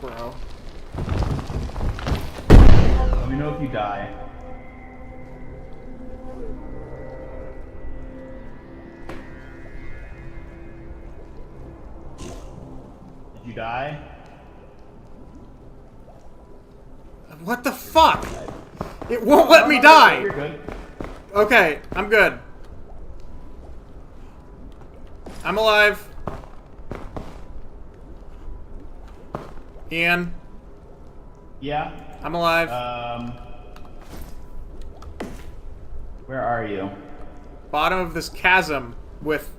Bro. Let me know if you die. Did you die? What the fuck? It won't let me die! You're good. Okay, I'm good. I'm alive. Ian, Yeah. I'm alive. Where are you? Bottom of this chasm with,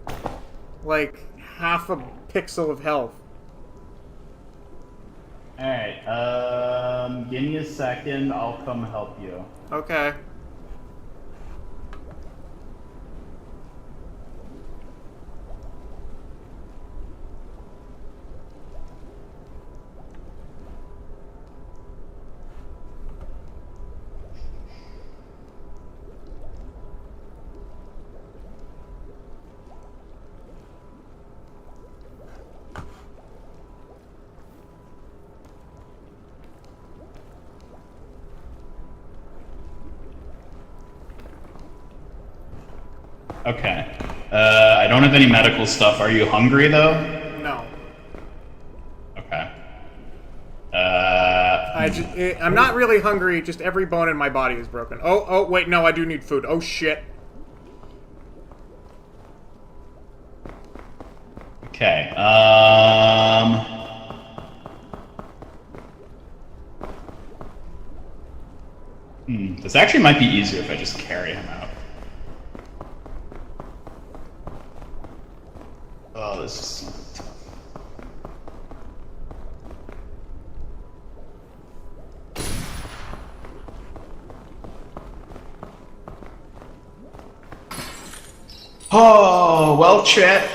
like, half a pixel of health. Alright, give me a second, I'll come help you. Okay. Okay. I don't have any medical stuff. Are you hungry, though? No. Okay. I'm not really hungry, just every bone in my body is broken. Oh, wait, no, I do need food. Oh, shit. Okay, this actually might be easier if I just carry him out. Oh, this is so tough. Oh, well, chat.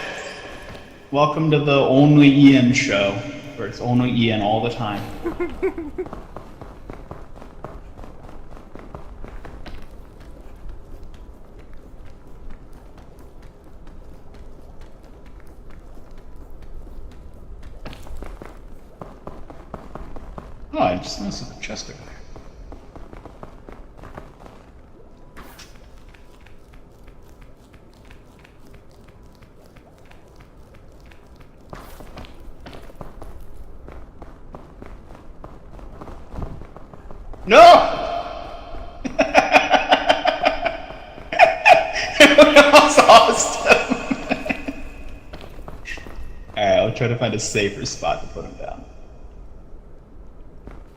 Welcome to the Only Ian show, where it's only Ian all the time. Oh, I just noticed the chest over there. No! That was awesome. Alright, I'll try to find a safer spot to put him down.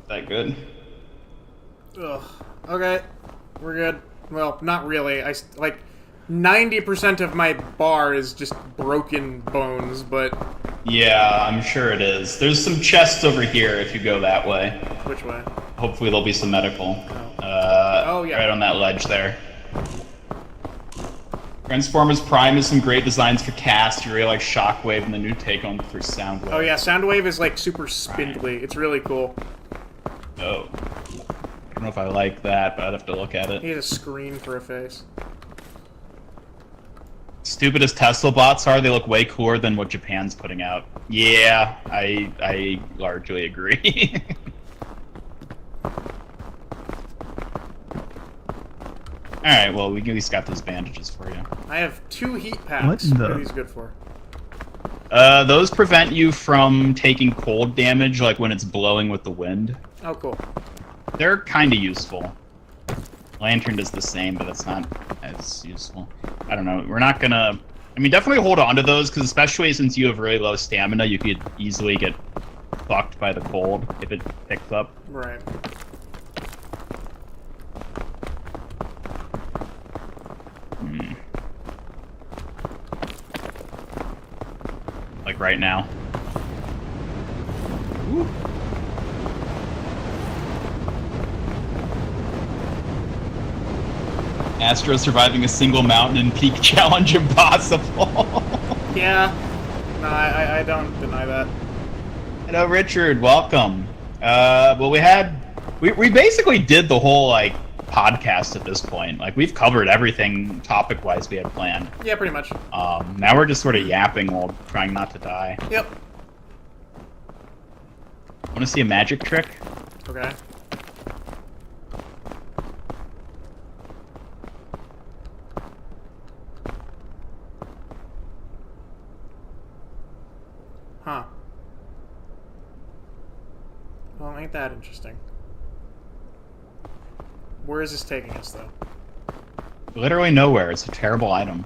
Is that good? Ugh. Okay. We're good. Well, not really. Like, 90% of my bar is just broken bones, but... Yeah, I'm sure it is. There's some chests over here if you go that way. Which way? Hopefully there'll be some medical. Oh, yeah. Right on that ledge there. Transformers Prime has some great designs for cast. You really like Shockwave and the new take on for Soundwave. Oh yeah, Soundwave is like super spindly. It's really cool. Oh. I don't know if I like that, but I'd have to look at it. He has a screen for a face. Stupid as Tesla bots are, they look way cooler than what Japan's putting out. Yeah, I largely agree. Alright, well, we at least got those bandages for you. I have 2 heat packs. What are these good for? Those prevent you from taking cold damage, like when it's blowing with the wind. Oh, cool. They're kind of useful. Lantern does the same, but it's not as useful. I don't know. We're not gonna... I mean, definitely hold on to those, because especially since you have really low stamina, you could easily get fucked by the cold if it picks up. Right. Like right now. Ooh. Astro surviving a single mountain and peak challenge impossible. Yeah. No, I don't deny that. Hello, Richard. Welcome. Well, we basically did the whole, like, podcast at this point. Like, we've covered everything topic-wise we had planned. Yeah, pretty much. Now we're just sort of yapping while trying not to die. Yep. Want to see a magic trick? Okay. Huh. Well, ain't that interesting. Where is this taking us, though? Literally nowhere. It's a terrible item.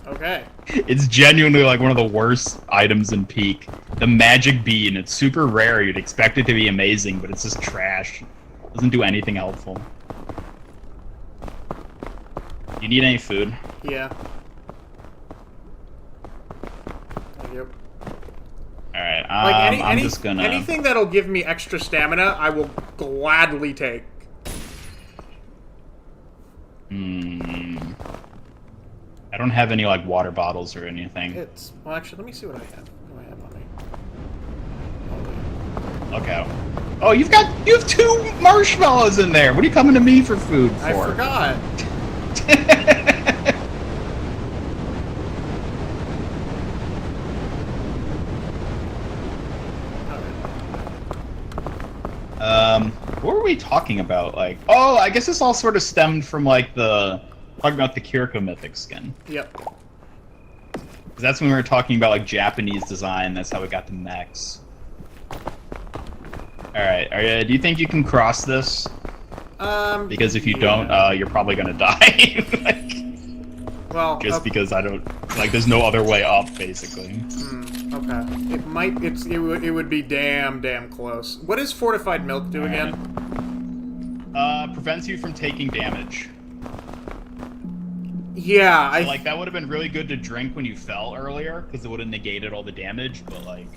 Okay. It's genuinely like one of the worst items in Peak. The Magic Bean. It's super rare. You'd expect it to be amazing, but it's just trash. Doesn't do anything helpful. You need any food? Yeah. Yep. Alright, Like I'm just gonna... anything that'll give me extra stamina, I will gladly take. I don't have any, like, water bottles or anything. Well, actually, let me see what I have. What do I have on me? Okay. Oh, you have 2 marshmallows in there! What are you coming to me for food for? I forgot. What were we talking about? Like, oh, I guess this all sort of stemmed from, like, talking about the Kiriko Mythic skin. Yep. Because that's when we were talking about, like, Japanese design, that's how we got the mechs. Alright, do you think you can cross this? Because if you don't, you're probably gonna die. Like, well, just because I don't... Like, there's no other way up, basically. Okay. It would be damn close. What does fortified milk do again? Prevents you from taking damage. Yeah, So, like, that would have been really good to drink when you fell earlier, because it would have negated all the damage, but, like...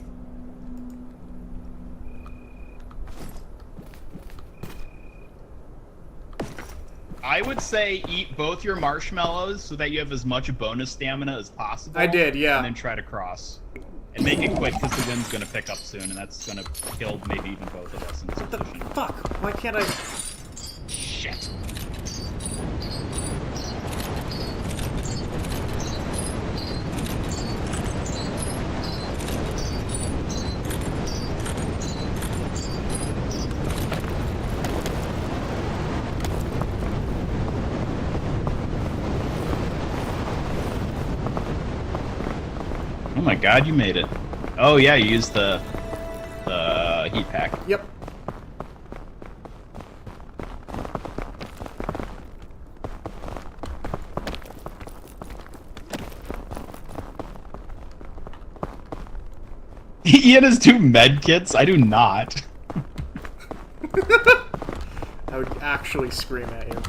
I would say eat both your marshmallows so that you have as much bonus stamina as possible. I did, yeah. And then try to cross. And make it quick, because the wind's going to pick up soon, and that's going to kill maybe even both of us in this position. Fuck! Why can't I... Shit. Oh my god, you made it. Oh yeah, you used the heat pack. Yep. Ian has 2 med kits? I do not. I would actually scream at you.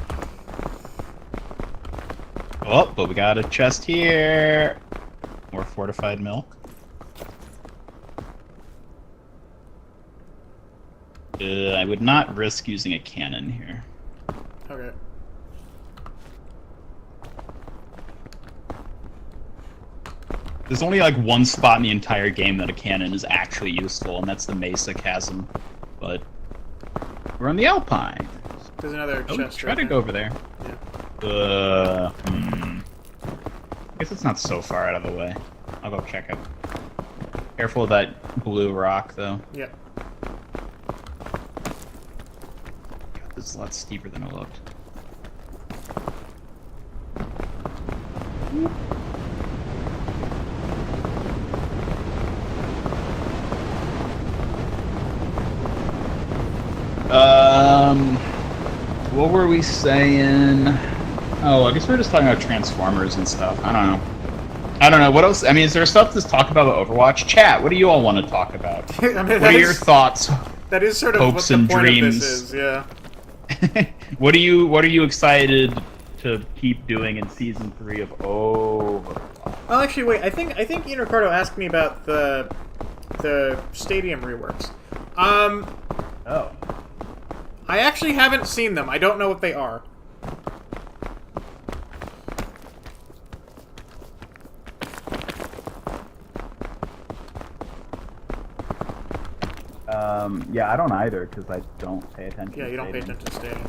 Oh, but we got a chest here. More fortified milk. I would not risk using a cannon here. Okay. There's only like one spot in the entire game that a cannon is actually useful, and that's the Mesa Chasm. But we're on the Alpine. There's another chest. Try right to there. go over there. Yeah. I guess it's not so far out of the way. I'll go check it. Careful of that blue rock, though. Yep. God, this is a lot steeper than it looked. What were we saying? Oh, I guess we were just talking about Transformers and stuff. I don't know. What else? I mean, is there stuff to talk about with Overwatch? Chat, what do you all want to talk about? I mean, what are your thoughts? That is sort of hopes what the and point dreams? of this is, yeah. What are you excited to keep doing in Season 3 of Overwatch? Well, actually, wait. I think Ian Ricardo asked me about the stadium reworks. Oh. I actually haven't seen them. I don't know what they are. Yeah, I don't either, because I don't pay attention Yeah, to you don't pay stadium. attention to stadium.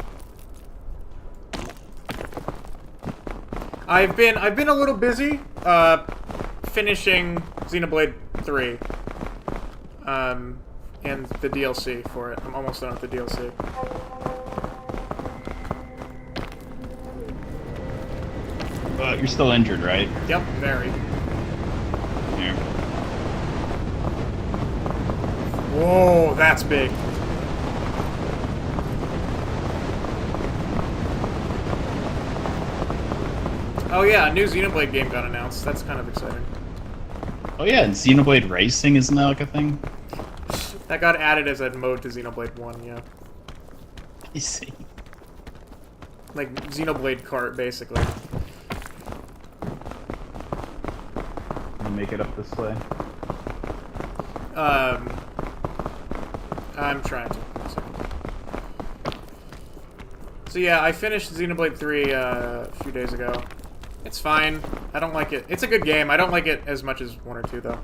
I've been a little busy finishing Xenoblade 3. And the DLC for it. I'm almost done with the DLC. You're still injured, right? Yep, very. Here. Whoa, that's big. Oh yeah, a new Xenoblade game got announced. That's kind of exciting. Oh yeah, and Xenoblade Racing, isn't that like a thing? That got added as a mode to Xenoblade 1, yeah. I see. like Xenoblade cart, basically. Can you make it up this way? I'm trying to. So yeah, I finished Xenoblade 3 a few days ago. It's fine. I don't like it. It's a good game. I don't like it as much as 1 or 2, though.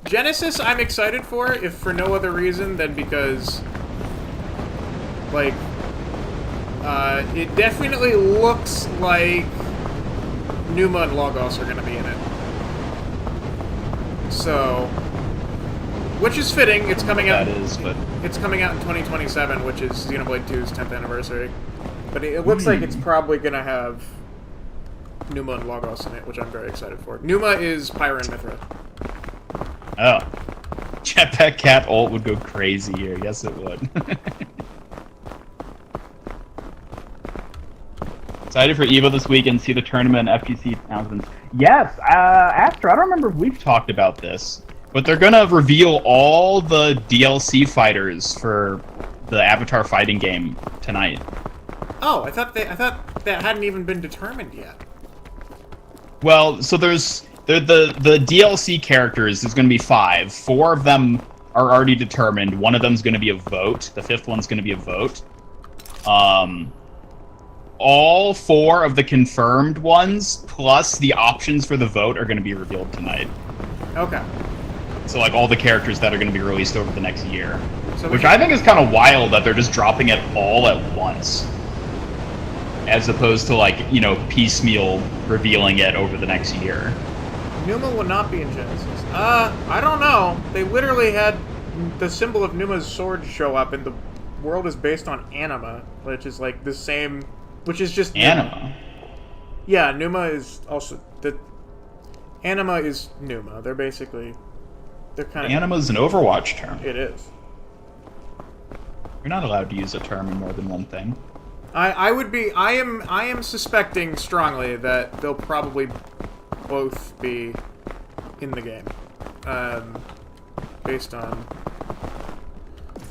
Genesis, I'm excited for, if for no other reason than because, like, it definitely looks like Numa and Logos are going to be in it. So, which is fitting. It's coming out. That is, but It's coming out in 2027, which is Xenoblade 2's 10th anniversary. But it looks like it's probably going to have Numa and Logos in it, which I'm very excited for. Numa is Pyra and Mithra. oh, Jetpack Cat ult would go crazy here. Yes, it would. Excited for EVO this week and see the tournament and FGC announcements. Yes, Astro, I don't remember if we've talked about this, but they're gonna reveal all the DLC fighters for the Avatar fighting game tonight. Oh, I thought that hadn't even been determined yet. Well, so the DLC characters. There's gonna be 5. 4 of them are already determined. One of them's gonna be a vote. The 5th one's gonna be a vote. All 4 of the confirmed ones, plus the options for the vote, are going to be revealed tonight. Okay. So, like, all the characters that are going to be released over the next year. So Which I think is kind of wild that they're just dropping it all at once. As opposed to, like, you know, piecemeal revealing it over the next year. Numa will not be in Genesis. I don't know. They literally had the symbol of Numa's sword show up, and the world is based on anima, which is, like, the same... Which is just Anima. Yeah, Numa is also Anima is Numa. They're basically they're kind of Anima's an Overwatch term. It is. You're not allowed to use a term in more than one thing. I am suspecting strongly that they'll probably both be in the game. Based on,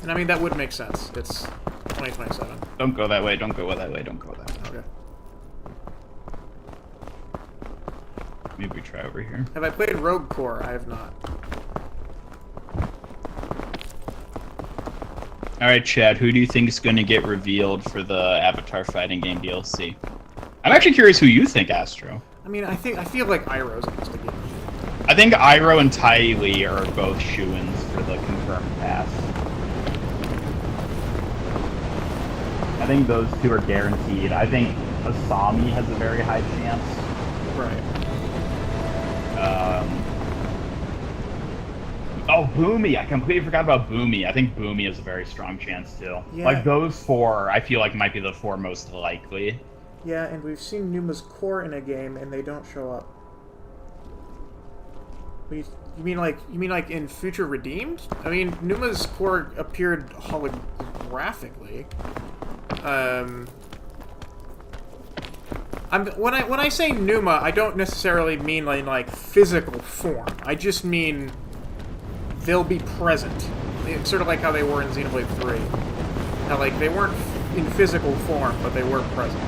and I mean that would make sense. It's 2027. Don't go that way, don't go that way, don't go that way. Okay. Maybe we try over here. Have I played Rogue Core? I have not. Alright, Chad, who do you think is going to get revealed for the Avatar fighting game DLC? I'm actually curious who you think, Astro. I mean, I feel like Iroh's needs to get revealed. I think Iroh and Ty Lee are both shoo-ins for the confirmed pass. I think those 2 are guaranteed. I think Asami has a very high chance. Right. Oh, Boomy! I completely forgot about Boomy. I think Boomy has a very strong chance, too. Yeah. Like, those 4, I feel like, might be the 4 most likely. Yeah, and we've seen Numa's core in a game, and they don't show up. You mean like in Future Redeemed? I mean, Numa's core appeared holographically. When I say Numa, I don't necessarily mean like physical form. I just mean they'll be present. It's sort of like how they were in Xenoblade 3. How like they weren't in physical form, but they were present.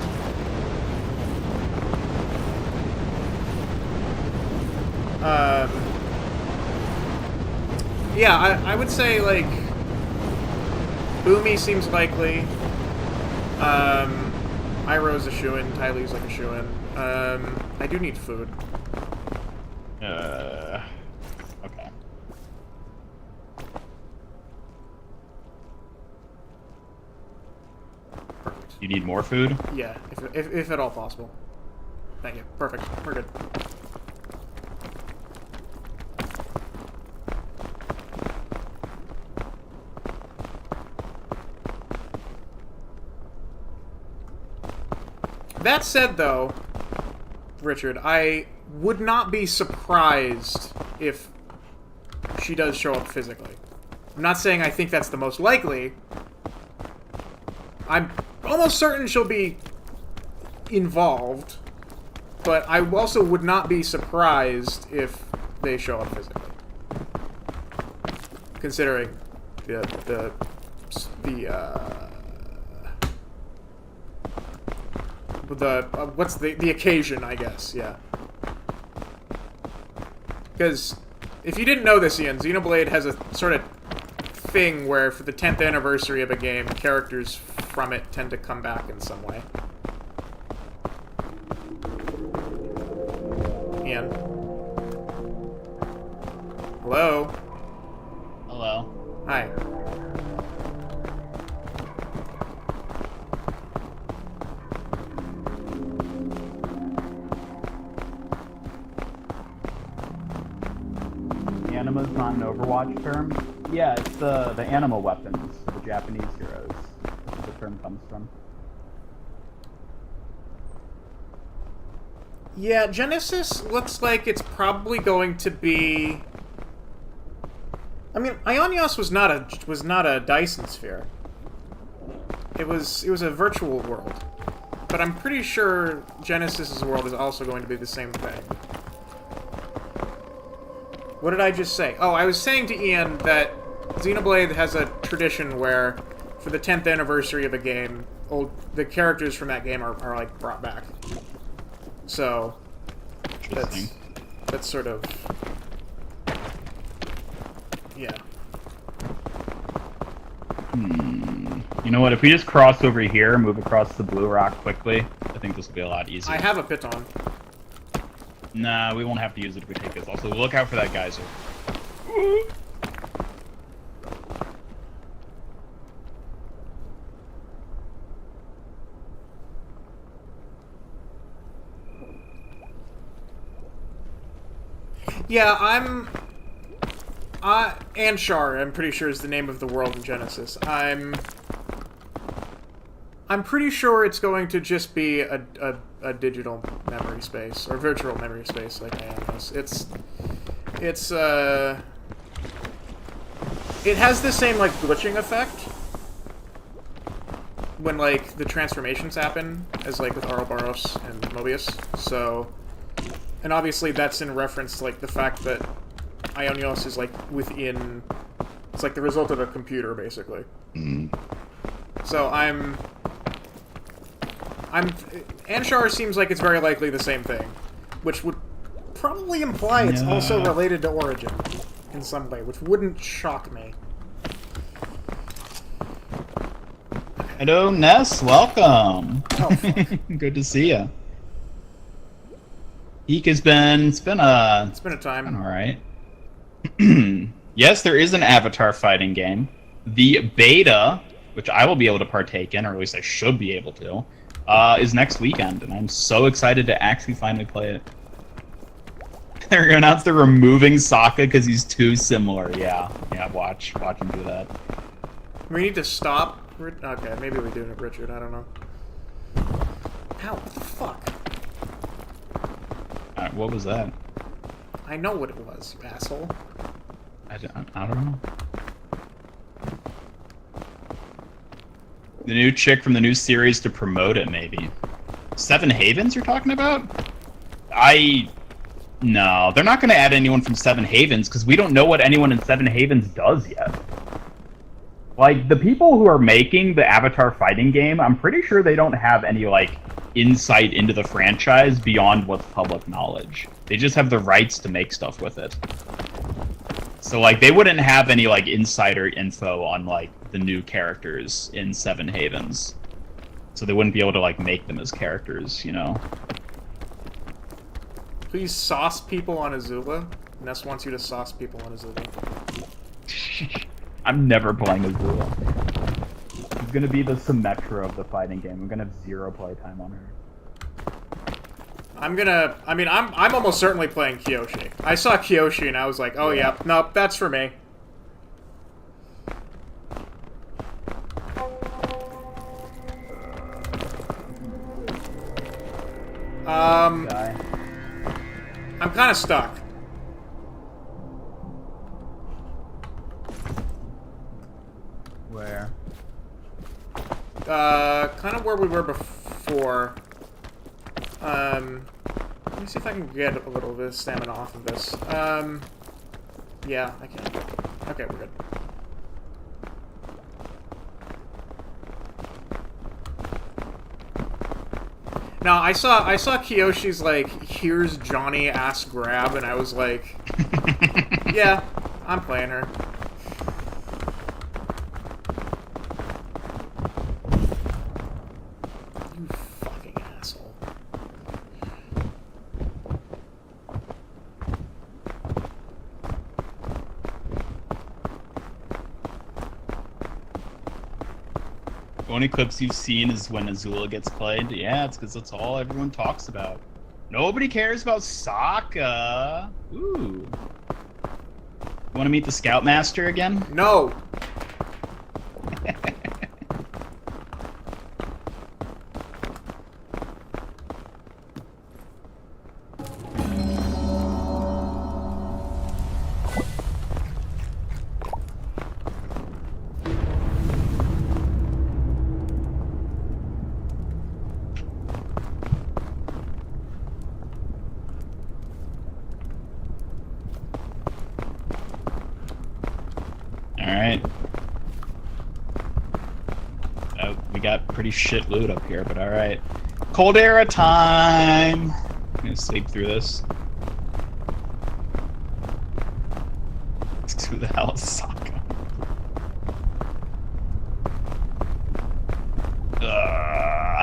Yeah, I would say, like, Boomy seems likely. Iroh's a shoo-in. Ty Lee's like a shoo-in. I do need food. Okay. Perfect. You need more food? Yeah, if at all possible. Thank you. Perfect. We're good. That said, though, Richard, I would not be surprised if she does show up physically. I'm not saying I think that's the most likely. I'm almost certain she'll be involved, but I also would not be surprised if they show up physically. Considering the what's the occasion, I guess, yeah. Because if you didn't know this, Ian, Xenoblade has a sort of thing where for the 10th anniversary of a game, characters from it tend to come back in some way. Ian. Hello? Hello. Hi. Anima's not an Overwatch term. Yeah, it's the anima weapons for the Japanese heroes. That's where the term comes from. Yeah, Genesis looks like it's probably going to be. I mean, Ionios was not a Dyson sphere. It was a virtual world, but I'm pretty sure Genesis's world is also going to be the same thing. What did I just say? Oh, I was saying to Ian that Xenoblade has a tradition where, for the 10th anniversary of a game, the characters from that game are like brought back. So that's sort of, yeah. You know what? If we just cross over here and move across the blue rock quickly, I think this will be a lot easier. I have a piton. Nah, we won't have to use it if we take this. Also, look out for that geyser. Yeah, Anshar, I'm pretty sure is the name of the world in Genesis. I'm pretty sure it's going to just be a digital memory space, or virtual memory space, like Ionios. It has the same, like, glitching effect when, like, the transformations happen, as, like, with Ouroboros and Mobius, so... And obviously that's in reference to, like, the fact that Ionios is, like, within... It's, like, the result of a computer, basically. So Anshar seems like it's very likely the same thing, which would probably imply it's also related to Origin in some way, which wouldn't shock me. Hello, Ness. Welcome. Oh, fuck. Good to see you. Eek has been. It's been a time. all right. Yes, there is an Avatar fighting game. The beta, which I will be able to partake in, or at least I should be able to, is next weekend, and I'm so excited to actually finally play it. They're gonna announce they're removing Sokka because he's too similar. Yeah, watch him do that. We need to stop. Okay, maybe we do it, Richard. I don't know. Ow! What the fuck? What was that? I know what it was, you asshole. I don't know. The new chick from the new series to promote it, maybe. Seven Havens you're talking about? No, they're not going to add anyone from Seven Havens, because we don't know what anyone in Seven Havens does yet. Like, the people who are making the Avatar fighting game, I'm pretty sure they don't have any, like, insight into the franchise beyond what's public knowledge. They just have the rights to make stuff with it. So, like, they wouldn't have any, like, insider info on, like, the new characters in Seven Havens. So they wouldn't be able to, like, make them as characters, you know? Please sauce people on Azula. Ness wants you to sauce people on Azula. I'm never playing Azula. She's gonna be the Symmetra of the fighting game. I'm gonna have 0 playtime on her. I'm almost certainly playing Kyoshi. I saw Kyoshi and I was like, oh yeah, nope, that's for me. I'm kind of stuck. Where? Kind of where we were before. Let me see if I can get a little bit of stamina off of this. Yeah, I can. Okay, we're good. No, I saw Kyoshi's like, here's Johnny ass grab, and I was like, yeah, I'm playing her. You fucking asshole. The only clips you've seen is when Azula gets played. Yeah, it's because that's all everyone talks about. Nobody cares about Sokka. Ooh. You want to meet the Scoutmaster again? No. Alright. We got pretty shit loot up here, but alright. Caldera time! I'm gonna sleep through this. Who the hell is Sokka?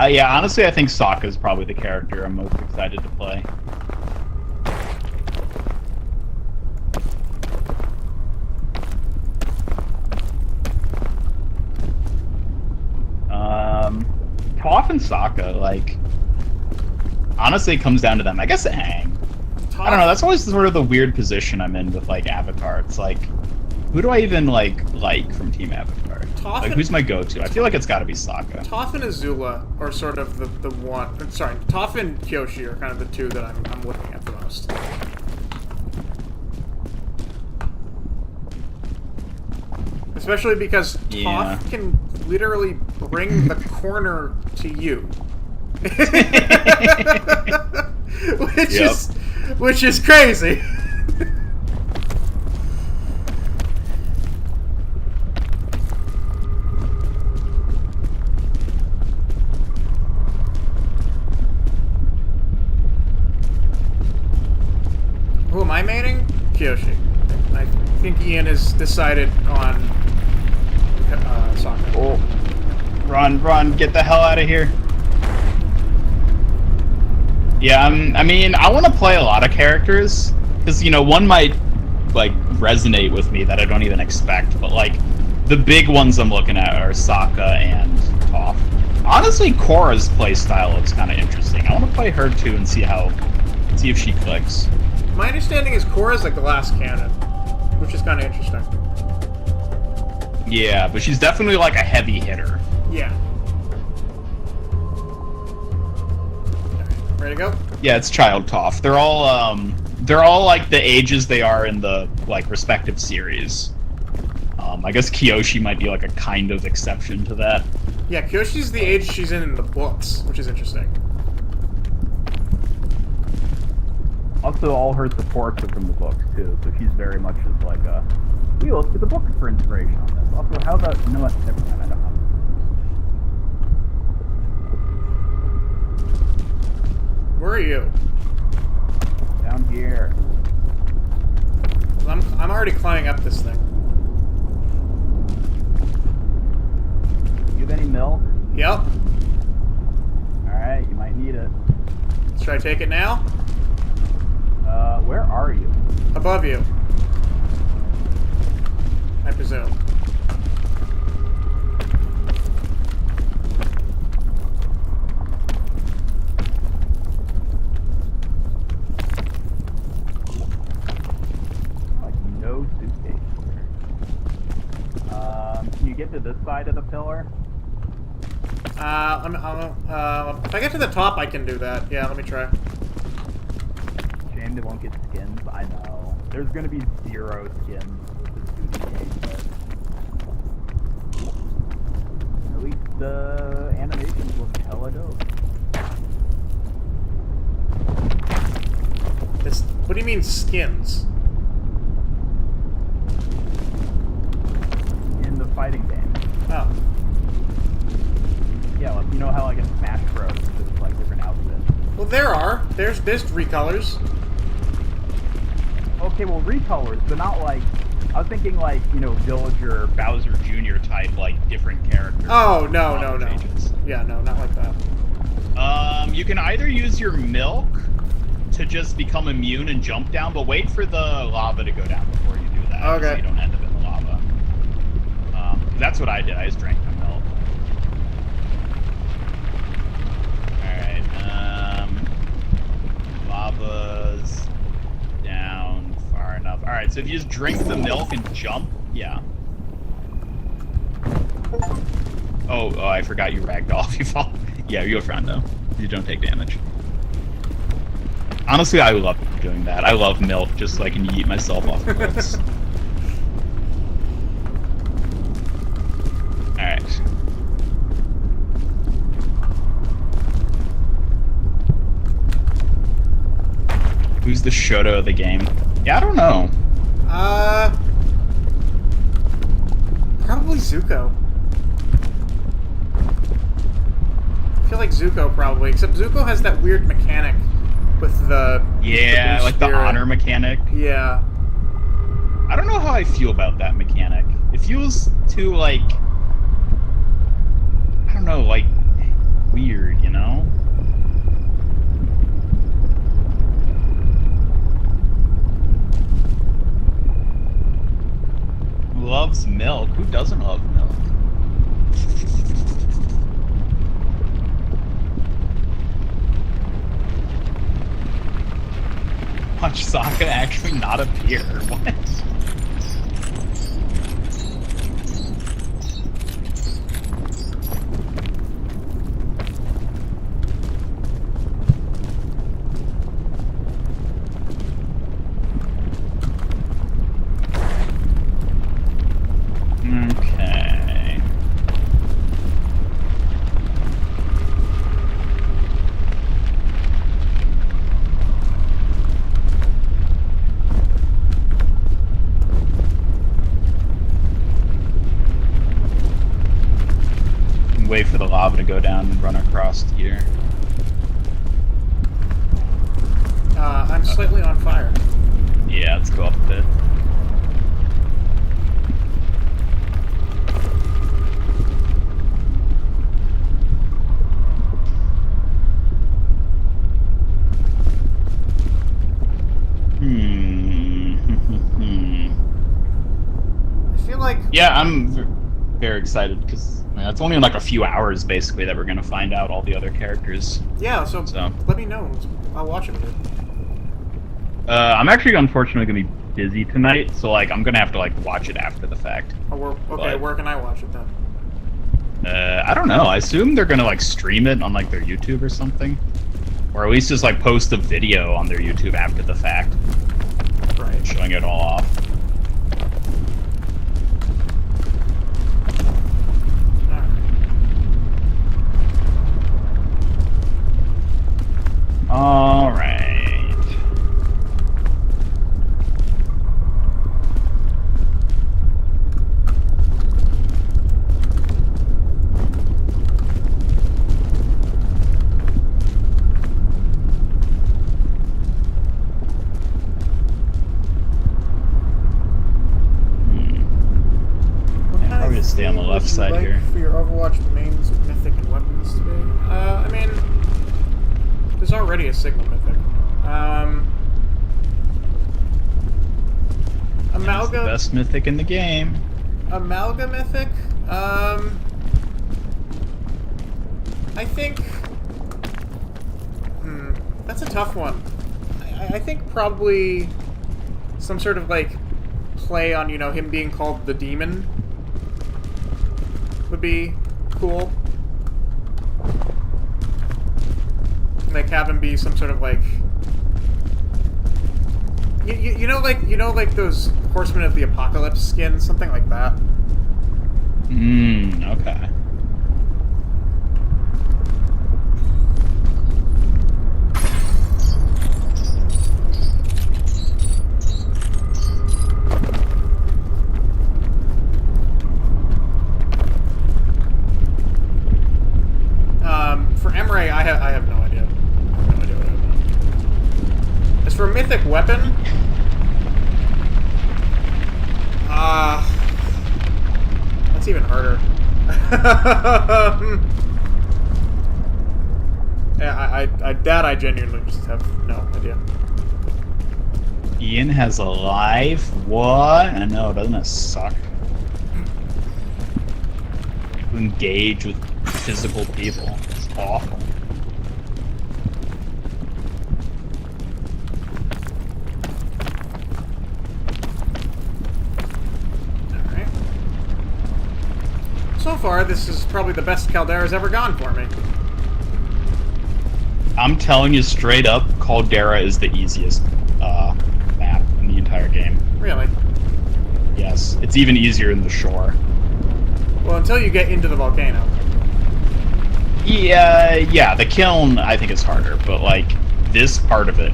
Yeah, honestly, I think Sokka is probably the character I'm most excited to play. Toph and Sokka, like, honestly, it comes down to them. I guess Aang. I don't know. That's always sort of the weird position I'm in with like Avatar. It's like, who do I even like from Team Avatar? Like, who's my go-to? I feel like it's got to be Sokka. Toph and Azula are sort of the one. Sorry, Toph and Kyoshi are kind of the two that I'm looking at the most. Especially because Toph can literally bring the corner to you. which is crazy. Who am I maining? Kyoshi. I think Ian has decided on Sokka. Oh. Run, get the hell out of here. Yeah, I mean, I want to play a lot of characters, because, you know, one might, like, resonate with me that I don't even expect, but, like, the big ones I'm looking at are Sokka and Toph. Honestly, Korra's playstyle looks kind of interesting. I want to play her, too, and see if she clicks. My understanding is Korra's a glass cannon, which is kind of interesting. Yeah, but she's definitely, like, a heavy hitter. Yeah. Ready to go? Yeah, it's Child Toph. They're all like the ages they are in the like respective series. I guess Kyoshi might be like a kind of exception to that. Yeah, Kyoshi's the age she's in the books, which is interesting. Also, all her supports are from the books too, so she's very much just like a. We look to the books for inspiration on this. Also, how about you know what? Never mind. I don't know. Where are you? Down here. I'm already climbing up this thing. You have any milk? Yep. Alright, you might need it. Should I take it now? Where are you? Above you. I presume. Can you get to this side of the pillar? If I get to the top, I can do that. Yeah, let me try. Shame they won't get skins. I know. There's gonna be 0 skins with this 2D game, but at least the animations look hella dope. What do you mean skins? In the fighting game. Oh. Yeah, like, you know how like in Smash Bros. There's like different outfits. Well, there's three colors. Okay, well, recolors, but not like. I was thinking like, you know, Villager, Bowser Jr. type, like different characters. Oh, no. Changes. Yeah, no, not like that. You can either use your milk to just become immune and jump down, but wait for the lava to go down before you do that. Okay. So you don't end up in the lava. That's what I did. I just drank my milk. Alright, lava's down far enough. Alright, so if you just drink the milk and jump, yeah. Oh, I forgot you ragged off. You fall. Yeah, you're fine though. You don't take damage. Honestly, I love doing that. I love milk just so I can yeet myself off the cliffs. Alright. Who's the Shoto of the game? Yeah, I don't know. Probably Zuko. I feel like Zuko probably, except Zuko has that weird mechanic with the Yeah, like the honor mechanic. Yeah. I don't know how I feel about that mechanic. It feels too, like, I don't know, like, weird, you know? Loves milk. Who doesn't love milk? Watch Sokka actually not appear. What? Okay. Wait for the lava to go down and run across here. I'm slightly on fire. Yeah, let's go up a bit. I feel like... Yeah, I'm very excited because it's only in like a few hours basically that we're gonna find out all the other characters. Yeah, so let me know. I'll watch it with you. I'm actually unfortunately gonna be busy tonight, so like I'm gonna have to like watch it after the fact. Oh, okay, where can I watch it then? I don't know. I assume they're gonna like stream it on like their YouTube or something, or at least just like post a video on their YouTube after the fact, Right. showing it all off. All right. What kind probably of stay on the theme left would you side like here. for your Overwatch mains, mythic, and weapons to be? I mean, there's already a Signal mythic. It's the Amalga... best mythic in the game. Amalga mythic? I think... that's a tough one. I think probably some sort of, like, play on, you know, him being called the Demon would be cool. Like, have him be some sort of, like... You know, like those Horsemen of the Apocalypse skins? Something like that. Okay. For Emre, I have no idea. for mythic weapon, that's even harder. Yeah, I genuinely just have no idea. Ian has a life? What? I know, doesn't it suck? To engage with physical people. It's awful. Alright. So far, this is probably the best Caldera's ever gone for me. I'm telling you straight up, Caldera is the easiest map in the entire game. Really? Yes, it's even easier in the shore. Well, until you get into the volcano. Yeah, the kiln I think is harder, but like this part of it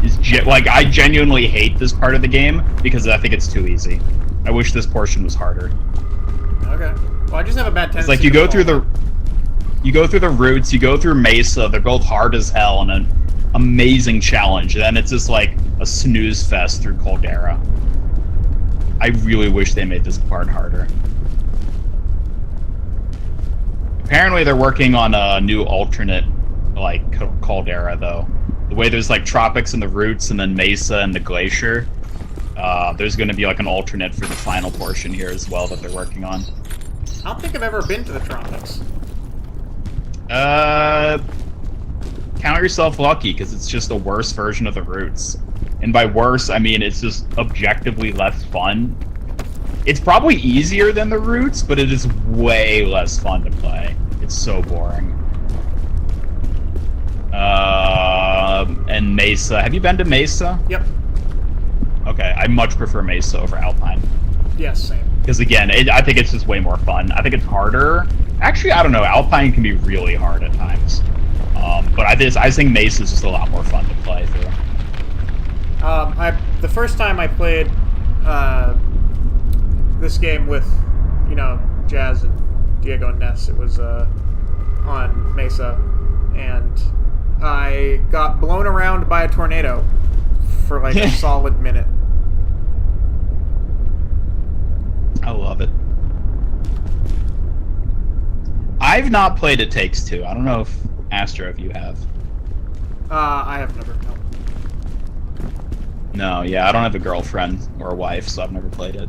is like I genuinely hate this part of the game because I think it's too easy. I wish this portion was harder. Okay. Well, I just have a bad tendency. It's like you go through the routes, you go through Mesa, they're both hard as hell and an amazing challenge. Then it's just like a snooze fest through Caldera. I really wish they made this part harder. Apparently they're working on a new alternate, like, Caldera, though. The way there's, like, tropics and the roots, and then Mesa and the glacier, there's going to be, like, an alternate for the final portion here as well that they're working on. I don't think I've ever been to the tropics. Count yourself lucky, because it's just a worse version of the roots. And by worse, I mean it's just objectively less fun. It's probably easier than the roots, but it is way less fun to play. It's so boring. And Mesa. Have you been to Mesa? Yep. Okay, I much prefer Mesa over Alpine. Yes, same. Because again, I think it's just way more fun. I think it's harder. Actually, I don't know. Alpine can be really hard at times. But I think Mesa is just a lot more fun to play through. The first time I played this game with, Jazz and Diego and Ness, it was on Mesa, and I got blown around by a tornado for like a solid minute. I love it. I've not played It Takes Two. I don't know if Astro, if you have. I have never. No, yeah, I don't have a girlfriend or a wife, so I've never played it.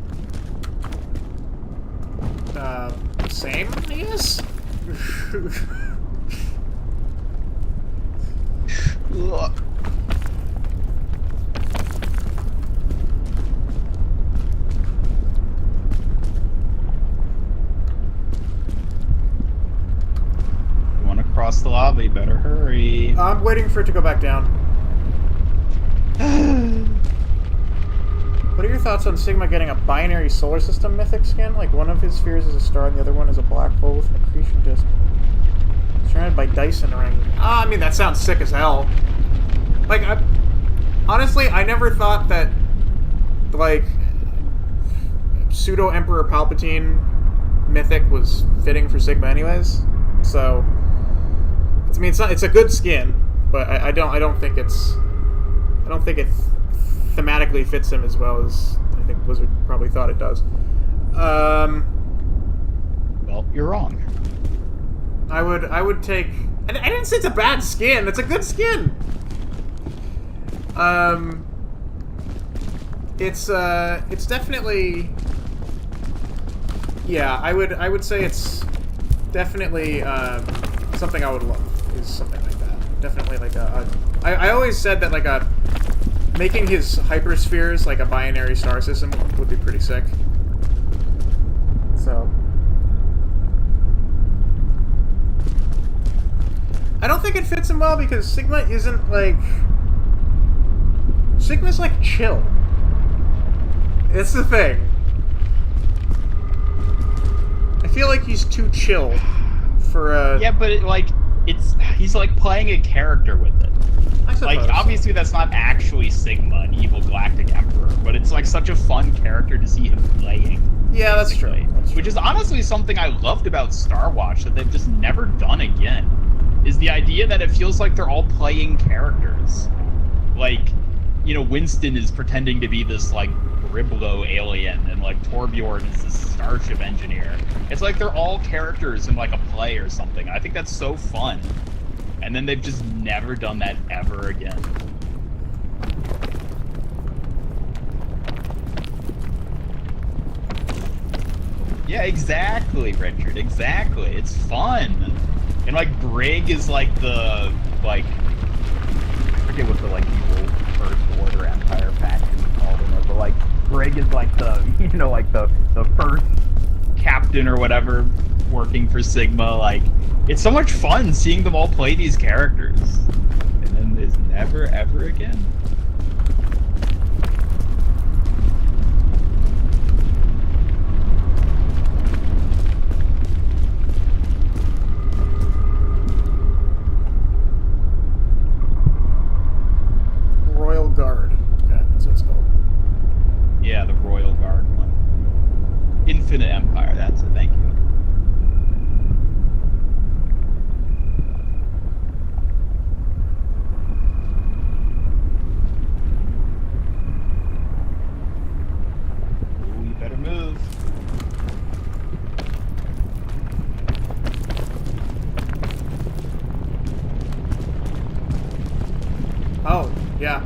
Same, I guess? You want to cross the lava, you better hurry. I'm waiting for it to go back down. What are your thoughts on Sigma getting a binary solar system mythic skin? Like, one of his spheres is a star and the other one is a black hole with an accretion disk. Surrounded by Dyson ring. I mean, that sounds sick as hell. Like, honestly, I never thought that, like, Pseudo-Emperor Palpatine mythic was fitting for Sigma anyways. So, I mean, it's a good skin, but I don't think it thematically fits him as well as I think Blizzard probably thought it does. Well, you're wrong. I would take. I didn't say it's a bad skin. It's a good skin. It's definitely. Yeah, I would say it's definitely something I would love. Is something like that. Definitely like I always said that like making his hyperspheres like a binary star system would be pretty sick. So. I don't think it fits him well because Sigma isn't like... Sigma's like chill. It's the thing. I feel like he's too chill for a... Yeah, but he's like playing a character with it. I suppose. Like, obviously that's not actually Sigma, an evil galactic emperor, but it's like such a fun character to see him playing. Yeah, that's true. Which is honestly something I loved about Star Watch that they've just never done again. Is the idea that it feels like they're all playing characters. Like, Winston is pretending to be this like Riblo alien, and like Torbjorn is this starship engineer. It's like they're all characters in like a play or something. I think that's so fun. And then they've just never done that ever again. Yeah, exactly, Richard. Exactly. It's fun. And like Brig is like the I forget what the like evil First Order Empire faction is called in it, but like Brig is like the like the first captain or whatever working for Sigma. Like it's so much fun seeing them all play these characters. And then there's never ever again. Royal Guard. Okay, that's what it's called. Yeah, the Royal Guard one. Infinite Empire, that's it, thank you. Ooh, you better move. Oh, yeah.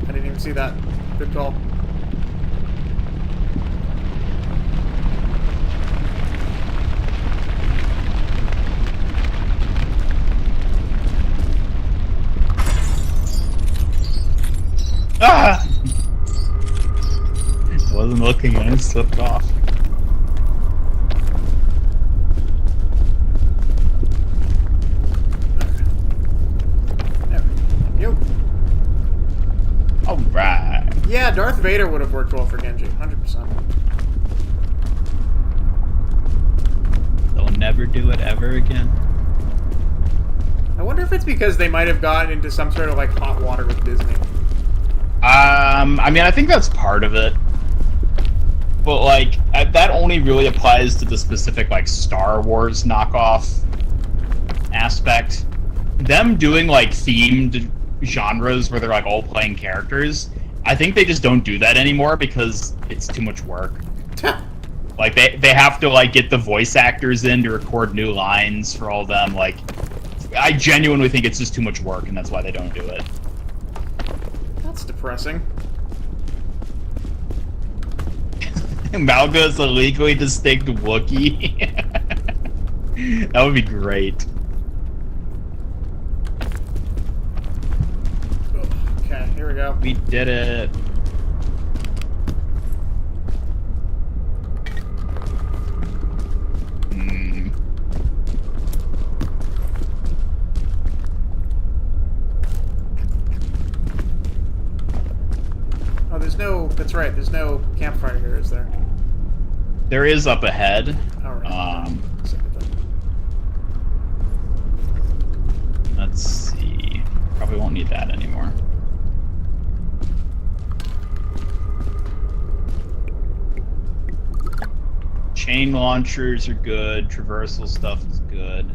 I didn't even see that. Good call. Ah! Wasn't looking and it slipped off. There. You. Alright. Yeah, Darth Vader would have worked well for Genji. 100%. They'll never do it ever again. I wonder if it's because they might have gotten into some sort of like hot water with Disney. I mean, I think that's part of it. But, like, that only really applies to the specific, like, Star Wars knockoff aspect. Them doing, like, themed genres where they're, like, all playing characters, I think they just don't do that anymore because it's too much work. Like, they have to, like, get the voice actors in to record new lines for all of them. Like, I genuinely think it's just too much work, and that's why they don't do it. That's depressing. Malga is a legally distinct Wookiee. That would be great. Okay, here we go. We did it. Hmm. Oh, there's no... That's right, there's no campfire here, is there? There is up ahead. Alright. Let's see. Probably won't need that anymore. Chain launchers are good. Traversal stuff is good.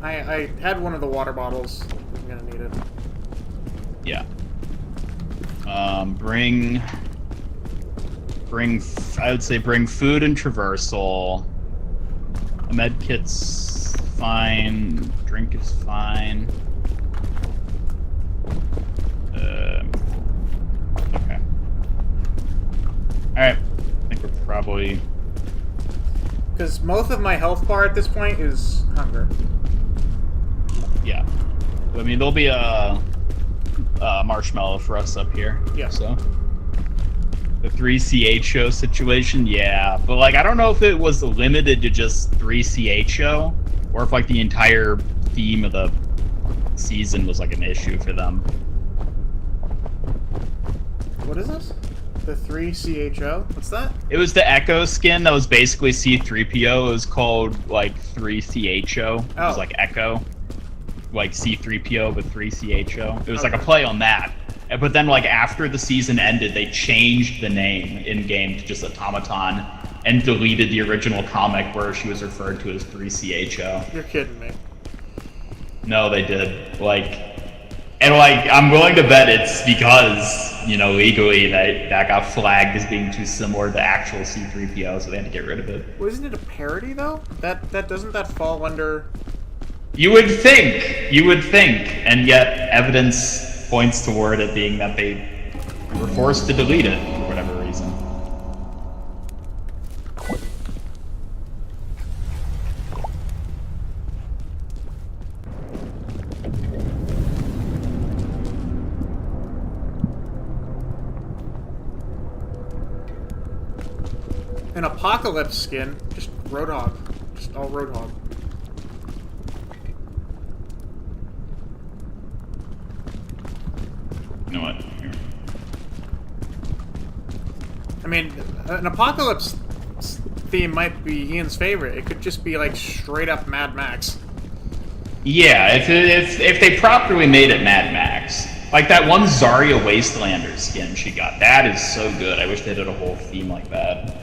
I had one of the water bottles. I'm gonna need it. Yeah. I would say bring food and traversal. A med kit's fine. Drink is fine. Okay. Alright. I think we're probably... Because most of my health bar at this point is hunger. Yeah. I mean, there'll be a marshmallow for us up here. Yeah. So the 3CHO situation, yeah. But like, I don't know if it was limited to just 3CHO or if like the entire theme of the season was like an issue for them. What is this? The 3CHO? What's that? It was the Echo skin that was basically C-3PO. It was called like 3CHO. It was Oh. like Echo. Like C-3PO, but 3CHO. It was like a Okay. play on that. But then, like, after the season ended, they changed the name in-game to just Automaton. and deleted the original comic where she was referred to as 3CHO. You're kidding me. No, they did. I'm willing to bet it's because, legally that got flagged as being too similar to actual C-3PO, so they had to get rid of it. Well, isn't it a parody though? That doesn't that fall under? You would think, and yet evidence points toward it being that they were forced to delete it for whatever reason. An Apocalypse skin, just Roadhog, just all Roadhog. You know what? Here. I mean, an Apocalypse theme might be Ian's favorite. It could just be like straight up Mad Max. Yeah, if they properly made it Mad Max. Like that one Zarya Wastelander skin she got. That is so good. I wish they did a whole theme like that.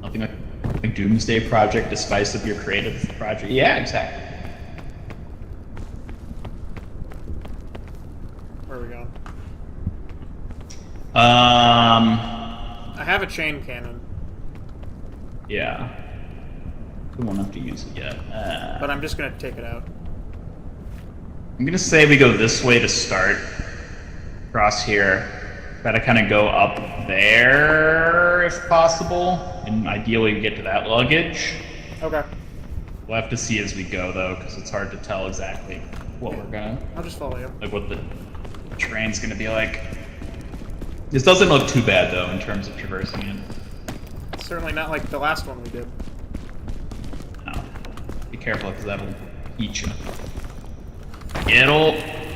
Nothing like a Doomsday Project to spice up your creative project. Yeah, exactly. Where are we going? I have a chain cannon. Yeah. We won't have to use it yet. But I'm just gonna take it out. I'm gonna say we go this way to start. Across here. Gotta kind of go up there if possible. And ideally get to that luggage. Okay. We'll have to see as we go though, because it's hard to tell exactly what we're gonna... I'll just follow you. Like what the train's gonna be like. This doesn't look too bad though in terms of traversing it. It's certainly not like the last one we did. No. Be careful because that'll eat you. It'll...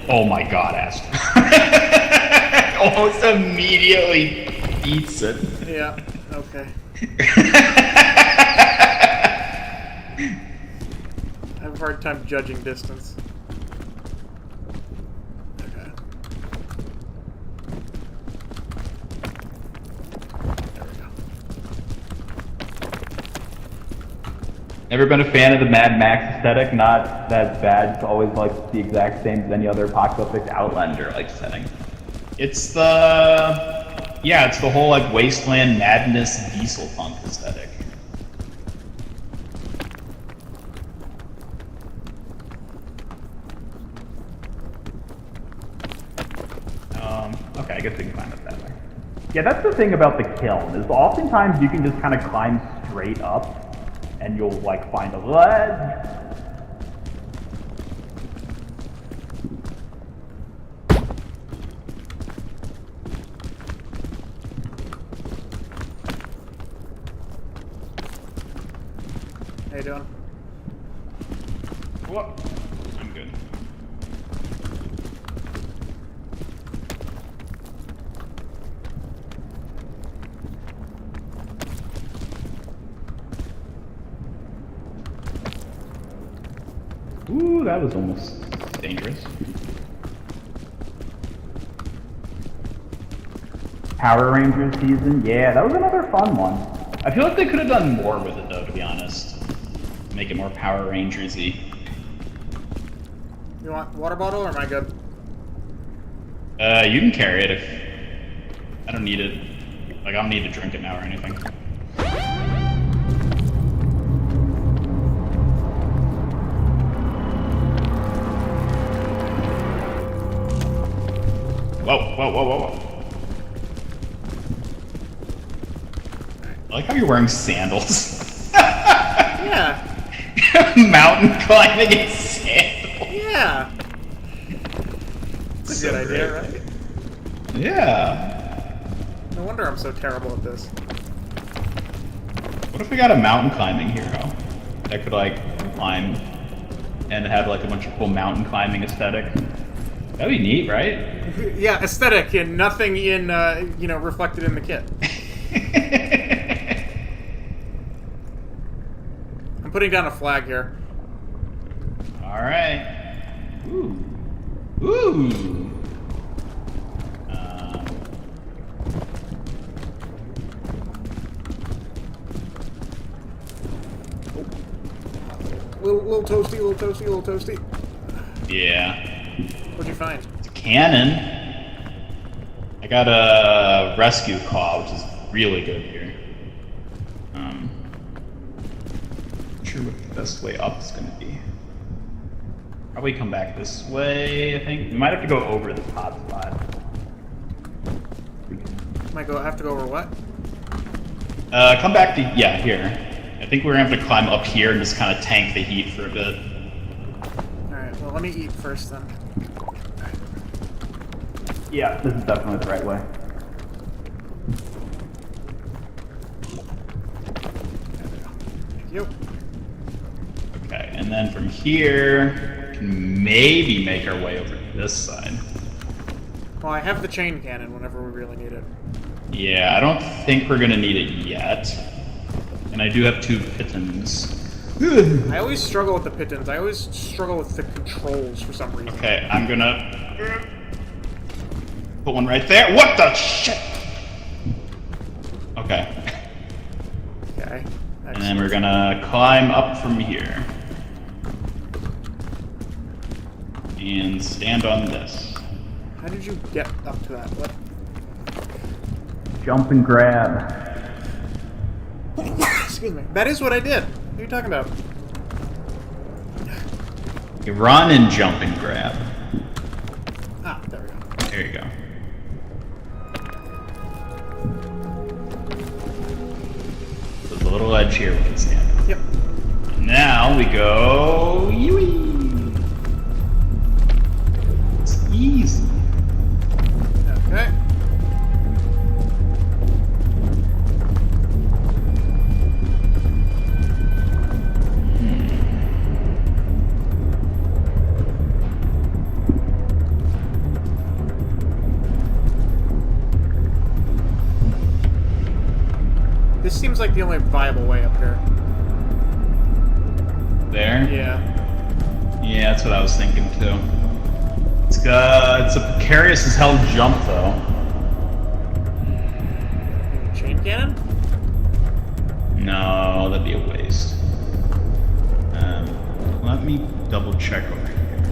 Oh my god, Astra. Almost immediately eats it. Yeah, okay. I have a hard time judging distance. Okay. There we go. Never been a fan of the Mad Max aesthetic, not that bad. It's always like the exact same as any other apocalyptic Outlander like setting. It's it's the whole like wasteland madness diesel punk aesthetic. Okay, I guess we can climb up that way. Yeah, that's the thing about the kiln, is oftentimes you can just kind of climb straight up and you'll like find a ledge. How you doing? What? I'm good. Ooh, that was almost dangerous. Power Rangers season, yeah, that was another fun one. I feel like they could have done more with it though, to be honest. Make it more Power Rangers-y. You want water bottle or am I good? You can carry it if... I don't need it. Like, I don't need to drink it now or anything. Whoa, whoa, whoa, whoa, whoa. I like how you're wearing sandals. Yeah. Mountain climbing in sandals. Yeah. That's a So good idea, great. right? Yeah. No wonder I'm so terrible at this. What if we got a mountain climbing hero that could like climb and have like a bunch of cool mountain climbing aesthetic? That'd be neat, right? Yeah, aesthetic and nothing in, reflected in the kit. I'm putting down a flag here. All right. Ooh. Ooh. toasty, little toasty, little toasty. Yeah. What'd you find? It's a cannon. I got a rescue claw, which is really good here. Not sure what the best way up is going to be. Probably come back this way, I think. We might have to go over the top spot. Have to go over what? Come back to, yeah, here. I think we're gonna have to climb up here and just kind of tank the heat for a bit. Alright, well let me eat first then. Yeah, this is definitely the right way. Thank you. Okay, and then from here, we can maybe make our way over to this side. Well, I have the chain cannon whenever we really need it. Yeah, I don't think we're gonna need it yet. And I do have 2 pitons. I always struggle with the pitons. I always struggle with the controls for some reason. Okay, I'm gonna put one right there. What the shit? Okay. Okay. And then we're gonna climb up from here. And stand on this. How did you get up to that? What? Jump and grab. Excuse me. That is what I did. What are you talking about? You run and jump and grab. Ah, there we go. There you go. There's a little edge here we can stand on. Yep. Now we go. Yui. It's easy. Okay. This seems like the only viable way up here. There? Yeah. Yeah, that's what I was thinking too. It's a precarious as hell jump though. Chain cannon? No, that'd be a waste. Let me double check over here.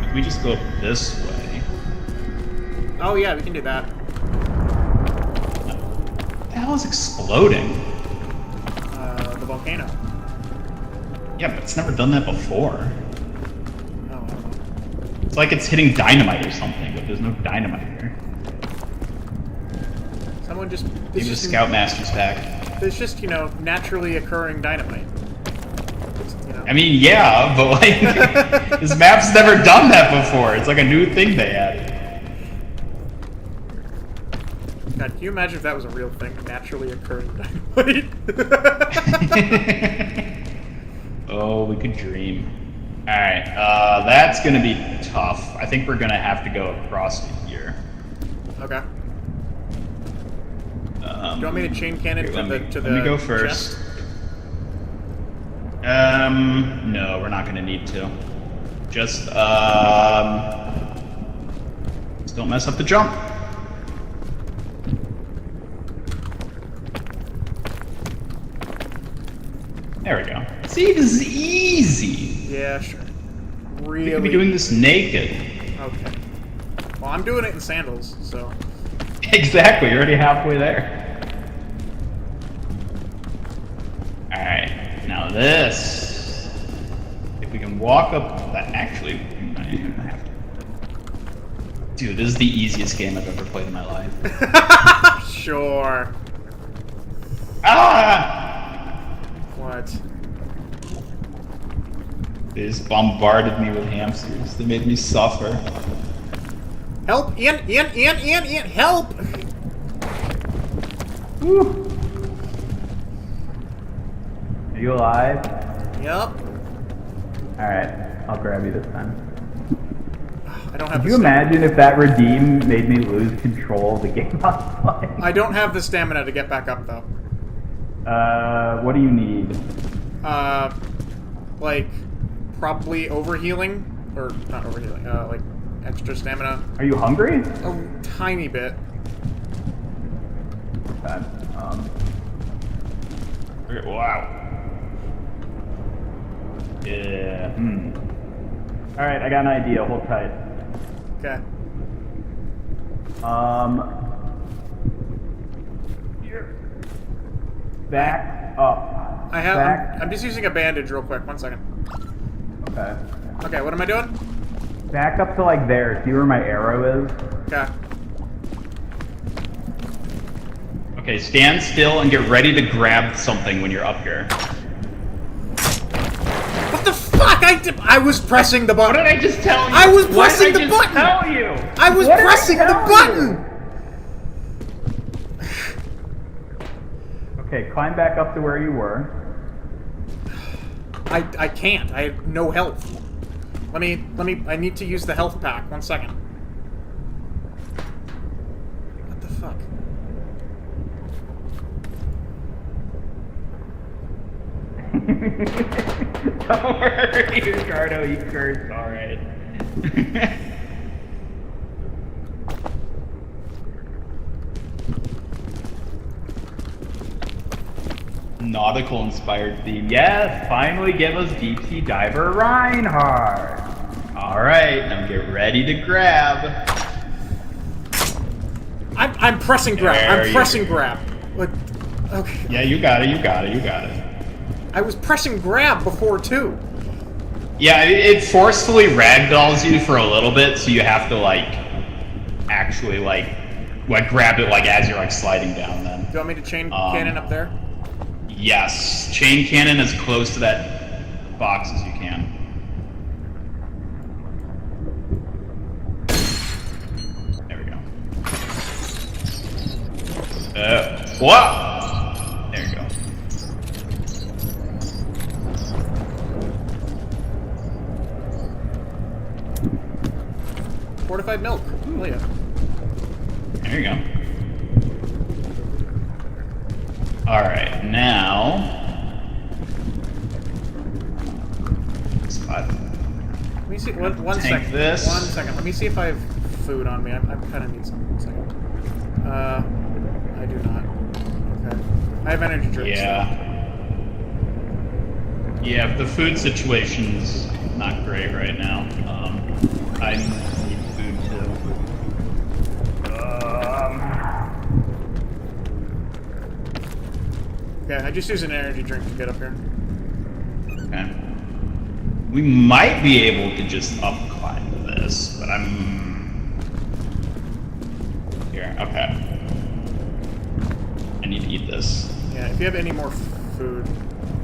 If we just go this way. Oh yeah, we can do that. What the hell is exploding? The volcano. Yeah, but it's never done that before. Oh, I don't know. It's like it's hitting dynamite or something, but there's no dynamite here. Someone just... Maybe the Scoutmaster's back. There's just, you know, naturally occurring dynamite. Just, you know. I mean, yeah, but like, this map's never done that before. It's like a new thing they added. God, can you imagine if that was a real thing? Naturally occurring dynamite? Oh, we could dream. Alright, that's gonna be tough. I think we're gonna have to go across to here. Okay. Do you want me to chain cannon here, to the let me go first. chest? No, we're not gonna need to. Just don't mess up the jump. There we go. See, this is easy. Yeah, sure. We Really? could be doing this naked. Okay. Well, I'm doing it in sandals, so... Exactly, you're already halfway there. Alright, now this. If we can walk up that actually we might even have to. Dude, this is the easiest game I've ever played in my life. Sure. Ah! What? They just bombarded me with hamsters. They made me suffer. Help! Ian! Help! Woo. Are you alive? Yup. Alright, I'll grab you this time. I don't have Could the you imagine if that redeem made me lose control of the game I was playing? I don't have the stamina to get back up, though. What do you need? Like, probably overhealing? Or, not overhealing, like, extra stamina. Are you hungry? A tiny bit. Okay, okay, wow. Yeah. All right, I got an idea. Hold tight. Okay. Back up. I have. Back. I'm just using a bandage real quick. 1 second. Okay. Okay, what am I doing? Back up to like there. See where my arrow is? Okay. Okay, stand still and get ready to grab something when you're up here. What the fuck? I was pressing the button. What did I just tell you? I was What pressing did I the just button. Tell you? I was What did pressing the tell button. you? Okay, climb back up to where you were. I can't. I have no health. Let me. I need to use the health pack. 1 second. What the fuck? Don't worry, Ricardo, you cursed, alright. Nautical inspired theme. Yes, finally give us deep sea diver Reinhardt. Alright, now get ready to grab. I'm pressing grab. There I'm you pressing go. grab. Like, okay. Yeah, you got it, you got it, you got it. I was pressing grab before too. Yeah, it forcefully ragdolls you for a little bit, so you have to like actually like grab it like as you're like sliding down. Then. Do you want me to chain cannon up there? Yes, chain cannon as close to that box as you can. There we go. Whoa! There you go. Fortified milk. Oh yeah. There you go. Alright, now... Spot. Let me see. One Tank second. this. 1 second. Let me see if I have food on me. I kind of need some. 1 second. I do not. Okay. I have energy drinks. Yeah. Yeah, the food situation's not great right now. I need food too. Okay, I just used an energy drink to get up here. Okay. We might be able to just up climb this, but I'm... Here, okay. I need to eat this. Yeah, if you have any more food.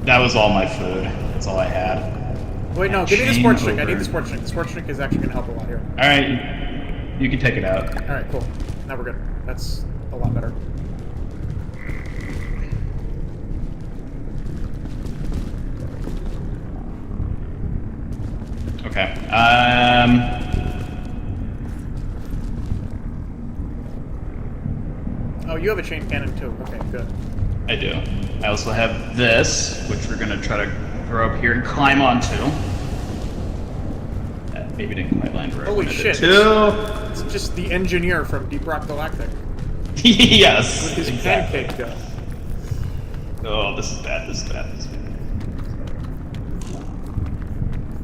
That was all my food. That's all I had. Wait, no, give me the Chain sports drink. I over. need the sports drink. The sports drink is actually going to help a lot here. Alright, you can take it out. Alright, cool. Now we're good. That's a lot better. Okay. Oh, you have a chain cannon too. Okay, good. I do. I also have this, which we're gonna try to throw up here and climb onto. That maybe didn't quite land where I Holy wanted shit. it to. It's just the engineer from Deep Rock Galactic. Yes. With his exactly. pancake gun. Oh, this is bad. This is bad. This is bad.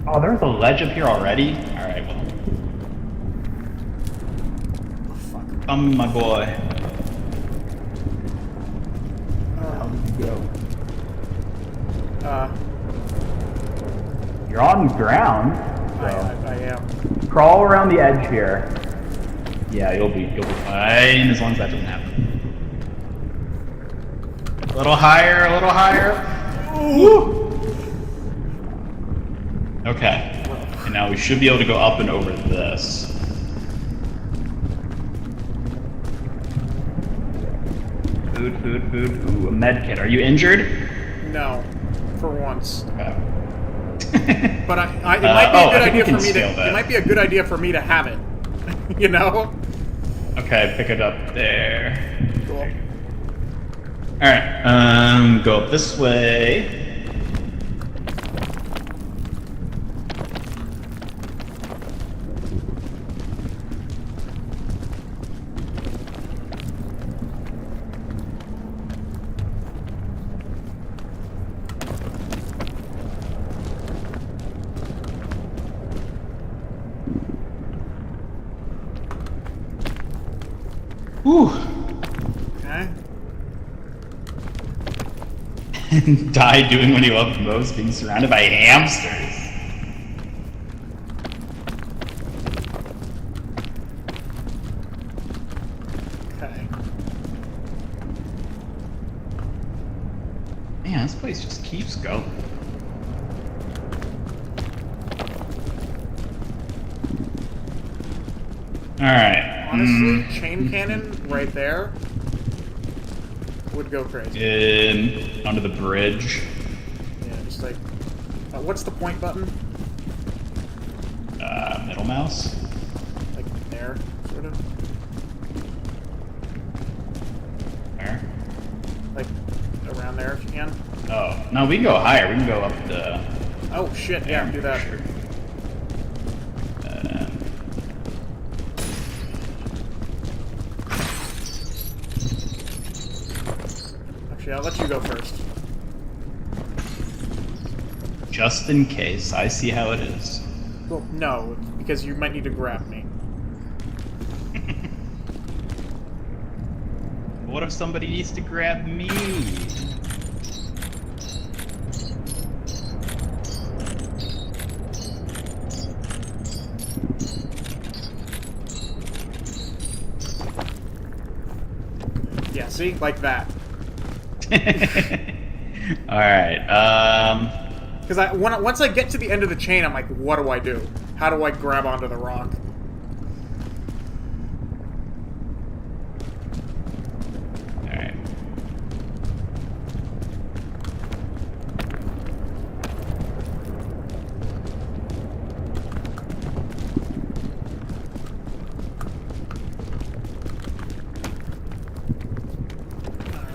Oh, there's a ledge up here already. All right. Well. Oh, fuck. Come, my boy. Oh, Go. uh, You're on ground. So. I am. Crawl around the edge here. Yeah, you'll be fine as long as that doesn't happen. A little higher, a little higher. Ooh. Okay. And now we should be able to go up and over this. Food. Ooh, a med kit. Are you injured? No, for once. Okay. But it might be a good I think we idea can for me to. scale that. It might be a good idea for me to have it. You know. Okay, pick it up there. Cool. Alright, go up this way. Whew. Okay. Die doing what he loved most, being surrounded by hamsters. Okay. Man, this place just keeps going. Alright. Honestly, chain cannon right there would go crazy. In under the bridge. Yeah, just like... what's the point button? Middle mouse. Like there, sort of? Where? Like around there if you can. Oh, no, we can go higher. We can go up the... Oh shit, yeah, do that. Sure. Actually, I'll let you go first. Just in case, I see how it is. Well, no, because you might need to grab me. What if somebody needs to grab me? Yeah, see? Like that. Alright, Because once I get to the end of the chain, I'm like, what do I do? How do I grab onto the rock? Alright.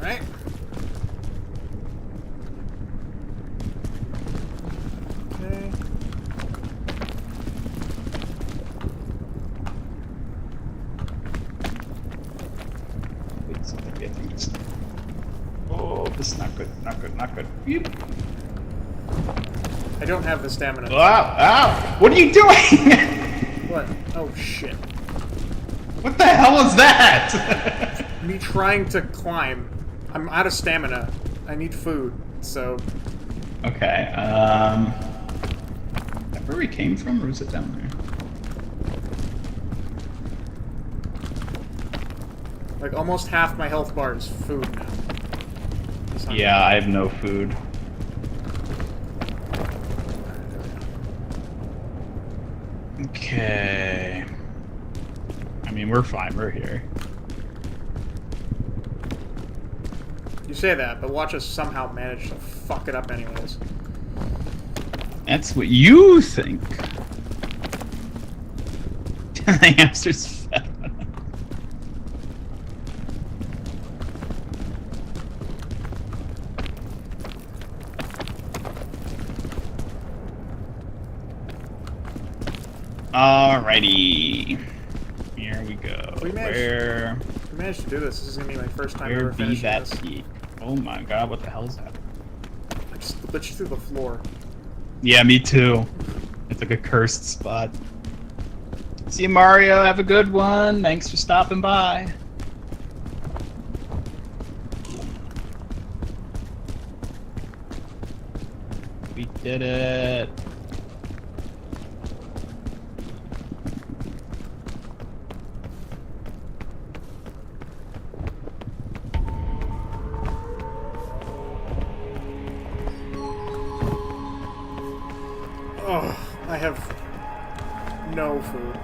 Alright. Okay. Wait, something we have to eat. Oh, this is not good, not good, not good. Beep. I don't have the stamina. Ow, ow! What are you doing? What? Oh shit. What the hell is that? Me trying to climb. I'm out of stamina. I need food, so... Okay, that where we came from, or is it down there? Like, almost half my health bar is food now. It's not Yeah, I have no food. Okay. I mean, we're fine, we're here. You say that, but watch us somehow manage to fuck it up anyways. That's what you think. The hamster's fat. Alrighty. Here we go. We managed- Where We managed to do this. This is gonna be my first time where ever be finishing that this. peak? Oh my god, what the hell is that? I just glitched through the floor. Yeah, me too. It's like a cursed spot. See you, Mario. Have a good one. Thanks for stopping by. We did it. Oh, I have no food.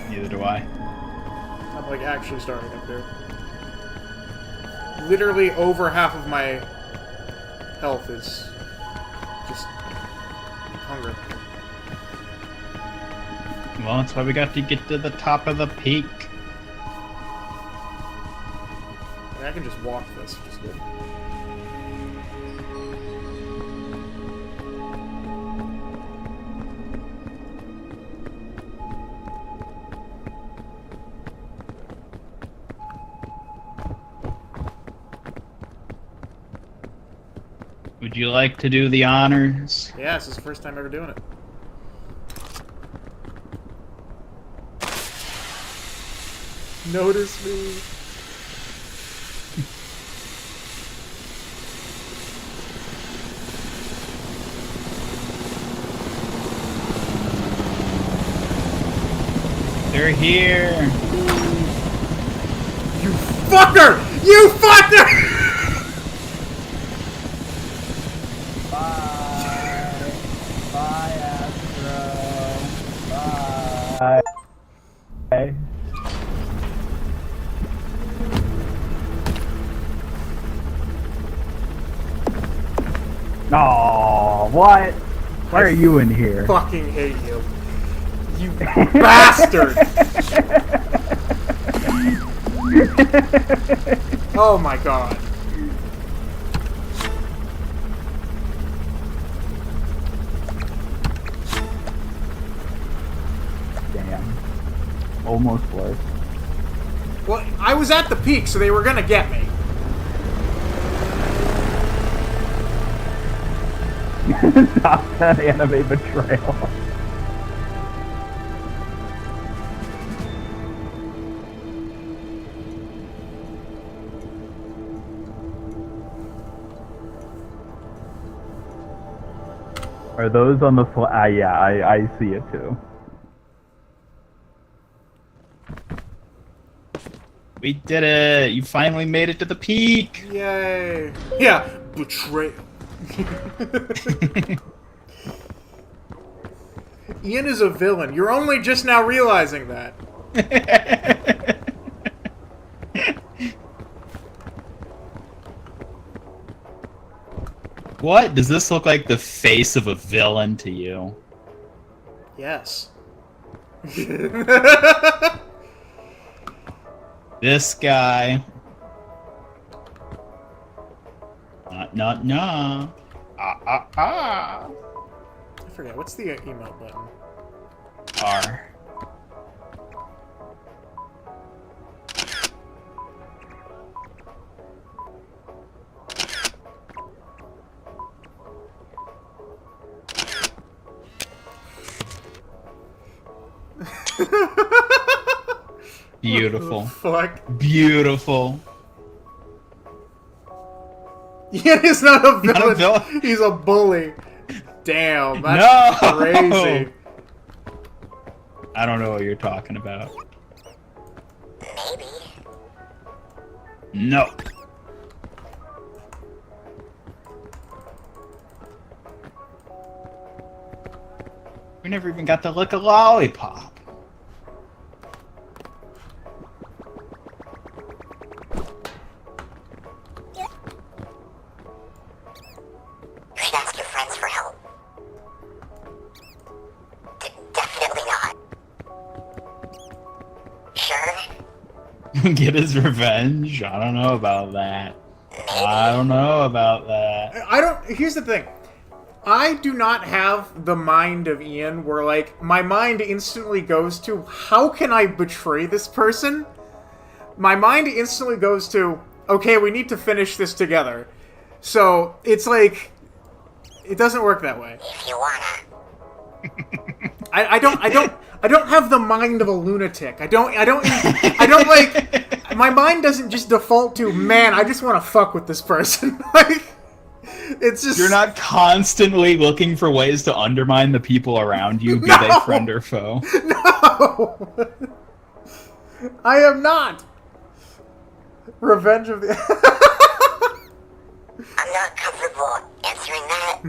Neither do I. I'm like actually starting up here. Literally over half of my health is just hunger. Well, that's why we got to get to the top of the peak. I mean, I can just walk this, which is good. Would you like to do the honors? Yeah, this is the first time ever doing it. Notice me. They're here. You fucker! You fucker! Bye. Bye, Astro. Bye. Bye. Oh, what? Why are you in here? Fucking hate you. You bastard! Oh my god. Damn. Almost worse. Well, I was at the peak, so they were gonna get me. Stop that anime betrayal. Are those on the yeah, I see it too. We did it! You finally made it to the peak! Yay. Yeah, betrayal. Ian is a villain. You're only just now realizing that. What? Does this look like the face of a villain to you? Yes. This guy. Nah. I forget. What's the emote button? R. Beautiful. Fuck. Beautiful. Ian is not a villain. Not a villain. He's a bully. Damn, that's No! crazy. I don't know what you're talking about. Maybe. No. We never even got to lick a lollipop. You should ask your friends for help. Definitely not. Sure? Get his revenge? I don't know about that. I don't know about that. I don't. Here's the thing. I do not have the mind of Ian where, like, my mind instantly goes to, how can I betray this person? My mind instantly goes to, okay, we need to finish this together. So, it's like, it doesn't work that way. If you wanna. I don't have the mind of a lunatic. I don't like, my mind doesn't just default to, man, I just want to fuck with this person. Like, it's just... You're not constantly looking for ways to undermine the people around you, be they friend or foe. No! I am not! Revenge of the... I'm not comfortable answering that.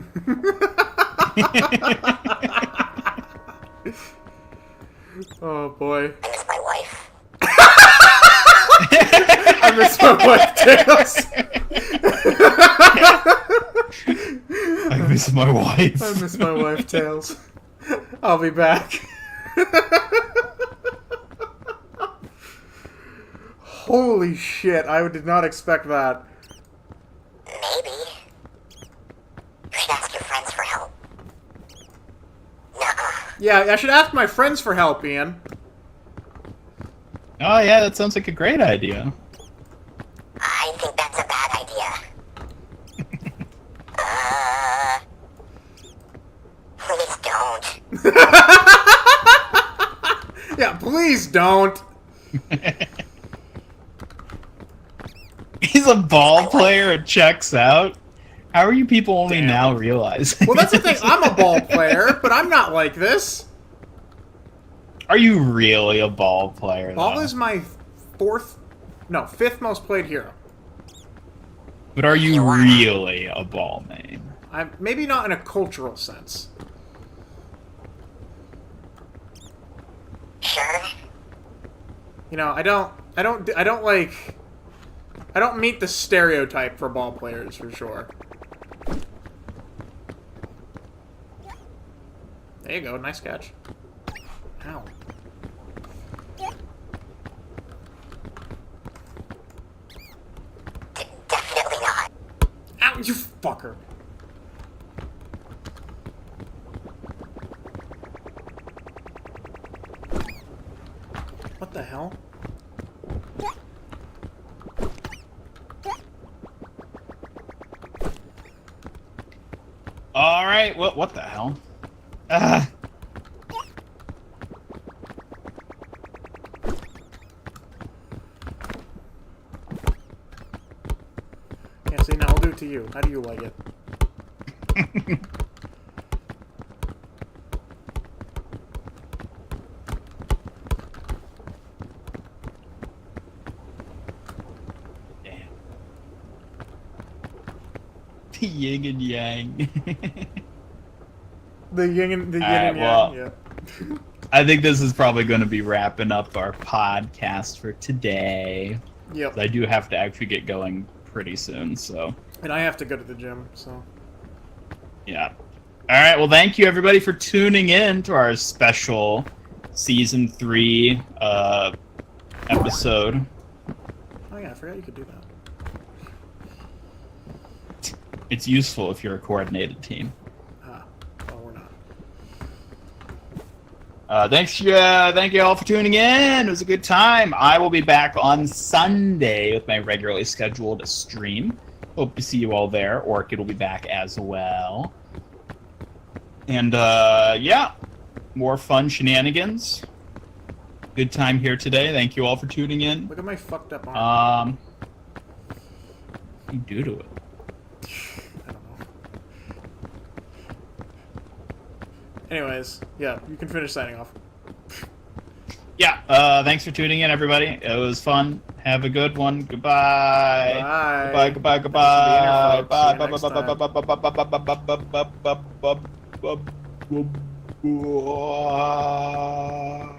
Oh boy. I miss my wife. I miss my wife, Tails. I miss my wife. I miss my wife, Tails. I'll be back. Holy shit, I did not expect that. Maybe. You should ask your friends for help. Nuh-uh. Yeah, I should ask my friends for help, Ian. Oh yeah, that sounds like a great idea. I think that's a bad idea. Please don't. Yeah, please don't. He's a ball player and checks out. How are you people only Damn. now realizing? Well, that's the thing. I'm a ball player, but I'm not like this. Are you really a ball player? Ball though? is my fifth most played hero. But are you really a ball main? I'm maybe not in a cultural sense. Sure. You know, I don't meet the stereotype for ball players for sure. There you go, nice catch. Ow. Definitely not. Ow, you fucker. What the hell? All right. What the hell? Ah. Yeah, see, now I'll do it to you. How do you like it? Damn. Yin and yang. The yin and the yin Alright, and yang. well, Yeah. I think this is probably going to be wrapping up our podcast for today. Yep. I do have to actually get going pretty soon, so And I have to go to the gym, so. yeah. All right. Well, thank you everybody for tuning in to our special season 3 episode. Oh yeah, I forgot you could do that. It's useful if you're a coordinated team. Ah, well, we're not. Thank you all for tuning in. It was a good time. I will be back on Sunday with my regularly scheduled stream. Hope to see you all there. Orchid will be back as well. And yeah, more fun shenanigans. Good time here today. Thank you all for tuning in. Look at my fucked up arm. What do you do to it? I don't know. Anyways, yeah, you can finish signing off. Yeah, thanks for tuning in, everybody. It was fun. Have a good one. Goodbye. Bye. Goodbye. Thanks for Bye. being here, folks. See you next time. Bye.